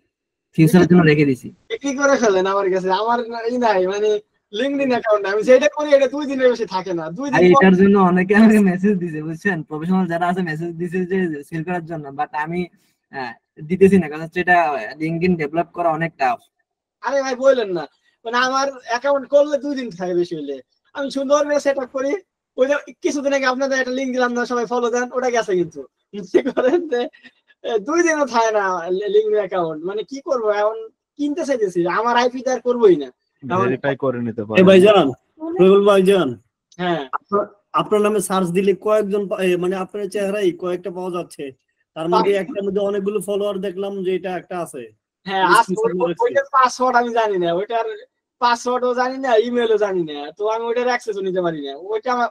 ফিউচারের জন্য রেখে দিছি। বিক্রি করে ফেলেন আমার কাছে, আমার নাই মানে লিঙ্কডইন অ্যাকাউন্ট, আমি যেটা করি এটা 2 দিনের বেশি থাকে না, 2 দিন এটার জন্য অনেকে আমাকে মেসেজ দিছে, বুঝছেন, প্রফেশনাল যারা আছে মেসেজ দিছে যে সেল করার জন্য, বাট আমি দিতেছি না, কারণ এটা লিঙ্কডইন ডেভেলপ করা অনেক টাফ। আরে ভাই বললেন না, মানে আমার অ্যাকাউন্ট করলে 2 দিন থাকে বেশি হলে, আমি সুন্দর করে সেট আপ করি, ওই যে কিছুদিন আগে আপনাদের একটা লিঙ্ক দিলাম না, সবাই ফলো দেন, ওটা গেছে কিন্তু মনে করেন যে 2 দিনও থাকে না লিঙ্ক অ্যাকাউন্ট, মানে কি করবো এখন, কিনতে চাইতেছি, আমার আইপি তো আর করবোই না, ভেরিফাই করে নিতে এই পারেন। ভাইজান, রবিউল ভাইজান, হ্যাঁ আপনার নামে সার্চ দিলে কয়েকজন মানে আপনার চেহারাই কয়েকটা পাওয়া যাচ্ছে, তার মধ্যে একটার মধ্যে অনেকগুলো ফলোয়ার দেখলাম যে এটা একটা আছে। হ্যাঁ ওইটার পাসওয়ার্ড আমি জানি না, ওইটার পাসওয়ার্ডও জানি না, ইমেলও জানি না, তো আমি ওইটার অ্যাক্সেসও নিতে পারি না,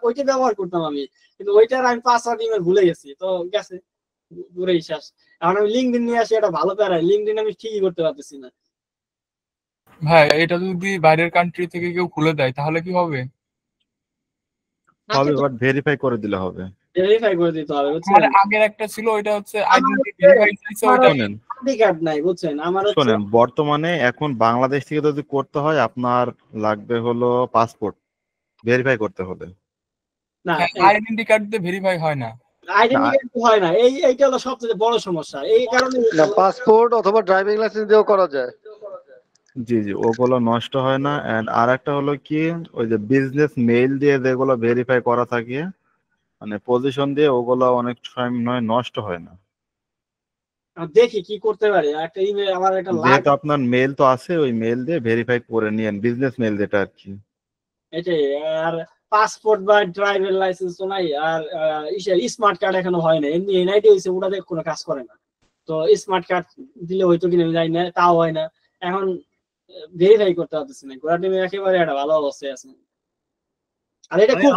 ওইটা ব্যবহার করতাম আমি, কিন্তু ওইটার আমি পাসওয়ার্ড ইমেল ভুলে গেছি, তো গেছে পুরো শেষ। এখন আমি লিঙ্কডইন নিয়ে আসি, এটা ভালো প্যারাই, লিঙ্কডইন আমি ঠিকই করতে পারতেছি না। ভাই এটা যদি বাইরের কান্ট্রি থেকে কেউ খুলে দেয় তাহলে কি হবে? হবে, বাট ভেরিফাই করে দিলে হবে। ভেরিফাই করে দিতে হবে, বুঝছেন, মানে আগের একটা ছিল, ওইটা হচ্ছে আইডেন্টিটি ভেরিফাই চাইছে, ওইটা শোনেন আইডি কার্ড নাই, বুঝছেন, আমার হচ্ছে শোনেন, বর্তমানে এখন বাংলাদেশ থেকে যদি করতে হয় আপনার লাগবে হলো পাসপোর্ট ভেরিফাই করতে হলে। না আইডেন্টি কার্ড দিয়ে ভেরিফাই হয় না, আইডেন্টি কার্ড হয় না, এইটা হলো সবচেয়ে বড় সমস্যা, এই কারণে পাসপোর্ট অথবা ড্রাইভিং লাইসেন্স দিয়েও করা যায়। জি জি, ওগুলো নষ্ট হয় না। এন্ড আর একটা হলো কি, ওই যে বিজনেস মেইল দিয়ে যেগুলো ভেরিফাই করা থাকে, মানে পজিশন দিয়ে, ওগুলো অনেক সময় নষ্ট হয় না। দেখি কি করতে পারি, একটা ইমেল আমার একটা যেহেতু আপনার মেইল তো আছে, ওই মেইল দিয়ে ভেরিফাই করে নিয়েন, বিজনেস মেইল যেটা আর কি। এটাই, আর পাসপোর্ট বা ড্রাইভিং লাইসেন্স তো নাই, আর স্মার্ট কার্ড এখনো হয় না, এমনি এনআইডি হয়েছে, ওটাতে কোনো কাজ করে না, তো স্মার্ট কার্ড দিলে হয়তো কিনা যাই না, তাও হয় না, এখন ভেরিফাই করতে পারতেছি না, গোটা টিমে একেবারে একটা ভালো অবস্থায় আছে। আর এটা খুব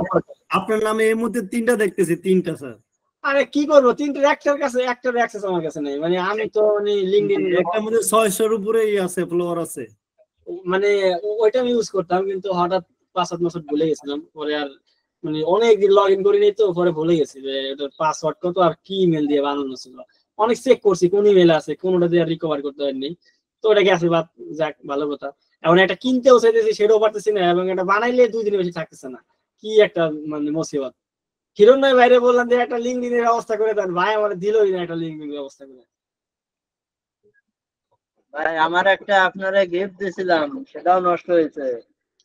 আপনার নামে এর মধ্যে 3টা দেখতেছি, 3টা স্যার। আরে কি করবো, তিনটার একটার কাছে একটার অ্যাক্সেস আমার কাছে নেই, মানে আমি তো মানে লিঙ্কডইন একটার মধ্যে 600-র উপরে আছে, ফলোয়ার আছে, মানে ওইটা আমি ইউজ করতাম, কিন্তু হঠাৎ 5-7 বছর ভুলে গেছিলাম, পরে আর মানে অনেক দিন লগ ইন করিনি, তো পরে ভুলে গেছি যে এটার পাসওয়ার্ড কত আর কি ইমেল দিয়ে বানানো ছিল, অনেক চেক করছি কোন ইমেল আছে, কোনটা দিয়ে রিকভার করতে পারিনি, তো ওটা গেছে বাদ, যাক ভালো কথা। এখন একটা কিনতেও চাইতেছি, সেটাও পারতেছি না, এবং এটা বানাইলে 2 দিনের বেশি থাকতেছে না, কি একটা মানে মুসিবত। হিরণময় ভাইরে বললাম যে একটা লিঙ্কডিনের ব্যবস্থা করে দেন, ভাই আমার দিলই না একটা লিঙ্কডিনের ব্যবস্থা করে। ভাই আমার একটা আপনারা গিফট দিয়েছিলাম, সেটাও নষ্ট হয়েছে।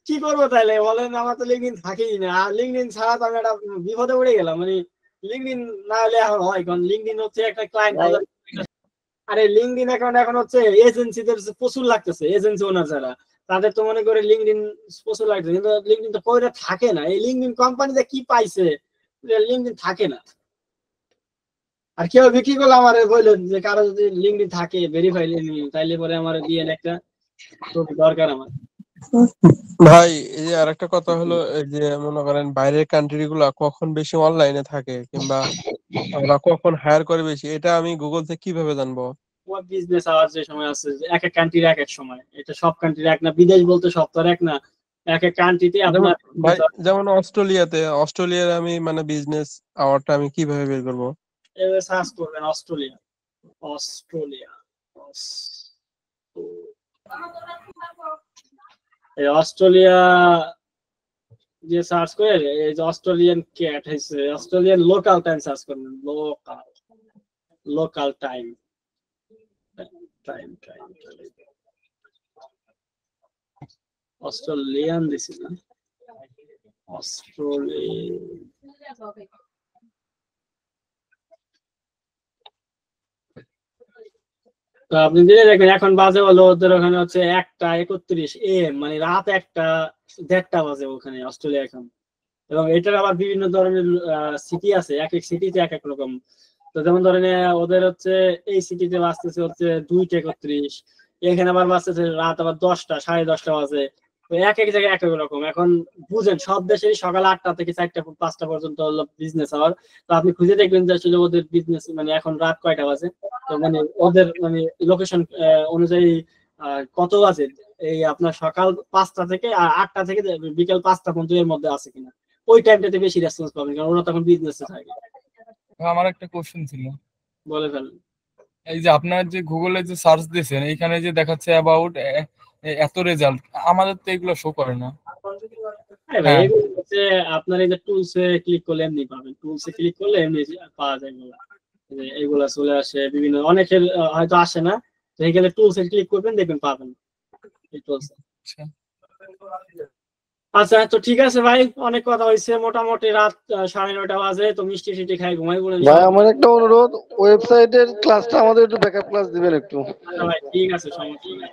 কি করবো তাইলে বলেন, আমার তো লিঙ্কডিন থাকেই না, আর লিঙ্কডিন ছাড়া তো আমি একটা বিপদে পড়ে গেলাম। মানে লিঙ্কডিন না হলে এখন হয়, কারণ লিঙ্কডিন হচ্ছে একটা ক্লায়েন্ট। আরে লিঙ্কডিন অ্যাকাউন্ট এখন হচ্ছে এজেন্সিদের প্রচুর লাগতেছে, এজেন্সি ওনার যারা, তাদের তো মনে করে লিঙ্কডিন প্রচুর লাগতেছে, কিন্তু লিঙ্কডিন তো কইরা থাকে না। এই লিঙ্কডিন কোম্পানিতে কি পাইছে, লিঙ্কডিন থাকে না। আর কেউ বিক্রি করলে আমার বললেন যে কারো যদি লিঙ্কডিন থাকে ভেরিফাই তাইলে পরে আমার দিয়ে একটা দরকার আমার। ভাই এই যে আরেকটা কথা হলো, এই যে মনে করেন বাইরের কান্ট্রি গুলা কখন বেশি অনলাইনে থাকে কিংবা ওরা কখন হায়ার করে বেশি, এটা আমি গুগল থেকে কিভাবে জানবো? বিজনেস আওয়ার যে সময় আছে, এক এক কান্ট্রির এক এক সময়, এটা সব কান্ট্রির এক না, বিদেশ বলতে সব তো এক না, এক এক কান্ট্রিতে আপনার। যেমন অস্ট্রেলিয়ার আমি মানে বিজনেস আওয়ারটা আমি কিভাবে বের করবো? এভাবে সার্চ করবেন অস্ট্রেলিয়া, অস্ট্রেলিয়া যে সার্চ করে, এই যে অস্ট্রেলিয়ান ক্যাট হইছে, অস্ট্রেলিয়ান লোকাল টাইম সার্চ করবেন, লোকাল টাইম অস্ট্রেলিয়ান দিছি না, অস্ট্রেলিয়া। তো আপনি দিলে দেখবেন এখন বাজে হলো ওদের ওখানে হচ্ছে 1:31 AM, মানে রাত 1:30 বাজে ওখানে অস্ট্রেলিয়া এখন। এবং এটার আবার বিভিন্ন ধরনের সিটি আছে, এক এক সিটিতে এক এক রকম। তো যেমন ধরেন ওদের হচ্ছে এই সিটিতে বাজতেছে হচ্ছে 2:31, এখানে আবার বাজতেছে রাত আবার 10টা 10:30 বাজে। তো এক এক জায়গায় এক এক রকম। এখন বুঝেন সব দেশেরই সকাল 8টা থেকে 4টা 5টা পর্যন্ত হলো বিজনেস আওয়ার। তো আপনি খুঁজে দেখবেন যে আসলে ওদের বিজনেস মানে এখন রাত কয়টা বাজে, তো মানে ওদের মানে লোকেশন অনুযায়ী কত বাজে, এই আপনার সকাল 5টা থেকে 8টা থেকে বিকাল 5টা পর্যন্ত এর মধ্যে আছে কিনা, ওই টাইমটাতে বেশি রেসপন্স পাবেন, কারণ ওরা তখন বিজনেসে থাকে। আমার একটা কোশ্চেন ছিল। বলে ফেলেন। এই যে আপনার যে গুগলে যে সার্চ দিয়েছেন, এইখানে যে দেখাচ্ছে অ্যাবাউট এত রেজাল্ট, আমাদের তো এগুলো শো করে না। আপনার এই যে টুলসে ক্লিক করলে এমনি পাবেন, টুলসে ক্লিক করলে এমনি পাওয়া যায় এগুলা চলে আসে। বিভিন্ন অনেকের হয়তো আসে না, তো এখানে টুলসে ক্লিক করবেন দেখবেন পাবেন এই টুলসে। আচ্ছা তো ঠিক আছে ভাই, অনেক কথা হয়েছে, মোটামুটি রাত 9:30 বাজে, তো মিষ্টি সিটি খাই ঘুমাই বলে। ভাই আমার একটা অনুরোধ, ওয়েবসাইটের ক্লাসটা আমাদের একটু ব্যাকআপ ক্লাস দিবেন একটু। ভাই ঠিক আছে, সমস্যা নেই।